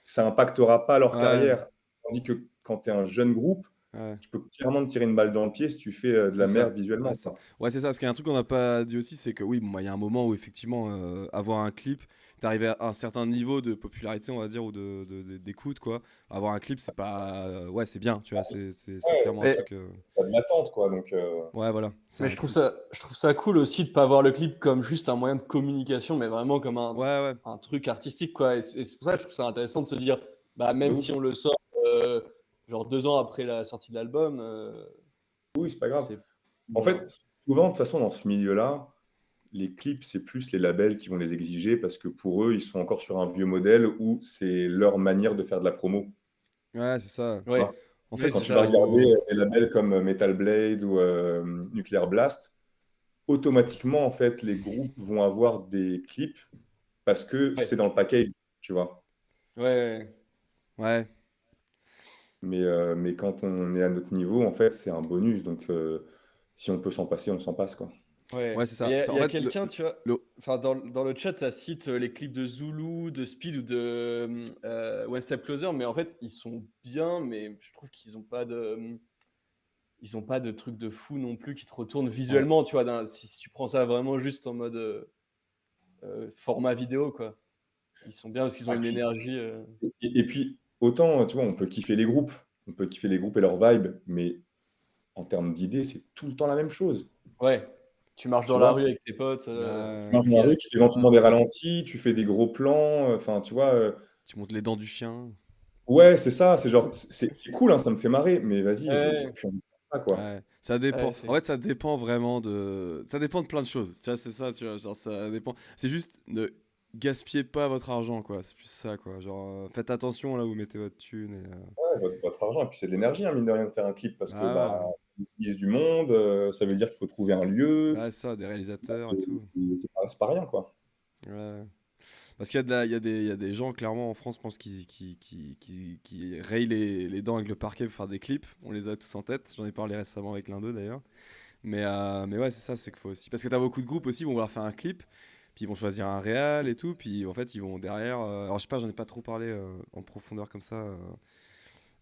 Speaker 3: ça impactera pas leur
Speaker 1: Ouais.
Speaker 3: carrière. Tandis que quand tu es un jeune groupe,
Speaker 1: Ouais.
Speaker 3: tu peux clairement te tirer une balle dans le pied si tu fais de
Speaker 1: C'est
Speaker 3: la
Speaker 1: ça.
Speaker 3: merde visuellement,
Speaker 1: Ouais,
Speaker 3: quoi.
Speaker 1: ouais, c'est ça. Parce qu'il y a un truc qu'on n'a pas dit aussi, c'est que oui, bon, bah, il y a un moment où effectivement, avoir un clip, t'arrives à un certain niveau de popularité, on va dire, ou d'écoute, quoi. Avoir un clip, c'est pas. Ouais, c'est bien, tu vois. C'est
Speaker 3: Ouais,
Speaker 1: clairement un
Speaker 2: Mais,
Speaker 1: truc.
Speaker 3: t'as de l'attente, quoi. Donc,
Speaker 1: Ouais, voilà. C'est
Speaker 2: mais
Speaker 1: un plus.
Speaker 2: je trouve ça cool aussi de pas voir le clip comme juste un moyen de communication, mais vraiment comme
Speaker 1: Ouais, ouais.
Speaker 2: un truc artistique, quoi. Et c'est pour ça que je trouve ça intéressant de se dire, bah,
Speaker 3: de
Speaker 2: même si
Speaker 3: ouf.
Speaker 2: on le sort, genre 2 ans après la sortie de l'album,
Speaker 3: Oui, c'est pas grave.
Speaker 2: c'est
Speaker 3: En
Speaker 2: voilà.
Speaker 3: fait, souvent, de toute façon, dans ce milieu-là, les clips, c'est plus les labels qui vont les exiger parce que pour eux, ils sont encore sur un vieux modèle où c'est leur manière de faire de la promo.
Speaker 1: Ouais, c'est ça.
Speaker 3: Tu
Speaker 2: Ouais.
Speaker 3: vois?
Speaker 1: En
Speaker 2: Ouais,
Speaker 1: fait,
Speaker 3: Quand
Speaker 2: c'est
Speaker 1: il
Speaker 3: tu vas
Speaker 2: ça.
Speaker 3: regarder
Speaker 1: faut.
Speaker 3: des labels comme Metal Blade ou Nuclear Blast, automatiquement, en fait, les groupes vont avoir des clips parce que
Speaker 2: Ouais.
Speaker 3: c'est dans le package, tu vois.
Speaker 2: Ouais, ouais.
Speaker 1: Ouais,
Speaker 3: Mais quand on est à notre niveau, en fait, c'est un bonus. Donc, si on peut s'en passer, on s'en passe, quoi.
Speaker 1: ouais,
Speaker 2: Ouais.
Speaker 1: c'est
Speaker 2: Et
Speaker 1: ça.
Speaker 2: il
Speaker 1: En
Speaker 2: y a
Speaker 1: fait,
Speaker 2: quelqu'un, tu vois,
Speaker 1: le-
Speaker 2: enfin dans le chat, ça cite les clips de Zulu, de Speed ou de One Step Closer, mais en fait, ils sont bien, mais je trouve qu'ils ont pas de. Ils ont pas de trucs de fou non plus qui te retournent
Speaker 1: ouais.
Speaker 2: visuellement, tu vois, si tu prends ça vraiment juste en mode format vidéo, quoi. Ils sont bien parce qu'ils ont
Speaker 3: Ah,
Speaker 2: une
Speaker 3: puis,
Speaker 2: énergie.
Speaker 3: et puis, autant, tu vois, on peut kiffer les groupes, on peut kiffer les groupes et leur vibe, mais en termes d'idées, c'est tout le temps la même chose.
Speaker 2: Ouais, tu marches
Speaker 3: Tu
Speaker 2: dans la
Speaker 3: vois?
Speaker 2: rue avec tes potes,
Speaker 1: Bah,
Speaker 3: Tu marches dans la rue, tu fais éventuellement des ralentis, tu fais des gros plans, enfin, tu vois.
Speaker 1: tu montes les dents du chien.
Speaker 3: Ouais, c'est ça, c'est genre, c'est cool, hein, ça me fait marrer, mais vas-y, j'ai
Speaker 2: ouais,
Speaker 3: plus envie de faire ça, quoi.
Speaker 1: Ouais, ça
Speaker 2: ouais,
Speaker 1: dépend. En
Speaker 2: c'est
Speaker 1: fait, ça dépend vraiment de. Ça dépend de plein de choses. Tu vois, c'est ça, tu vois. Genre, ça dépend. C'est juste ne gaspillez pas votre argent, quoi. C'est plus ça, quoi. Genre, faites attention là où vous mettez votre thune.
Speaker 3: Ouais, votre argent, et puis c'est de l'énergie, hein, mine de rien, de faire un clip, parce que,
Speaker 1: Ah
Speaker 3: bah,
Speaker 1: ouais.
Speaker 3: ils utilisent du monde, ça veut dire qu'il faut trouver un lieu,
Speaker 1: Ouais, ça, des
Speaker 3: bah,
Speaker 1: réalisateurs et tout.
Speaker 3: c'est pas rien, quoi.
Speaker 1: Ouais. Parce qu'il y a il y a des gens, clairement, en France, je pense, qui rayent les dents avec le parquet pour faire des clips. On les a tous en tête. J'en ai parlé récemment avec l'un d'eux, d'ailleurs. Mais ouais, c'est ça, c'est qu'il faut aussi. Parce que t'as beaucoup de groupes aussi, ils vont vouloir faire un clip, puis ils vont choisir un réal et tout, puis en fait, ils vont derrière. Alors, je sais pas, j'en ai pas trop parlé en profondeur comme ça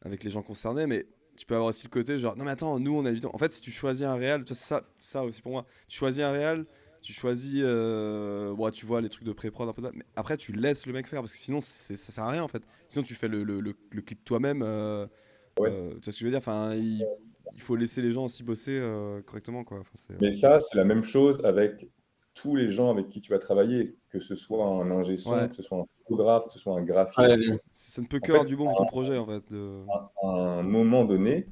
Speaker 1: avec les gens concernés, mais tu peux avoir aussi le côté genre, non, mais attends, nous, on habite. En fait, si tu choisis un réal, c'est ça aussi pour moi. Tu choisis un réal, tu choisis. Bon, tu vois les trucs de pré-prod un peu, mais après, tu laisses le mec faire, parce que sinon, ça sert à rien en fait. Sinon, tu fais le clip toi-même.
Speaker 3: Ouais.
Speaker 1: Tu vois ce que je veux dire? Enfin, il faut laisser les gens aussi bosser correctement, quoi. Enfin,
Speaker 3: Mais ça, c'est la même chose avec tous les gens avec qui tu vas travailler, que ce soit un ingé son,
Speaker 1: ouais,
Speaker 3: que ce soit un photographe, que ce soit un graphiste.
Speaker 2: ouais,
Speaker 1: ça ne peut
Speaker 3: En
Speaker 1: que avoir
Speaker 3: fait,
Speaker 1: du bon pour ton projet, en fait. De...
Speaker 3: à un moment donné,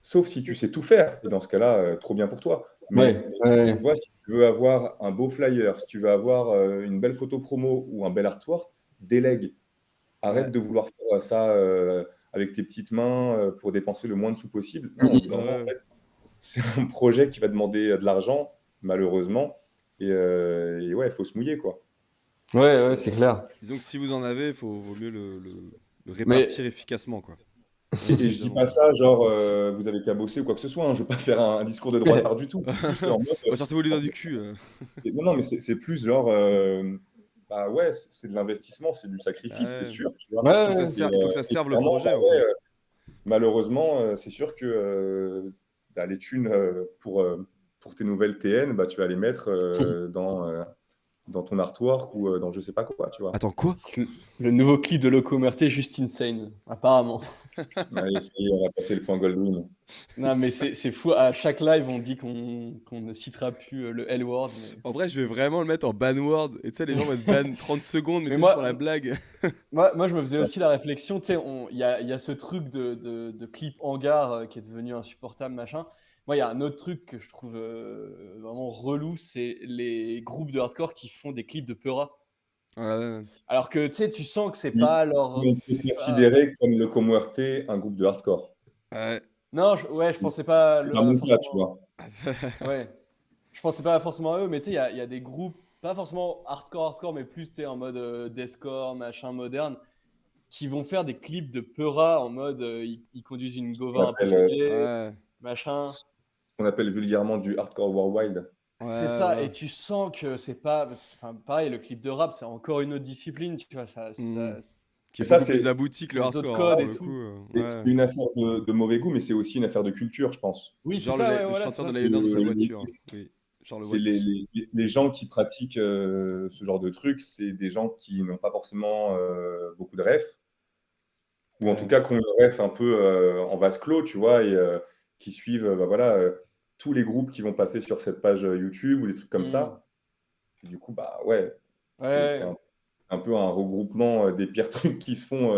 Speaker 3: sauf si tu sais tout faire, et dans ce cas-là, trop bien pour toi. Mais
Speaker 2: ouais,
Speaker 3: tu vois, si tu veux avoir un beau flyer, si tu veux avoir une belle photo promo ou un bel artwork, délègue.
Speaker 1: Ouais,
Speaker 3: Arrête de vouloir faire ça avec tes petites mains pour dépenser le moins de sous possible. Non, au bout
Speaker 2: ouais.
Speaker 3: d'un moment, en
Speaker 1: ouais.
Speaker 3: fait, c'est un projet qui va demander de l'argent, malheureusement. Et ouais, il faut se mouiller, quoi.
Speaker 2: Ouais, ouais, c'est clair.
Speaker 1: Disons que si vous en avez, vaut mieux le
Speaker 2: Mais
Speaker 1: répartir efficacement, quoi.
Speaker 3: Et je dis
Speaker 1: Intelligemment.
Speaker 3: pas ça, genre, vous avez qu'à bosser ou quoi que ce soit, hein. Je veux pas faire un discours de droitard du tout. C'est plus en mode.
Speaker 1: Ouais, sortez-vous les
Speaker 3: En
Speaker 1: doigts du
Speaker 3: fait,
Speaker 1: cul.
Speaker 3: non, non, mais c'est plus genre. Bah ouais, c'est de l'investissement, c'est du sacrifice, c'est
Speaker 1: Ouais.
Speaker 3: sûr, tu vois.
Speaker 1: Il faut que ça
Speaker 2: ouais,
Speaker 3: Et,
Speaker 1: serve, il faut que ça
Speaker 3: et
Speaker 1: serve le
Speaker 3: clairement, bah
Speaker 1: projet, en
Speaker 3: ouais,
Speaker 1: fait.
Speaker 3: malheureusement, c'est sûr que bah, les thunes pour tes nouvelles TN, bah, tu vas les mettre dans ton artwork ou dans je sais pas quoi, tu vois.
Speaker 1: Attends, quoi?
Speaker 2: le nouveau clip de Loco Merté, juste insane, apparemment.
Speaker 3: Allez, ça y est, on va passer le point Goldwyn.
Speaker 2: Non, mais c'est fou. À chaque live, on dit qu'on ne citera plus le L-word, mais.
Speaker 1: En vrai, je vais vraiment le mettre en ban word. Et tu sais, les gens vont être ban 30 secondes, mais
Speaker 2: Mais
Speaker 1: tu sais, juste pour la blague.
Speaker 2: moi, je me faisais aussi la réflexion, tu sais, il y a ce truc de clip hangar qui est devenu insupportable, machin. Moi, il y a un autre truc que je trouve vraiment relou, c'est les groupes de hardcore qui font des clips de Peura.
Speaker 1: Ouais,
Speaker 2: Alors que, tu sais, tu sens que c'est
Speaker 3: Qui
Speaker 2: pas leur.
Speaker 3: on peut
Speaker 2: Je sais pas.
Speaker 3: considérer comme le Comuerte un groupe de hardcore.
Speaker 1: ouais.
Speaker 2: Non,
Speaker 3: C'est
Speaker 2: ouais, je pensais pas
Speaker 3: pas mon cas, tu
Speaker 2: forcément.
Speaker 3: vois.
Speaker 2: Ouais. Je pensais pas forcément à eux, mais tu sais, il y a des groupes, pas forcément hardcore, mais plus, tu sais, en mode deathcore, machin, moderne, qui vont faire des clips de Peura en mode ils conduisent une
Speaker 3: On
Speaker 2: Gova un peu
Speaker 3: appelle,
Speaker 2: stylée,
Speaker 1: Ouais,
Speaker 2: machin.
Speaker 3: ce qu'on appelle vulgairement du hardcore worldwide.
Speaker 2: C'est
Speaker 1: ouais,
Speaker 2: ça,
Speaker 1: voilà.
Speaker 2: et tu sens que c'est pas. Enfin, pareil, le clip de rap, c'est encore une autre discipline, tu vois,
Speaker 1: Mhm. Qui est
Speaker 3: Et ça,
Speaker 1: beaucoup plus abouti que le
Speaker 2: les autres
Speaker 1: hardcore, hein,
Speaker 2: codes
Speaker 1: pour
Speaker 2: et
Speaker 1: le coup.
Speaker 2: tout.
Speaker 3: c'est
Speaker 1: Ouais.
Speaker 3: une affaire de mauvais goût, mais c'est aussi une affaire de culture, je pense.
Speaker 2: Oui, c'est
Speaker 1: Genre
Speaker 2: ça, ouais,
Speaker 1: le
Speaker 2: voilà, c'est
Speaker 1: chanteur de
Speaker 2: ça.
Speaker 1: Lionheart dans sa
Speaker 3: Le-
Speaker 1: voiture. Oui. Genre le
Speaker 3: c'est
Speaker 1: Watch.
Speaker 3: les gens qui pratiquent ce genre de trucs, c'est des gens qui n'ont pas forcément beaucoup de refs, ou en tout
Speaker 1: Ouais.
Speaker 3: cas qui ont une ref un peu en vase clos, tu vois, et qui suivent bah, voilà, tous les groupes qui vont passer sur cette page YouTube ou des trucs comme
Speaker 2: Hmm.
Speaker 3: ça. Et du coup, bah ouais, c'est
Speaker 2: Ouais,
Speaker 3: un peu un regroupement des pires trucs qui se font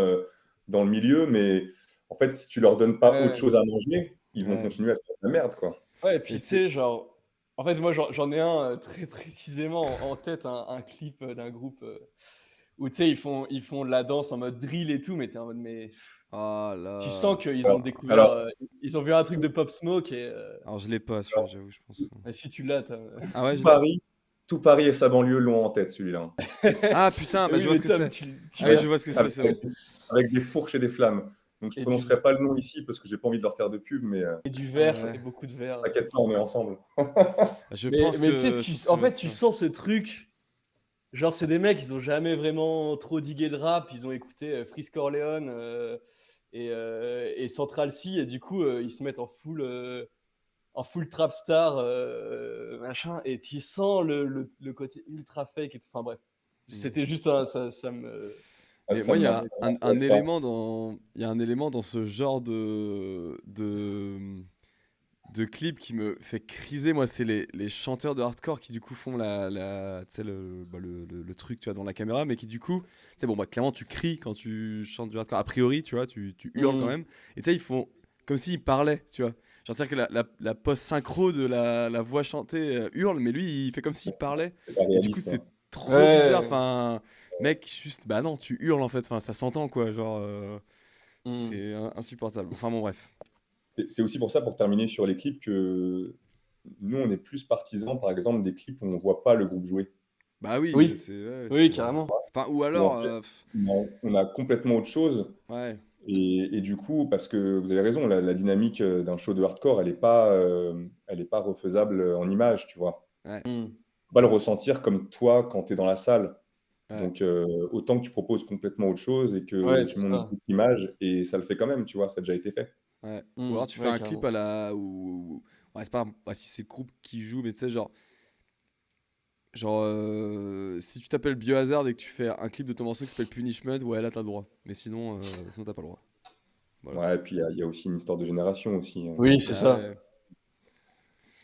Speaker 3: dans le milieu, mais en fait, si tu leur donnes pas autre
Speaker 2: Ouais.
Speaker 3: chose à manger, ils vont
Speaker 1: Ouais.
Speaker 3: continuer à faire de la merde, quoi.
Speaker 2: Ouais, et
Speaker 1: Et
Speaker 2: puis tu
Speaker 1: c'est
Speaker 2: sais, genre, en fait, moi, j'en ai un très précisément en tête, un clip d'un groupe où tu sais, ils font de la danse en mode drill et tout, mais t'es en mode, mais
Speaker 1: oh
Speaker 2: tu
Speaker 1: là,
Speaker 2: sens qu'ils ont
Speaker 3: Alors,
Speaker 2: découvert,
Speaker 3: alors,
Speaker 2: ils ont vu un truc
Speaker 3: tout,
Speaker 2: de Pop Smoke et
Speaker 1: alors je l'ai pas celui-là, j'avoue, je pense.
Speaker 2: si tu l'as,
Speaker 1: Ah ouais,
Speaker 3: tout
Speaker 1: je l'ai?
Speaker 3: Paris, tout Paris et sa banlieue l'ont en tête, celui-là, hein.
Speaker 1: Ah putain,
Speaker 2: Et
Speaker 1: bah je
Speaker 2: oui,
Speaker 1: vois ce
Speaker 2: mais
Speaker 1: que
Speaker 2: Tom,
Speaker 1: c'est.
Speaker 2: tu
Speaker 1: Ah oui,
Speaker 2: l'as,
Speaker 1: je vois ce que
Speaker 3: Avec,
Speaker 1: c'est bon.
Speaker 3: avec des fourches et des flammes. Donc, je
Speaker 2: et
Speaker 3: prononcerai pas le nom ici parce que j'ai pas envie de leur faire de pub, mais
Speaker 2: du verre
Speaker 1: Ouais.
Speaker 2: et beaucoup de verre.
Speaker 3: t'inquiète pas, on est ensemble.
Speaker 1: Je
Speaker 2: Mais
Speaker 1: pense
Speaker 2: tu sais,
Speaker 1: que je pense
Speaker 2: en
Speaker 1: que je vois
Speaker 2: fait,
Speaker 1: ce
Speaker 2: tu
Speaker 1: que
Speaker 2: sens ce truc. Genre, c'est des mecs, ils ont jamais vraiment trop digué de rap. Ils ont écouté Frisk Orleans et Central C, et du coup, ils se mettent en full trap star, machin, et tu sens le côté ultra fake. Enfin bref,
Speaker 1: Hmm.
Speaker 2: c'était juste ça me.
Speaker 3: Ah,
Speaker 1: Mais moi, il y a
Speaker 3: ça
Speaker 1: un
Speaker 3: m'intéresse pas.
Speaker 1: élément dans, il y a un élément dans ce genre de clip qui me fait criser. Moi, c'est les chanteurs de hardcore qui du coup font tu sais, le truc, tu vois, dans la caméra, mais qui du coup, tu sais, bon, bah, clairement, tu cries quand tu chantes du hardcore. A priori, tu vois, tu hurles quand
Speaker 2: Mm.
Speaker 1: même. Et tu sais, ils font comme s'ils parlaient, tu vois. Genre, c'est-à-dire que la post-synchro de la voix chantée hurle, mais lui, il fait comme s'il parlait.
Speaker 3: C'est pas
Speaker 1: Et du coup,
Speaker 3: réaliste,
Speaker 1: c'est
Speaker 3: hein.
Speaker 1: trop bizarre.
Speaker 2: Ouais.
Speaker 1: Enfin, mec, juste, bah non, tu hurles en fait. Enfin, ça s'entend, quoi. Genre,
Speaker 2: Mm.
Speaker 1: c'est insupportable. Enfin, bon, bref.
Speaker 3: C'est aussi pour ça, pour terminer sur les clips, que nous, on est plus partisans, par exemple, des clips où on voit pas le groupe jouer.
Speaker 1: Bah oui,
Speaker 2: Oui,
Speaker 1: c'est. Ouais,
Speaker 2: oui, carrément.
Speaker 1: enfin, ou
Speaker 3: Où en
Speaker 1: alors.
Speaker 3: fait, on a complètement autre chose.
Speaker 1: Ouais.
Speaker 3: Et du coup, parce que vous avez raison, la dynamique d'un show de hardcore, elle est pas refaisable en images, tu vois.
Speaker 1: Ouais.
Speaker 2: Mm.
Speaker 3: Faut pas le ressentir comme toi quand tu es dans la salle.
Speaker 1: Ouais.
Speaker 3: Donc, autant que tu proposes complètement autre chose et que
Speaker 2: Ouais,
Speaker 3: tu
Speaker 2: c'est
Speaker 3: montres
Speaker 2: ça.
Speaker 3: d'autres images, et ça le fait quand même, tu vois, ça a déjà été fait.
Speaker 1: Ouais. Ou
Speaker 2: Mm.
Speaker 1: alors tu fais
Speaker 2: Ouais,
Speaker 1: un clip
Speaker 2: carrément.
Speaker 1: à la. Ouais, c'est pas. Ouais, si c'est le groupe qui joue, mais tu sais, genre. Genre, si tu t'appelles Biohazard et que tu fais un clip de ton morceau qui s'appelle Punishment, ouais, là t'as le droit. Mais sinon t'as pas le droit. Voilà.
Speaker 3: Ouais, et puis il y a aussi une histoire de génération aussi.
Speaker 2: Oui, c'est
Speaker 1: Bah
Speaker 2: ça.
Speaker 1: ouais,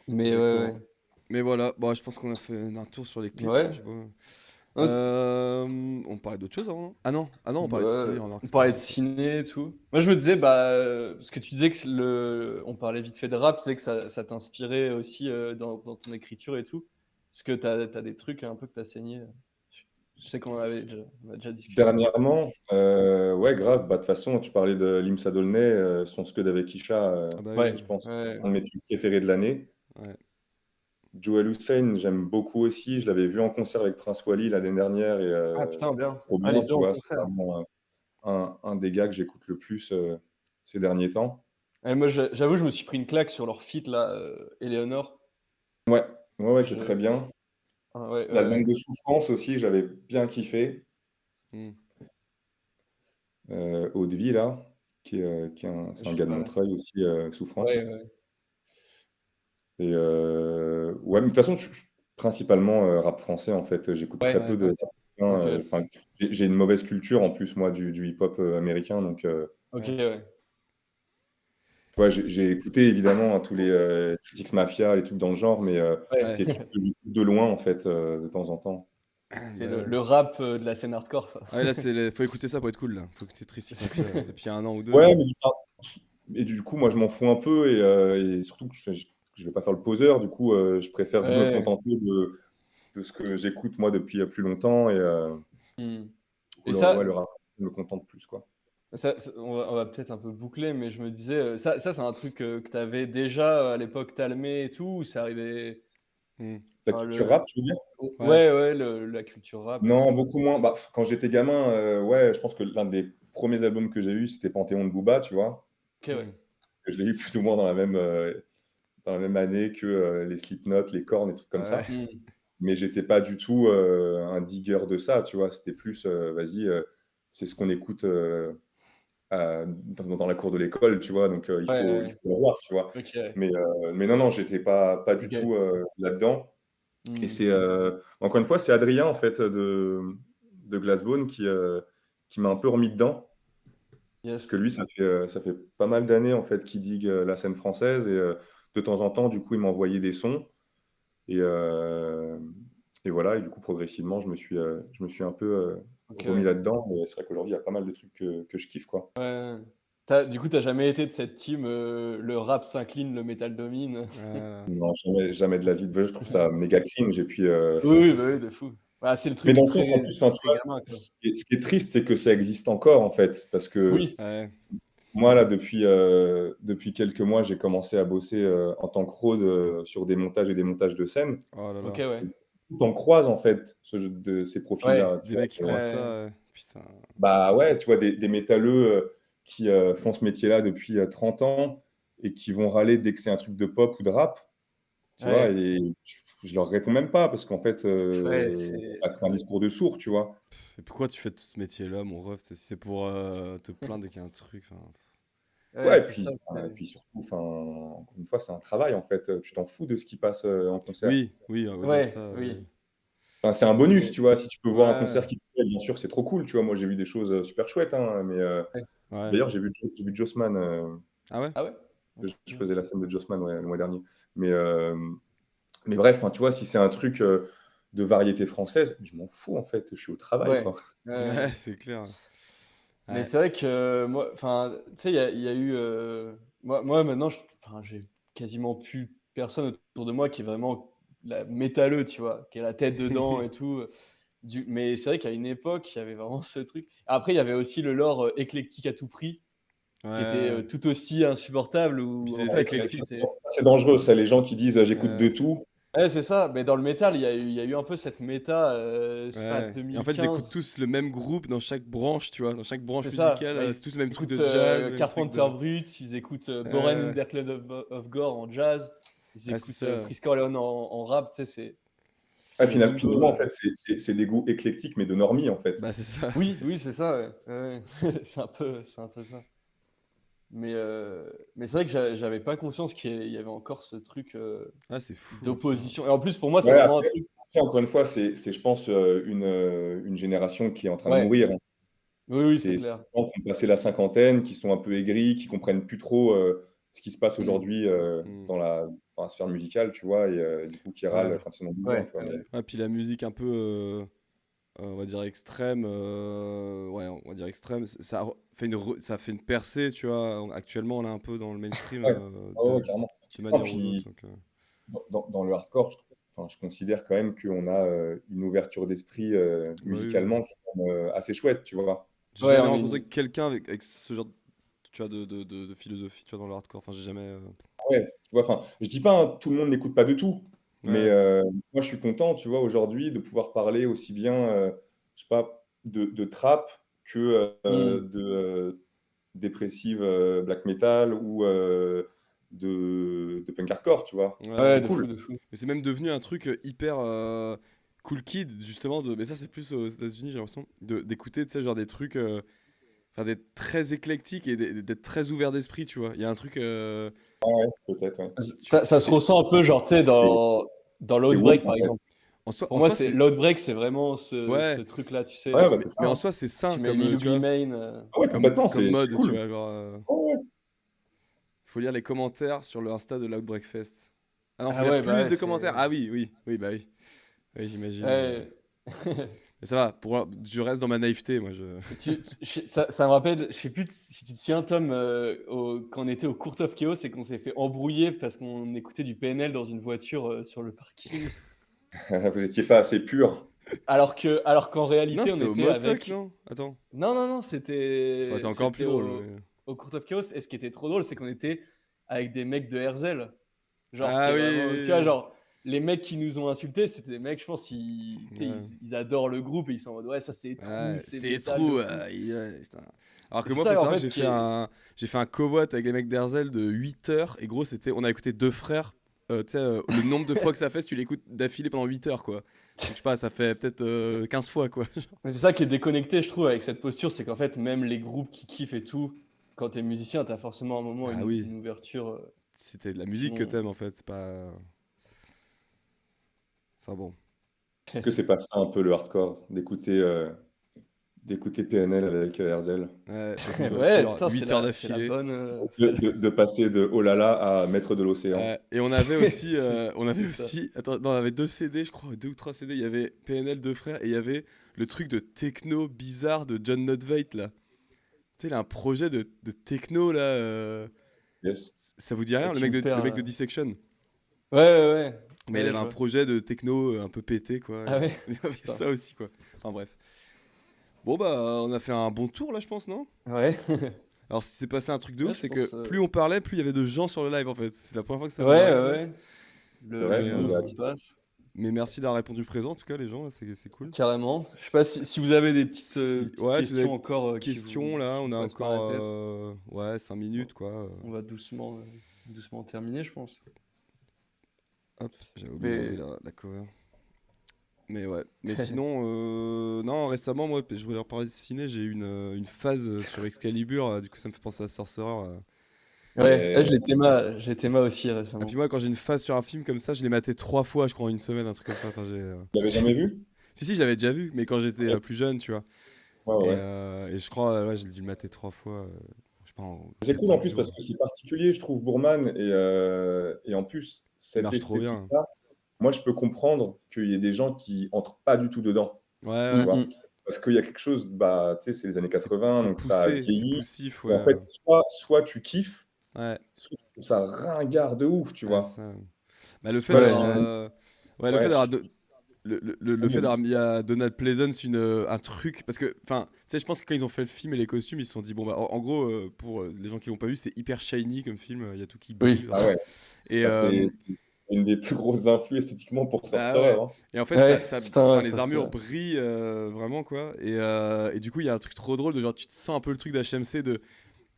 Speaker 2: Mais
Speaker 1: exactement.
Speaker 2: ouais,
Speaker 1: Mais voilà, bon, je pense qu'on a fait un tour sur les
Speaker 2: ouais.
Speaker 1: clips, hein, je
Speaker 2: Ouais.
Speaker 1: sais pas.
Speaker 2: Non,
Speaker 1: On parlait d'autre chose avant, non? Ah non, on parlait de
Speaker 2: bah,
Speaker 1: ciné, remarque,
Speaker 2: on
Speaker 1: c'est pas
Speaker 2: parlait de
Speaker 1: grave.
Speaker 2: ciné et tout. Moi, je me disais, bah, parce que tu disais que on parlait vite fait de rap, tu disais que ça t'inspirait aussi dans ton écriture et tout. Est-ce que t'as des trucs un peu que t'as saigné? Je sais on a déjà discuté.
Speaker 3: Dernièrement, ouais, grave. Bah, de toute façon, tu parlais de Limsa Dolnay, son scud avec Isha,
Speaker 1: Ah bah oui,
Speaker 2: Ouais,
Speaker 3: c'est, je pense,
Speaker 2: ouais.
Speaker 3: un de mes trucs préférés de l'année.
Speaker 1: ouais.
Speaker 3: Joel Hussein, j'aime beaucoup aussi. Je l'avais vu en concert avec Prince Wally l'année dernière et
Speaker 2: Ah putain, bien.
Speaker 3: trop
Speaker 2: Ah, les
Speaker 3: bien,
Speaker 2: deux
Speaker 3: tu
Speaker 2: en
Speaker 3: vois. C'est
Speaker 2: concert.
Speaker 3: vraiment un des gars que j'écoute le plus ces derniers temps.
Speaker 2: Et moi, j'avoue, je me suis pris une claque sur leur feat là, Eleanor.
Speaker 3: Ouais, ouais, ouais, qui est très
Speaker 2: Je...
Speaker 3: bien.
Speaker 2: Ah, ouais, ouais,
Speaker 3: L'album
Speaker 2: ouais.
Speaker 3: de Souffrance aussi, j'avais bien kiffé.
Speaker 1: Hmm.
Speaker 3: Haute-Vie, là, c'est
Speaker 2: Je
Speaker 3: un
Speaker 2: sais
Speaker 3: gars de
Speaker 2: pas.
Speaker 3: Montreuil aussi,
Speaker 2: Ouais,
Speaker 3: Souffrance.
Speaker 2: ouais.
Speaker 3: Et ouais, mais de toute façon, principalement rap français, en fait. J'écoute très
Speaker 1: Ouais.
Speaker 3: peu de rap
Speaker 2: Ok,
Speaker 3: américain. Enfin, j'ai une mauvaise culture en plus, moi, du hip-hop américain. Donc,
Speaker 2: ok,
Speaker 1: Ouais.
Speaker 2: ouais.
Speaker 3: tu vois, j'ai écouté évidemment, hein, tous les Critics Mafia, les trucs dans le genre, mais
Speaker 2: Ouais.
Speaker 1: Ouais.
Speaker 3: c'est des trucs que j'écoute de loin, en fait, de temps en temps.
Speaker 2: C'est
Speaker 1: Bah ouais.
Speaker 2: le rap de la scène hardcore, ça.
Speaker 1: Ah, là, faut écouter ça pour être cool, là. Faut écouter Tristis Mafia depuis un an ou deux.
Speaker 3: Ouais, mais du coup, moi, je m'en fous un peu et surtout que je vais pas faire le poseur. Du coup, je préfère me
Speaker 2: Ouais.
Speaker 3: contenter de ce que j'écoute moi depuis plus longtemps et
Speaker 2: Hmm.
Speaker 3: du coup,
Speaker 2: Et
Speaker 3: ouais,
Speaker 2: ça,
Speaker 3: le rap me contente plus, quoi.
Speaker 2: on va peut-être un peu boucler, mais je me disais, ça c'est un truc que tu avais déjà à l'époque Talmé et tout, ou c'est arrivé.
Speaker 1: Hmm.
Speaker 3: La
Speaker 2: Enfin,
Speaker 3: culture rap, tu veux dire?
Speaker 1: Ouais.
Speaker 2: ouais, ouais, la culture rap et
Speaker 3: Non,
Speaker 2: tout.
Speaker 3: beaucoup moins. Bah, quand j'étais gamin, ouais, je pense que l'un des premiers albums que j'ai eu, c'était Panthéon de Booba, tu vois?
Speaker 2: Ok,
Speaker 1: Hmm.
Speaker 2: ouais.
Speaker 3: Je l'ai eu plus ou moins dans la même année que les Slipknot, les Korn, des trucs comme
Speaker 1: Ouais.
Speaker 3: ça.
Speaker 2: Hmm.
Speaker 3: Mais j'étais pas du tout un digger de ça, tu vois? C'était plus, vas-y, c'est ce qu'on écoute dans la cour de l'école, tu vois? Donc il
Speaker 2: Ouais,
Speaker 3: faut il
Speaker 2: ouais.
Speaker 3: faut l'avoir, tu vois?
Speaker 2: Ok, ouais.
Speaker 3: Mais non, non, j'étais pas du
Speaker 2: Ok.
Speaker 3: tout là-dedans. Et
Speaker 2: Hmm.
Speaker 3: c'est encore une fois, c'est Adrien en fait de Glassbone qui m'a un peu remis dedans. Parce
Speaker 2: Yes.
Speaker 3: que lui, ça fait pas mal d'années en fait qu'il digue la scène française et de temps en temps, du coup, il m'envoyait des sons et, euh, et voilà. Et du coup, progressivement, je me suis un peu
Speaker 2: Ok,
Speaker 3: remis
Speaker 2: ouais.
Speaker 3: là-dedans. Et c'est vrai qu'aujourd'hui, il y a pas mal de trucs que je kiffe, quoi.
Speaker 2: Ouais. Du coup, t'as jamais été de cette team, le rap s'incline, le métal domine?
Speaker 1: Voilà.
Speaker 3: Non, jamais, jamais de la vie. Je trouve ça méga cringe. Et puis,
Speaker 2: Oui, oui, bah, oui, de fou. Bah, c'est le
Speaker 3: mais
Speaker 2: truc
Speaker 3: dans
Speaker 2: qui
Speaker 3: le
Speaker 2: te
Speaker 3: sens, en plus, enfin, tu
Speaker 2: fait
Speaker 3: vois,
Speaker 2: gamin, quoi.
Speaker 3: ce qui est triste, c'est que ça existe encore, en fait. Parce que
Speaker 2: Oui,
Speaker 1: Ouais.
Speaker 3: moi, là, depuis quelques mois, j'ai commencé à bosser en tant que road sur des montages et des montages de scène.
Speaker 1: Oh là
Speaker 2: OK,
Speaker 1: là.
Speaker 2: ouais.
Speaker 3: T'en croises, en fait, ces
Speaker 2: Ouais,
Speaker 3: profils-là. Tu
Speaker 1: Des
Speaker 3: vois,
Speaker 1: mecs qui croient
Speaker 2: ouais.
Speaker 1: ça, ouais. Putain.
Speaker 3: bah ouais, tu vois, des métalleux qui font ce métier-là depuis 30 ans et qui vont râler dès que c'est un truc de pop ou de rap. Tu vois?
Speaker 2: Ouais,
Speaker 3: Et je leur réponds même pas parce qu'en fait,
Speaker 2: ouais, c'est
Speaker 3: ça serait un discours de sourd, tu vois?
Speaker 1: Et pourquoi tu fais tout ce métier-là, mon ref? Si c'est pour te plaindre dès qu'il y a un truc. Enfin,
Speaker 2: ouais,
Speaker 3: Ouais,
Speaker 2: c'est ça,
Speaker 3: et
Speaker 2: c'est
Speaker 3: puis surtout, enfin, encore une fois, c'est un travail, en fait, tu t'en fous de ce qui passe, en concert.
Speaker 1: oui, oui, au-delà de
Speaker 2: ouais,
Speaker 1: ça,
Speaker 2: oui,
Speaker 1: oui.
Speaker 3: Enfin, c'est un bonus,
Speaker 2: mais
Speaker 3: tu vois? Si tu peux voir un
Speaker 1: Ouais,
Speaker 3: concert qui te plaît, bien sûr, c'est trop cool, tu vois? Moi, j'ai vu des choses, super chouettes, hein, mais
Speaker 2: ouais.
Speaker 1: ouais.
Speaker 3: d'ailleurs, j'ai vu Jossman,
Speaker 1: Ah ouais?
Speaker 2: Ah ouais?
Speaker 3: je
Speaker 2: OK.
Speaker 3: je faisais la scène de Jossman, ouais, le mois dernier. Mais mais bref, enfin, tu vois, si c'est un truc, de variété française, je m'en fous, en fait, je suis au travail,
Speaker 2: Ouais,
Speaker 3: quoi.
Speaker 1: Ouais, c'est clair.
Speaker 2: mais
Speaker 1: Ouais.
Speaker 2: c'est vrai que moi, enfin, tu sais, il y a eu, moi maintenant, enfin, j'ai quasiment plus personne autour de moi qui est vraiment la métalleux, tu vois? Qui a la tête dedans et tout, mais c'est vrai qu'à une époque, il y avait vraiment ce truc. Après, il y avait aussi le lore, éclectique à tout prix, qui était,
Speaker 1: Ouais.
Speaker 2: tout aussi insupportable
Speaker 1: Puis
Speaker 2: où en
Speaker 1: c'est
Speaker 3: Ouais,
Speaker 2: fait,
Speaker 3: ça,
Speaker 1: éclectique.
Speaker 3: c'est dangereux, ça, les gens qui disent, «J'écoute de
Speaker 1: Ouais.
Speaker 3: tout».
Speaker 2: ouais, c'est ça, mais dans le métal, il y a eu un peu cette méta, je sais pas,
Speaker 1: Ouais. Et en fait, ils écoutent
Speaker 2: 2015.
Speaker 1: tous le même groupe dans chaque branche, tu vois. Dans chaque branche
Speaker 2: C'est ça,
Speaker 1: musicale,
Speaker 2: bah,
Speaker 1: c'est tous le même truc
Speaker 2: écoutent,
Speaker 1: de jazz, le même truc
Speaker 2: Carpenter
Speaker 1: de.
Speaker 2: Brut, ils écoutent, Boren in
Speaker 1: Ouais.
Speaker 2: der Cloud of Gore en jazz, ils
Speaker 1: Ah, c'est
Speaker 2: écoutent,
Speaker 1: ça.
Speaker 2: Frisk Orleans en rap, tu sais, c'est
Speaker 3: Ah,
Speaker 2: le bingo,
Speaker 3: finalement, en fait, c'est des goûts éclectiques, mais de normies, en fait.
Speaker 1: Bah, c'est ça.
Speaker 2: oui, oui, c'est ça, ouais, ouais, ouais. C'est un peu ça. Mais c'est vrai que j'avais pas conscience qu'il y avait encore ce truc,
Speaker 1: Ah, c'est fou, hein, putain.
Speaker 2: d'opposition et en plus, pour moi, c'est
Speaker 3: Ouais,
Speaker 2: vraiment un
Speaker 3: après,
Speaker 2: truc
Speaker 3: encore une fois, c'est je pense, une génération qui est en train de
Speaker 2: ouais,
Speaker 3: mourir, hein.
Speaker 2: oui, oui, c'est
Speaker 3: C'est
Speaker 2: clair.
Speaker 3: des gens qui ont passé la cinquantaine, qui sont un peu aigris, qui comprennent plus trop, ce qui se passe
Speaker 2: Mmh.
Speaker 3: aujourd'hui,
Speaker 1: Hmm.
Speaker 3: dans la sphère musicale, tu vois? Et du coup, qui
Speaker 1: Ouais.
Speaker 3: râlent quand ils en ont besoin,
Speaker 2: Ouais,
Speaker 3: tu vois? Mais
Speaker 1: Ouais, puis la musique un peu, on va dire extrême, ouais, on va dire extrême, ça fait une percée, tu vois. Actuellement, on est un peu dans le mainstream
Speaker 3: ouais, ouais, ouais, carrément.
Speaker 1: d'une
Speaker 3: Non,
Speaker 1: manière ou d'une autre.
Speaker 3: puis
Speaker 1: Donc,
Speaker 3: dans le hardcore, je considère quand même qu'on a, une ouverture d'esprit,
Speaker 1: bah oui, oui.
Speaker 3: musicalement qui est quand même, assez chouette, tu vois?
Speaker 1: J'ai
Speaker 2: ouais,
Speaker 1: jamais
Speaker 2: on est
Speaker 1: rencontré
Speaker 2: une
Speaker 1: quelqu'un avec ce genre, tu vois, de philosophie, tu vois, dans le hardcore. Enfin, j'ai jamais.
Speaker 3: Ouais, tu vois? Enfin, je dis pas, hein, tout le monde n'écoute pas de tout, mais
Speaker 1: Ouais.
Speaker 3: moi, je suis content, tu vois, aujourd'hui, de pouvoir parler aussi bien, je sais pas, de trap que,
Speaker 2: mmh,
Speaker 3: de, dépressive, black metal ou, de punk hardcore, tu vois?
Speaker 1: Ouais.
Speaker 2: ouais,
Speaker 3: C'est
Speaker 2: de
Speaker 3: cool.
Speaker 2: fou, de fou.
Speaker 1: Mais c'est même devenu un truc hyper cool kid, justement. Mais ça, c'est plus aux États-Unis, j'ai l'impression. D'écouter, tu sais, genre des trucs. Enfin, d'être très éclectique et d'être très ouvert d'esprit, tu vois. Il y a un truc.
Speaker 3: Peut-être, ouais.
Speaker 2: Ça se ressent un peu, genre, tu sais,
Speaker 3: C'est
Speaker 2: dans
Speaker 3: c'est woke,
Speaker 2: l'Outbreak,
Speaker 3: en
Speaker 2: par
Speaker 3: fait.
Speaker 2: exemple. Pour
Speaker 1: En
Speaker 2: moi,
Speaker 1: soi,
Speaker 2: c'est
Speaker 1: c'est.
Speaker 2: l'Outbreak, c'est vraiment ce
Speaker 1: Ouais.
Speaker 2: truc-là, tu
Speaker 3: Ouais,
Speaker 2: sais.
Speaker 3: bah, c'est ça,
Speaker 1: Mais en
Speaker 3: hein.
Speaker 1: soi, c'est sain
Speaker 2: Tu mets
Speaker 1: comme,
Speaker 2: Lil
Speaker 1: tu
Speaker 2: Uzi
Speaker 1: vois.
Speaker 2: Mane,
Speaker 3: Ah ouais, complètement,
Speaker 1: Comme
Speaker 3: c'est
Speaker 1: mode, tu
Speaker 3: cool.
Speaker 1: vois. Genre,
Speaker 3: Ouais,
Speaker 1: faut lire les commentaires sur le Insta de l'Outbreak Fest. Ah non, faut
Speaker 2: ah
Speaker 1: lire
Speaker 2: ouais, bah,
Speaker 1: plus
Speaker 2: ouais,
Speaker 1: de commentaires.
Speaker 2: c'est
Speaker 1: Ah oui, oui, oui, bah oui. Oui, j'imagine.
Speaker 2: ouais.
Speaker 1: Mais ça va, je reste dans ma naïveté, moi.
Speaker 2: Ça me rappelle, je sais plus si tu te souviens, Tom, quand on était au Court of Chaos et qu'on s'est fait embrouiller parce qu'on écoutait du PNL dans une voiture, sur le parking.
Speaker 3: vous étiez pas assez pur.
Speaker 2: Alors qu'en
Speaker 1: Non,
Speaker 2: réalité, on
Speaker 1: c'était au
Speaker 2: était
Speaker 1: Motoc,
Speaker 2: avec
Speaker 1: non? Attends.
Speaker 2: non, non, non,
Speaker 1: Ça aurait été
Speaker 2: c'était
Speaker 1: encore plus
Speaker 2: c'était
Speaker 1: drôle.
Speaker 2: au Court of Chaos et ce qui était trop drôle, c'est qu'on était avec des mecs de Herzl. Genre,
Speaker 1: Ah
Speaker 2: c'était
Speaker 1: oui,
Speaker 2: vraiment tu vois,
Speaker 1: oui,
Speaker 2: genre, les mecs qui nous ont insultés, c'était des mecs, je pense, tu sais,
Speaker 1: oui. Ouais.
Speaker 2: ils adorent le groupe et ils sont en mode: «Ouais, ça c'est true,
Speaker 1: Ouais,
Speaker 2: c'est
Speaker 1: c'est
Speaker 2: métal de
Speaker 1: trop.
Speaker 2: fou»
Speaker 1: Ouais, putain. Alors
Speaker 2: et
Speaker 1: que
Speaker 2: c'est
Speaker 1: moi, faut
Speaker 2: ça, en
Speaker 1: savoir que
Speaker 2: fait, qui est
Speaker 1: j'ai fait un covoit avec les mecs d'Herzel de 8 heures. Et gros, on a écouté deux frères. Tu sais, le nombre de fois que ça fait si tu l'écoutes d'affilée pendant 8 heures, quoi. Donc, je sais pas, ça fait peut-être 15 fois, quoi.
Speaker 2: mais c'est ça qui est déconnecté, je trouve, avec cette posture, c'est qu'en fait, même les groupes qui kiffent et tout, quand tu es musicien, tu as forcément à un moment
Speaker 1: Bah
Speaker 2: une
Speaker 1: oui,
Speaker 2: ouverture,
Speaker 1: c'était de la musique que
Speaker 2: sinon
Speaker 1: t'aimes, en fait. C'est pas. Enfin bon.
Speaker 3: Que c'est pas ça un peu le hardcore, d'écouter PNL avec Herzl?
Speaker 1: Ouais, dans une
Speaker 2: ouais,
Speaker 1: voiture,
Speaker 2: putain,
Speaker 1: 8 heures
Speaker 2: c'est la
Speaker 1: d'affilée.
Speaker 2: bonne,
Speaker 3: De passer de Oh là là à Maître de l'océan.
Speaker 1: Et on avait aussi,
Speaker 2: c'est ça.
Speaker 1: attends, non, on avait deux CD, je crois, deux ou trois CD. Il y avait PNL deux frères et il y avait le truc de techno bizarre de John Notveit là. sais, il a un projet de techno là.
Speaker 3: Yes.
Speaker 1: Ça vous dit rien,
Speaker 2: Avec
Speaker 1: le
Speaker 2: une
Speaker 1: mec
Speaker 2: paire,
Speaker 1: de Dissection?
Speaker 2: Ouais.
Speaker 1: Mais il
Speaker 2: Ouais,
Speaker 1: avait
Speaker 2: je
Speaker 1: un
Speaker 2: vois.
Speaker 1: projet de techno un peu pété, quoi.
Speaker 2: Ah ouais?
Speaker 1: Il avait
Speaker 2: Putain.
Speaker 1: ça aussi, quoi. Enfin bref. Bon bah, on a fait un bon tour là, je pense, non?
Speaker 2: Ouais.
Speaker 1: Alors, si c'est passé un truc de
Speaker 2: Ouais,
Speaker 1: ouf,
Speaker 2: je
Speaker 1: c'est que
Speaker 2: pense.
Speaker 1: plus on parlait, plus il y avait de gens sur le live en fait. C'est la première fois que ça
Speaker 2: Ouais,
Speaker 1: nous arrive ça.
Speaker 2: ouais.
Speaker 3: C'est
Speaker 2: Le
Speaker 3: vrai,
Speaker 1: Mais,
Speaker 3: on nous a
Speaker 2: buzz qui
Speaker 3: attiré.
Speaker 2: passe.
Speaker 1: mais merci d'avoir répondu présent en tout cas, les gens, là, c'est cool.
Speaker 2: Carrément. Je sais pas si vous avez des petites, petites
Speaker 1: Ouais, si vous avez
Speaker 2: questions
Speaker 1: des petites
Speaker 2: encore
Speaker 1: questions là,
Speaker 2: qui
Speaker 1: on
Speaker 2: vous
Speaker 1: a
Speaker 2: passent par
Speaker 1: encore
Speaker 2: la tête.
Speaker 1: ouais, 5 minutes quoi.
Speaker 2: On va doucement terminer, je pense.
Speaker 1: Hop, j'avais oublié
Speaker 2: Mais
Speaker 1: d'enlever la cover. Mais ouais, mais sinon, non, récemment, moi, je voulais reparler de ciné, j'ai eu une phase sur Excalibur, du coup ça me fait penser à Sorcerer.
Speaker 2: ouais, je
Speaker 3: Yes.
Speaker 2: l'ai Théma aussi
Speaker 1: Et
Speaker 2: récemment.
Speaker 1: puis moi, quand j'ai une phase sur un film comme ça, je l'ai maté 3 fois, je crois, en une semaine, un truc comme ça. Enfin,
Speaker 3: Tu l'avais jamais vu?
Speaker 1: Si, je l'avais déjà vu, mais quand j'étais plus jeune, tu vois.
Speaker 3: Ouais,
Speaker 1: Et,
Speaker 3: ouais.
Speaker 1: et je crois, ouais, j'ai dû le mater 3 fois, je sais pas, en
Speaker 3: C'est cool en
Speaker 1: 4-5
Speaker 3: plus parce
Speaker 1: jours.
Speaker 3: que c'est particulier, je trouve, Boorman. Et en plus,
Speaker 1: Il
Speaker 3: cette
Speaker 1: marche trop bien.
Speaker 3: esthétique-là, moi, je peux comprendre qu'il y ait des gens qui entrent pas du tout dedans,
Speaker 1: Ouais,
Speaker 3: tu
Speaker 1: ouais.
Speaker 3: vois. Parce qu'il y a quelque chose, bah, tu sais, c'est les années 80,
Speaker 1: C'est
Speaker 3: donc ça a
Speaker 1: poussé, c'est
Speaker 3: vieilli.
Speaker 1: poussif,
Speaker 3: Et en
Speaker 1: ouais.
Speaker 3: fait, soit tu kiffes,
Speaker 1: Ouais,
Speaker 3: soit tu trouves ça ringard de ouf, tu
Speaker 1: ouais,
Speaker 3: vois.
Speaker 1: ça. Bah, le
Speaker 3: Je sais
Speaker 1: fait
Speaker 3: pas
Speaker 2: Ouais,
Speaker 3: si.
Speaker 1: d'avoir.
Speaker 2: ouais.
Speaker 1: Ouais, le fait
Speaker 3: Ouais,
Speaker 1: d'avoir. Le fait d'avoir
Speaker 3: vas-y.
Speaker 1: mis à Donald Pleasance un truc. Parce que, enfin, tu sais, je pense que quand ils ont fait le film et les costumes, ils se sont dit, bon, bah, en gros, pour les gens qui l'ont pas vu, c'est hyper shiny comme film, il y a tout qui brille,
Speaker 2: Oui.
Speaker 3: Ah ouais,
Speaker 1: Et,
Speaker 3: bah, c'est une des plus grosses influs esthétiquement pour
Speaker 1: bah
Speaker 3: Sorcerer,
Speaker 1: ouais.
Speaker 3: hein.
Speaker 1: Et en fait,
Speaker 2: Ouais, putain,
Speaker 1: enfin,
Speaker 2: ouais,
Speaker 1: les
Speaker 2: ça
Speaker 1: armures
Speaker 2: c'est.
Speaker 1: brillent vraiment, quoi. Et du coup, il y a un truc trop drôle de genre, tu te sens un peu le truc d'HMC de.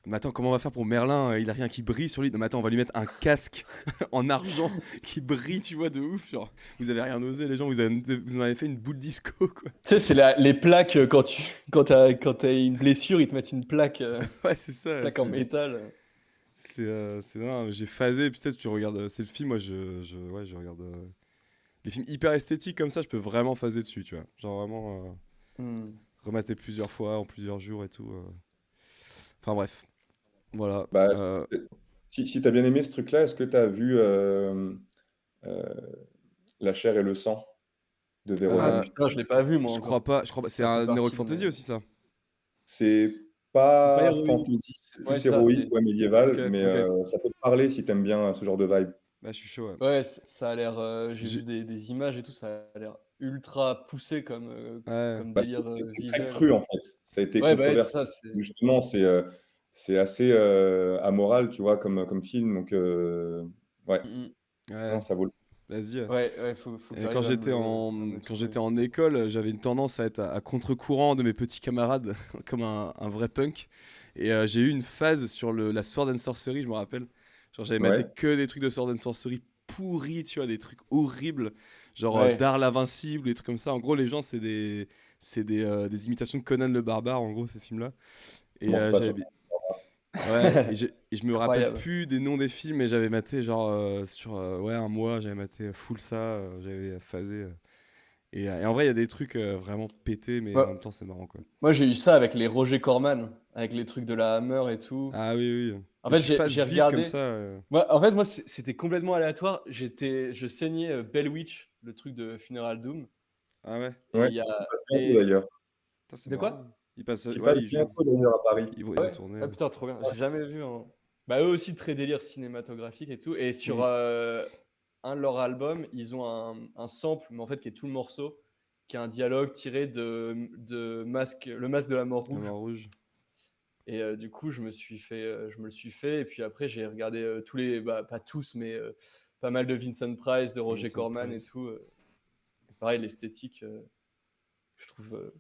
Speaker 1: Mais attends, comment on va faire pour Merlin? Il a rien qui brille sur lui. Non, mais attends, on va lui mettre un casque en argent qui brille, tu vois, de ouf. Genre, vous avez rien osé, les gens, vous en avez fait une boule disco, quoi.
Speaker 2: Tu sais, c'est les plaques quand t'as une blessure, ils te mettent une plaque,
Speaker 1: Ouais, c'est ça.
Speaker 2: plaque en métal.
Speaker 1: Non, j'ai phasé. Puis tu sais, tu regardes. C'est le film, moi, ouais, je regarde. Les films hyper esthétiques comme ça, je peux vraiment phaser dessus, tu vois. Genre vraiment
Speaker 2: Hmm.
Speaker 1: remater plusieurs fois, en plusieurs jours et tout. Enfin bref, voilà.
Speaker 3: Bah, si tu as bien aimé ce truc-là, est-ce que tu as vu euh, La chair et le sang de
Speaker 2: Ah
Speaker 1: Euh,
Speaker 3: Verhoeven?
Speaker 2: putain, je l'ai pas vu moi
Speaker 1: je crois
Speaker 2: encore.
Speaker 1: pas. C'est
Speaker 2: Ça fait
Speaker 1: un Heroic
Speaker 2: partie de
Speaker 1: Fantasy
Speaker 2: mes.
Speaker 1: aussi, ça.
Speaker 3: C'est
Speaker 2: C'est pas
Speaker 3: pas
Speaker 2: héroïque.
Speaker 3: fantasy, c'est
Speaker 2: Ouais,
Speaker 3: plus
Speaker 2: ça,
Speaker 3: héroïque
Speaker 2: c'est.
Speaker 3: ou
Speaker 1: Ok,
Speaker 3: médiéval, mais
Speaker 1: ok.
Speaker 3: ça peut te parler si t'aimes bien ce genre de vibe.
Speaker 1: Bah, je suis chaud, ouais.
Speaker 2: Ouais, ça a l'air. J'ai vu
Speaker 1: J'ai-
Speaker 2: des images et tout, ça a l'air ultra poussé
Speaker 1: Ouais.
Speaker 2: comme
Speaker 3: Bah,
Speaker 2: délire
Speaker 3: c'est très
Speaker 2: visuel.
Speaker 3: cru en fait. Ça a été
Speaker 2: Ouais, bah ouais, c'est
Speaker 3: controversé.
Speaker 2: ça. C'est.
Speaker 3: Justement, c'est assez amoral, tu vois, comme film. Donc, ouais,
Speaker 2: Mm, mm.
Speaker 3: non,
Speaker 1: Ouais.
Speaker 3: ça vaut le coup.
Speaker 1: Vas-y.
Speaker 2: Ouais, faut que
Speaker 1: Et
Speaker 2: j'arrive à me le
Speaker 1: quand
Speaker 2: trouver.
Speaker 1: j'étais en école, j'avais une tendance à être à contre-courant de mes petits camarades, comme un vrai punk. Et j'ai eu une phase sur la Sword and Sorcery, je me rappelle. Genre, j'avais maté
Speaker 3: Ouais,
Speaker 1: que des trucs de Sword and Sorcery pourris, tu vois, des trucs horribles. Genre
Speaker 2: Ouais.
Speaker 1: Dar l'Invincible, des trucs comme ça. En gros, les gens, des imitations de Conan le Barbare, en gros, ces films-là.
Speaker 3: je
Speaker 1: Et
Speaker 3: pense pas sur.
Speaker 1: ouais, et je me rappelle
Speaker 2: Incroyable.
Speaker 1: plus des noms des films, mais j'avais maté, genre, sur ouais, un mois, j'avais maté full ça, j'avais phasé. Et en vrai, il y a des trucs vraiment pétés, mais en
Speaker 2: Ouais.
Speaker 1: même temps, c'est marrant, quoi.
Speaker 2: Moi, j'ai eu ça avec les Roger Corman, avec les trucs de la Hammer et tout.
Speaker 1: Ah oui, oui.
Speaker 2: En
Speaker 1: Mais
Speaker 2: fait,
Speaker 1: tu fasses
Speaker 2: j'ai
Speaker 1: vite comme
Speaker 2: regardé.
Speaker 1: ça.
Speaker 2: Moi, c'était complètement aléatoire. Je saignais Bell Witch, le truc de Funeral Doom.
Speaker 1: Ah ouais,
Speaker 2: Et
Speaker 3: Ouais,
Speaker 2: il y a.
Speaker 3: qui passe bientôt
Speaker 2: Et.
Speaker 3: d'ailleurs.
Speaker 1: putain, c'est
Speaker 2: De
Speaker 1: marrant.
Speaker 2: quoi?
Speaker 1: Ouais,
Speaker 3: Qui passe
Speaker 1: il joue.
Speaker 3: bientôt d'ailleurs à Paris.
Speaker 1: Ils vont
Speaker 2: Ouais.
Speaker 1: tourner.
Speaker 2: Ah putain, trop bien. J'ai jamais vu. Bah, eux aussi, très délire cinématographique et tout. Et sur
Speaker 1: Mm.
Speaker 2: un de leurs albums, ils ont un sample, mais en fait, qui est tout le morceau, qui est un dialogue tiré de le masque de la mort
Speaker 1: La
Speaker 2: rouge.
Speaker 1: mort rouge.
Speaker 2: Et du coup, je me le suis fait. Et puis après, j'ai regardé tous les, bah, pas tous, mais pas mal de Vincent Price, de Roger
Speaker 1: Vincent
Speaker 2: Corman et
Speaker 1: Price.
Speaker 2: tout. Et pareil, l'esthétique, je trouve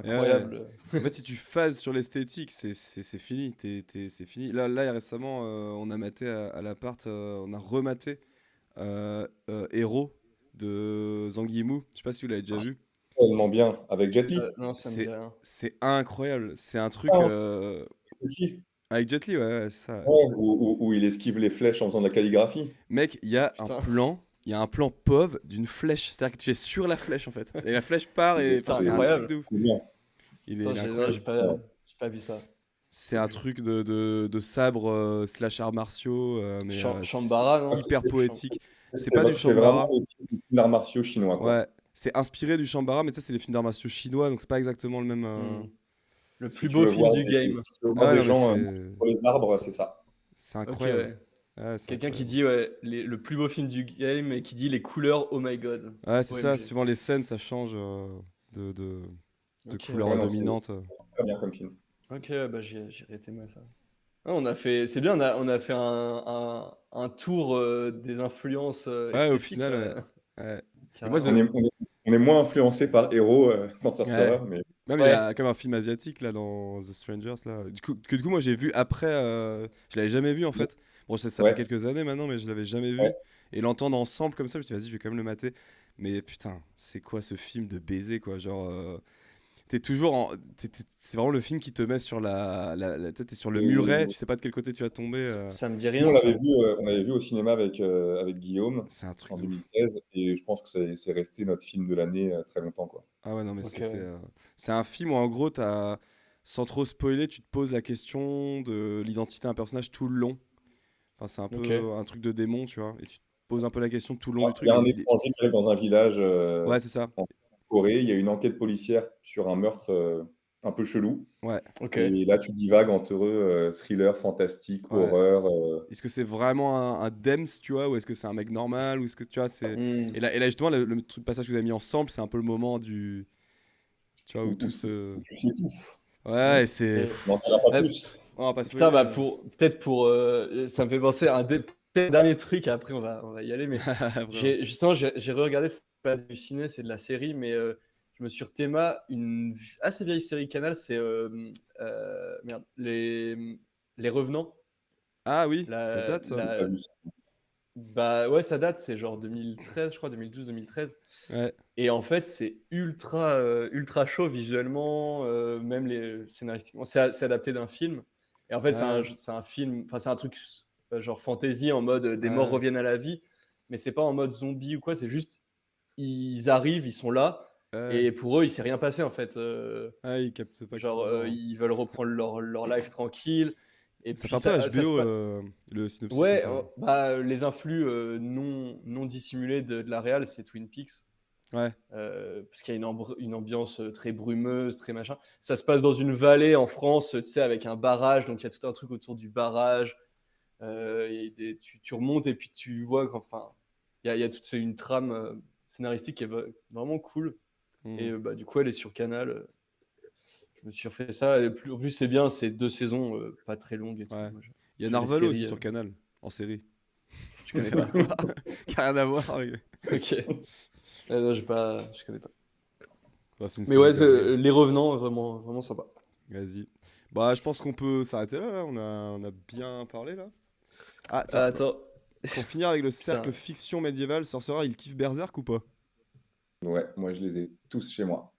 Speaker 1: Et ouais.
Speaker 2: incroyable.
Speaker 1: En fait, si tu phases sur l'esthétique, c'est fini. C'est fini. Là, récemment, on a maté à l'appart, on a rematé Héros de Zanguimou. Je sais pas si vous l'avez déjà vu.
Speaker 3: Tellement bien avec Jet Li.
Speaker 2: Non, ça me dit
Speaker 1: C'est
Speaker 2: rien.
Speaker 1: c'est incroyable. C'est un truc
Speaker 3: Ah, ok.
Speaker 1: avec Jet Li, ouais, ouais, c'est ça.
Speaker 3: Ouais, où il esquive les flèches en faisant de la calligraphie.
Speaker 1: Mec,
Speaker 2: Putain,
Speaker 1: il y a un plan POV d'une flèche. C'est-à-dire que tu es sur la flèche en fait. Et la flèche part et
Speaker 2: c'est
Speaker 1: enfin, c'est un truc
Speaker 2: incroyable.
Speaker 1: de ouf.
Speaker 3: C'est bien.
Speaker 1: Il
Speaker 2: Putain,
Speaker 1: est
Speaker 2: non,
Speaker 1: incroyable.
Speaker 2: j'ai pas vu ça.
Speaker 1: C'est un truc de sabre slash arts martiaux, mais c'est
Speaker 2: Shambhala, non?
Speaker 1: hyper poétique. C'est pas du
Speaker 3: C'est vraiment
Speaker 1: Shambhala.
Speaker 3: les films d'arts martiaux chinois, quoi.
Speaker 1: Ouais, c'est inspiré du Shambhala, mais ça, c'est les films d'arts martiaux chinois, donc c'est pas exactement le même.
Speaker 2: Hmm. Le
Speaker 3: Si
Speaker 2: plus
Speaker 3: tu
Speaker 2: beau
Speaker 3: veux
Speaker 2: film
Speaker 3: voir
Speaker 2: du game.
Speaker 3: si tu veux
Speaker 1: Ah
Speaker 3: voir
Speaker 1: ouais,
Speaker 3: des
Speaker 1: non, mais
Speaker 3: gens
Speaker 1: c'est
Speaker 3: sur les arbres, c'est ça.
Speaker 1: c'est
Speaker 2: Ok,
Speaker 1: incroyable.
Speaker 2: ouais.
Speaker 1: Ouais, c'est
Speaker 2: Quelqu'un qui
Speaker 1: incroyable.
Speaker 2: dit ouais, le plus beau film du game et qui dit les couleurs, oh my god.
Speaker 1: Ouais, c'est ça,
Speaker 2: OMG.
Speaker 1: suivant les scènes, ça change de, de, de
Speaker 2: Ok,
Speaker 1: couleur
Speaker 3: Ouais, non,
Speaker 1: dominante.
Speaker 3: c'est très bien comme film.
Speaker 2: ok, bah j'irai témoin ça. Ah, on a fait, c'est bien, on a fait un tour des influences
Speaker 1: Ouais, au
Speaker 2: esthétiques
Speaker 1: final, ouais.
Speaker 2: là,
Speaker 1: Ouais. Et moi,
Speaker 2: carrément.
Speaker 3: On est moins influencé par Hero dans
Speaker 1: ouais.
Speaker 3: Sorcerer, mais
Speaker 1: Non, mais il y
Speaker 2: Ouais.
Speaker 1: a quand même un film asiatique là dans The Strangers là. Du coup, moi j'ai vu après. Je l'avais jamais vu en fait. Bon, ça fait
Speaker 3: ouais,
Speaker 1: quelques années maintenant, mais je l'avais jamais
Speaker 3: ouais.
Speaker 1: vu. Et l'entendre ensemble comme ça, je me suis dit, vas-y, je vais quand même le mater. Mais putain, c'est quoi ce film de baiser quoi? Genre, t'es toujours en. C'est vraiment le film qui te met sur la tête, t'es sur le muret,
Speaker 3: Et
Speaker 1: tu sais pas de quel côté tu vas tomber.
Speaker 2: Ça me dit
Speaker 3: nous,
Speaker 2: rien ça.
Speaker 3: on l'avait vu au cinéma avec Guillaume
Speaker 1: C'est un truc
Speaker 3: en
Speaker 1: de ouf.
Speaker 3: 2016, et je pense que c'est resté notre film de l'année très longtemps, quoi.
Speaker 1: Ah ouais, non, mais
Speaker 2: Ok.
Speaker 1: c'était. C'est un film où en gros, sans trop spoiler, tu te poses la question de l'identité d'un personnage tout le long. Enfin, c'est un
Speaker 2: Ok.
Speaker 1: peu un truc de démon, tu vois. Et tu te poses un peu la question tout le long du
Speaker 3: Alors, il
Speaker 1: truc.
Speaker 3: y a un étranger qui arrive dans un village
Speaker 1: Ouais, c'est ça.
Speaker 3: en Corée, il y a une enquête policière sur un meurtre un peu chelou,
Speaker 1: Ouais.
Speaker 2: Ok.
Speaker 3: et là, tu divagues entre thriller, fantastique,
Speaker 1: Ouais.
Speaker 3: horreur.
Speaker 1: Est-ce que c'est vraiment un Dems, tu vois, ou est-ce que c'est un mec normal, ou est-ce que tu vois, c'est.
Speaker 2: Hmm.
Speaker 1: Et là justement, le passage que vous avez mis ensemble, c'est un peu le moment du. Tu vois, où
Speaker 3: Où
Speaker 1: tout se.
Speaker 3: tu sais tout.
Speaker 1: Ouais, et c'est.
Speaker 2: Et-
Speaker 3: On n'en dira pas
Speaker 2: ouais,
Speaker 3: plus.
Speaker 1: On va pas
Speaker 2: putain,
Speaker 1: spoiler,
Speaker 2: bah
Speaker 1: mais.
Speaker 2: peut-être pour, ça me fait penser à peut-être dernier truc. Après, on va y aller. Mais
Speaker 1: Vraiment.
Speaker 2: justement, j'ai re-regardé. C'est pas du ciné, c'est de la série, mais je me suis rethéma une assez vieille série Canal. C'est merde, les Revenants.
Speaker 1: Ah oui, ça
Speaker 2: La,
Speaker 1: date ça.
Speaker 3: J'ai pas
Speaker 2: la,
Speaker 3: vu ça.
Speaker 2: Bah ouais, ça date, c'est genre 2013, je crois, 2012-2013.
Speaker 1: Ouais.
Speaker 2: Et en fait, c'est ultra chaud visuellement, même scénaristiquement. C'est adapté d'un film. Et en fait,
Speaker 1: Ouais.
Speaker 2: c'est un film, enfin, c'est un truc genre fantasy en mode des morts
Speaker 1: Ouais.
Speaker 2: reviennent à la vie. Mais c'est pas en mode zombie ou quoi, c'est juste, ils arrivent, ils sont là.
Speaker 1: Ouais.
Speaker 2: Et pour eux, il s'est rien passé en fait.
Speaker 1: Ah, ils captent pas qu'ils
Speaker 2: Genre,
Speaker 1: sont morts.
Speaker 2: ils veulent reprendre leur life tranquille. Et
Speaker 1: Ça fait
Speaker 2: puis,
Speaker 1: un peu
Speaker 2: ça se
Speaker 1: HBO
Speaker 2: passe.
Speaker 1: le synopsis comme
Speaker 2: Ouais,
Speaker 1: ça.
Speaker 2: bah, les influx non dissimulés de la réal, c'est Twin Peaks.
Speaker 1: Ouais.
Speaker 2: Parce qu'il y a une ambiance très brumeuse, très machin. Ça se passe dans une vallée en France, tu sais, avec un barrage, donc il y a tout un truc autour du barrage. Tu remontes et puis tu vois qu'enfin, il y a toute une trame scénaristique qui est vraiment cool. Et
Speaker 1: Mhm.
Speaker 2: bah, du coup, elle est sur Canal. Je me suis refait ça. Et en plus, c'est bien, c'est 2 saisons, pas très longues et tout.
Speaker 1: Ouais.
Speaker 2: Moi,
Speaker 1: Il y a
Speaker 2: j'aime les
Speaker 1: Narvalo aussi
Speaker 2: séries.
Speaker 1: sur Canal, en série.
Speaker 2: Je
Speaker 1: Qui a
Speaker 2: connais
Speaker 1: rien à
Speaker 2: pas.
Speaker 1: voir. Qui a rien à voir avec.
Speaker 2: Ok. Non, je connais pas.
Speaker 1: Enfin, c'est une
Speaker 2: Mais
Speaker 1: série
Speaker 2: ouais,
Speaker 1: dingue.
Speaker 2: Les Revenants, vraiment, vraiment sympa.
Speaker 1: Vas-y. Bah, je pense qu'on peut s'arrêter là, là. On a bien parlé là. Ah, tiens, bah,
Speaker 2: Attends,
Speaker 1: pour finir avec le cercle
Speaker 2: putain.
Speaker 1: fiction médiévale, Sorcerer, il kiffe Berserk ou pas?
Speaker 3: Ouais, moi je les ai tous chez moi.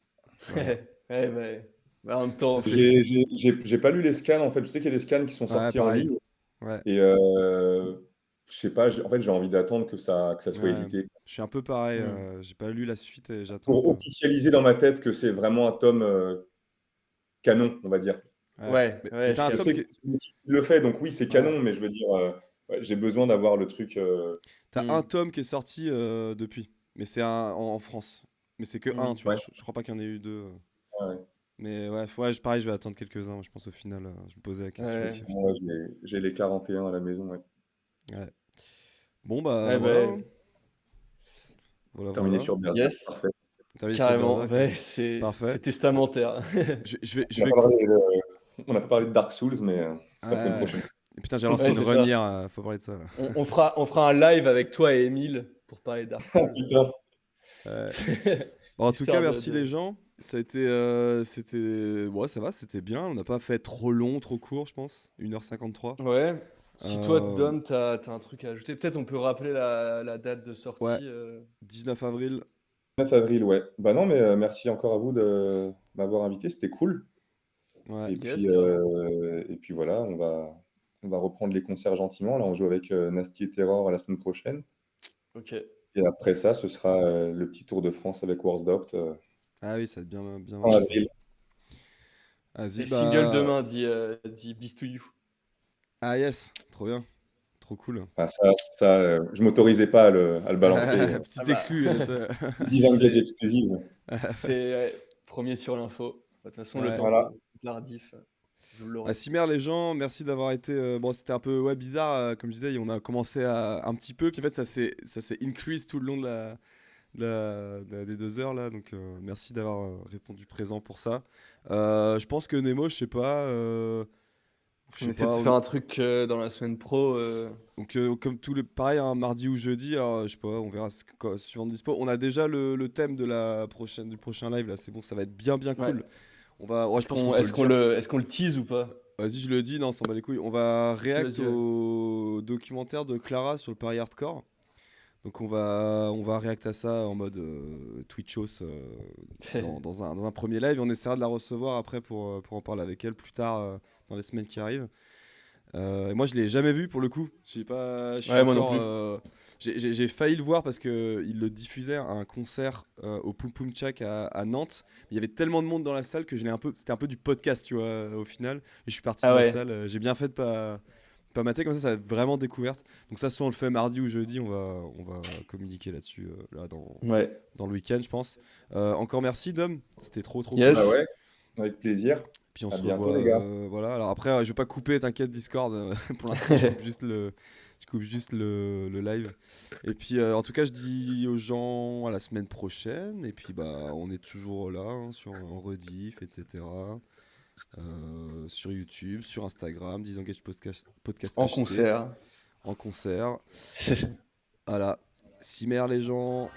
Speaker 1: Voilà.
Speaker 2: Ouais, bah, en même
Speaker 1: Ça,
Speaker 2: temps,
Speaker 1: c'est.
Speaker 3: J'ai pas lu les scans en fait. Je sais qu'il y a des scans qui sont
Speaker 1: Ouais,
Speaker 3: sortis en
Speaker 1: pareil.
Speaker 3: ligne,
Speaker 1: Ouais.
Speaker 3: et je sais pas. En fait, j'ai envie d'attendre que ça soit
Speaker 1: Ouais.
Speaker 3: édité
Speaker 1: Je suis un peu pareil.
Speaker 2: hmm.
Speaker 1: J'ai pas lu la suite et j'attends un
Speaker 3: pour
Speaker 1: peu.
Speaker 3: officialiser dans ma tête que c'est vraiment un tome canon, on va dire.
Speaker 1: Ouais.
Speaker 2: Ouais,
Speaker 1: Mais
Speaker 2: ouais, je
Speaker 1: t'as un
Speaker 3: Je
Speaker 2: capte.
Speaker 1: tome
Speaker 3: sais que
Speaker 1: qui est.
Speaker 3: c'est celui qui le fait, donc oui, c'est
Speaker 1: Ouais.
Speaker 3: canon, mais je veux dire, ouais, j'ai besoin d'avoir le truc.
Speaker 1: T'as un
Speaker 2: Hmm,
Speaker 1: tome qui est sorti depuis. Mais c'est en France. Mais c'est que un,
Speaker 2: hmm.
Speaker 1: tu vois.
Speaker 3: Ouais,
Speaker 1: Je crois pas qu'il y en ait eu deux.
Speaker 3: ouais.
Speaker 1: Mais ouais, pareil, je vais attendre quelques-uns. Je pense au final, je me posais la question
Speaker 2: Ouais,
Speaker 1: aussi au final.
Speaker 3: Moi, j'ai les 41 à la maison. Ouais.
Speaker 1: Ouais. Bon, bah
Speaker 2: ouais,
Speaker 1: voilà,
Speaker 2: bah,
Speaker 1: hein. Voilà,
Speaker 3: Terminé
Speaker 1: voilà.
Speaker 3: sur Berserk,
Speaker 2: yes,
Speaker 3: parfait.
Speaker 1: T'as vu sur
Speaker 2: carrément.
Speaker 1: Berserk, hein.
Speaker 2: Ouais, c'est
Speaker 1: Parfait.
Speaker 2: testamentaire.
Speaker 3: On
Speaker 1: Je
Speaker 3: n'a
Speaker 1: vais.
Speaker 3: pas parlé on n'a pas parlé de Dark Souls, mais ce sera pour une
Speaker 1: Ouais.
Speaker 3: prochaine fois.
Speaker 1: Et putain, j'ai lancé
Speaker 2: Ouais,
Speaker 1: une
Speaker 2: c'est ça.
Speaker 1: renière, faut parler de ça.
Speaker 2: On fera un live avec toi et Emile pour parler de Dark
Speaker 3: Ah,
Speaker 2: Souls.
Speaker 3: putain.
Speaker 1: Ouais. Bon, en tout cas,
Speaker 2: Histoire
Speaker 1: merci les gens. Ça a été. Ouais, ça va, c'était bien. On n'a pas fait trop long, trop court, je pense. 1h53.
Speaker 2: Ouais. Si toi,
Speaker 1: Euh,
Speaker 2: Dom, t'as un truc à ajouter, peut-être on peut rappeler la date de
Speaker 1: ouais,
Speaker 2: sortie.
Speaker 1: 19 avril.
Speaker 3: 9 avril, ouais. Bah non, mais merci encore à vous de m'avoir invité, c'était cool.
Speaker 1: Ouais.
Speaker 2: Yes, carrément.
Speaker 3: Et puis voilà, on va reprendre les concerts gentiment. Là, on joue avec Nasty et Terror la semaine prochaine.
Speaker 2: Ok.
Speaker 3: Et après ça, ce sera le petit tour de France avec Warsdopt
Speaker 1: Ah oui, ça va être bien, bien
Speaker 3: en
Speaker 1: marrant ça.
Speaker 3: avril.
Speaker 1: Vas-y,
Speaker 2: Et single
Speaker 1: bah.
Speaker 2: demain, dit Beast to You.
Speaker 1: Ah yes, trop bien. Trop cool.
Speaker 3: Ah, je m'autorisais pas à le balancer.
Speaker 2: Ah
Speaker 1: Petite
Speaker 2: bah,
Speaker 1: exclue, tu sais.
Speaker 3: Disengage
Speaker 2: c'est
Speaker 3: exclusive.
Speaker 2: c'est ouais, premier sur l'info. De toute façon, le
Speaker 1: Ouais.
Speaker 2: temps
Speaker 3: Voilà.
Speaker 2: la rediff. Je
Speaker 1: À
Speaker 2: l'aurai.
Speaker 1: Cimer les gens, merci d'avoir été. Bon, c'était un peu bizarre, comme je disais, on a commencé un petit peu, puis en fait ça s'est increase tout le long des 2 heures là, donc merci d'avoir répondu présent pour ça. Je pense que Nemo, je
Speaker 2: On
Speaker 1: sais
Speaker 2: essaie de
Speaker 1: pas,
Speaker 2: se faire un truc dans la semaine pro.
Speaker 1: donc comme pareil, un mardi ou jeudi, alors je sais pas, on verra suivant le dispo. On a déjà le thème du prochain live là, c'est bon, ça va être bien
Speaker 2: Ouais.
Speaker 1: cool. Ouais, je pense qu'on peut le
Speaker 2: Est-ce qu'on
Speaker 1: dire.
Speaker 2: le tease ou pas?
Speaker 1: Vas-y, je le dis, non, on s'en bat les couilles. On va
Speaker 2: Si,
Speaker 1: react
Speaker 2: vas-y, ouais.
Speaker 1: au documentaire de Clara sur le Paris Hardcore. Donc on va react à ça en mode Twitchos dans un premier live. On essaiera de la recevoir après pour en parler avec elle plus tard dans les semaines qui arrivent. Et moi je l'ai jamais vu pour le coup. Je suis
Speaker 2: Ouais, moi non
Speaker 1: encore.
Speaker 2: plus.
Speaker 1: J'ai failli le voir parce que il le diffusait à un concert au Poum Poum Tchak à Nantes. Il y avait tellement de monde dans la salle que c'était un peu du podcast, tu vois, au final. Et je suis parti
Speaker 2: Ah
Speaker 1: de la
Speaker 2: ouais.
Speaker 1: salle. J'ai bien fait de pas mater comme ça va être vraiment découverte. Donc ça, soit on le fait mardi ou jeudi, on va communiquer là-dessus là
Speaker 2: Ouais.
Speaker 1: dans le week-end, je pense. Encore merci Dom, c'était trop cool.
Speaker 3: Bah
Speaker 2: Yes.
Speaker 3: ouais, avec plaisir.
Speaker 1: Puis on
Speaker 3: À
Speaker 1: se
Speaker 3: bientôt,
Speaker 1: revoit,
Speaker 3: les gars.
Speaker 1: voilà. Alors après, je vais pas couper, t'inquiète, Discord. Pour l'instant, je coupe juste le live. Et puis, en tout cas, je dis aux gens à la semaine prochaine. Et puis, bah, on est toujours là, hein, en rediff, etc. Sur YouTube, sur Instagram, Disengage Podcast
Speaker 2: En
Speaker 1: HC,
Speaker 2: concert.
Speaker 1: en concert. Voilà. Cimer les gens.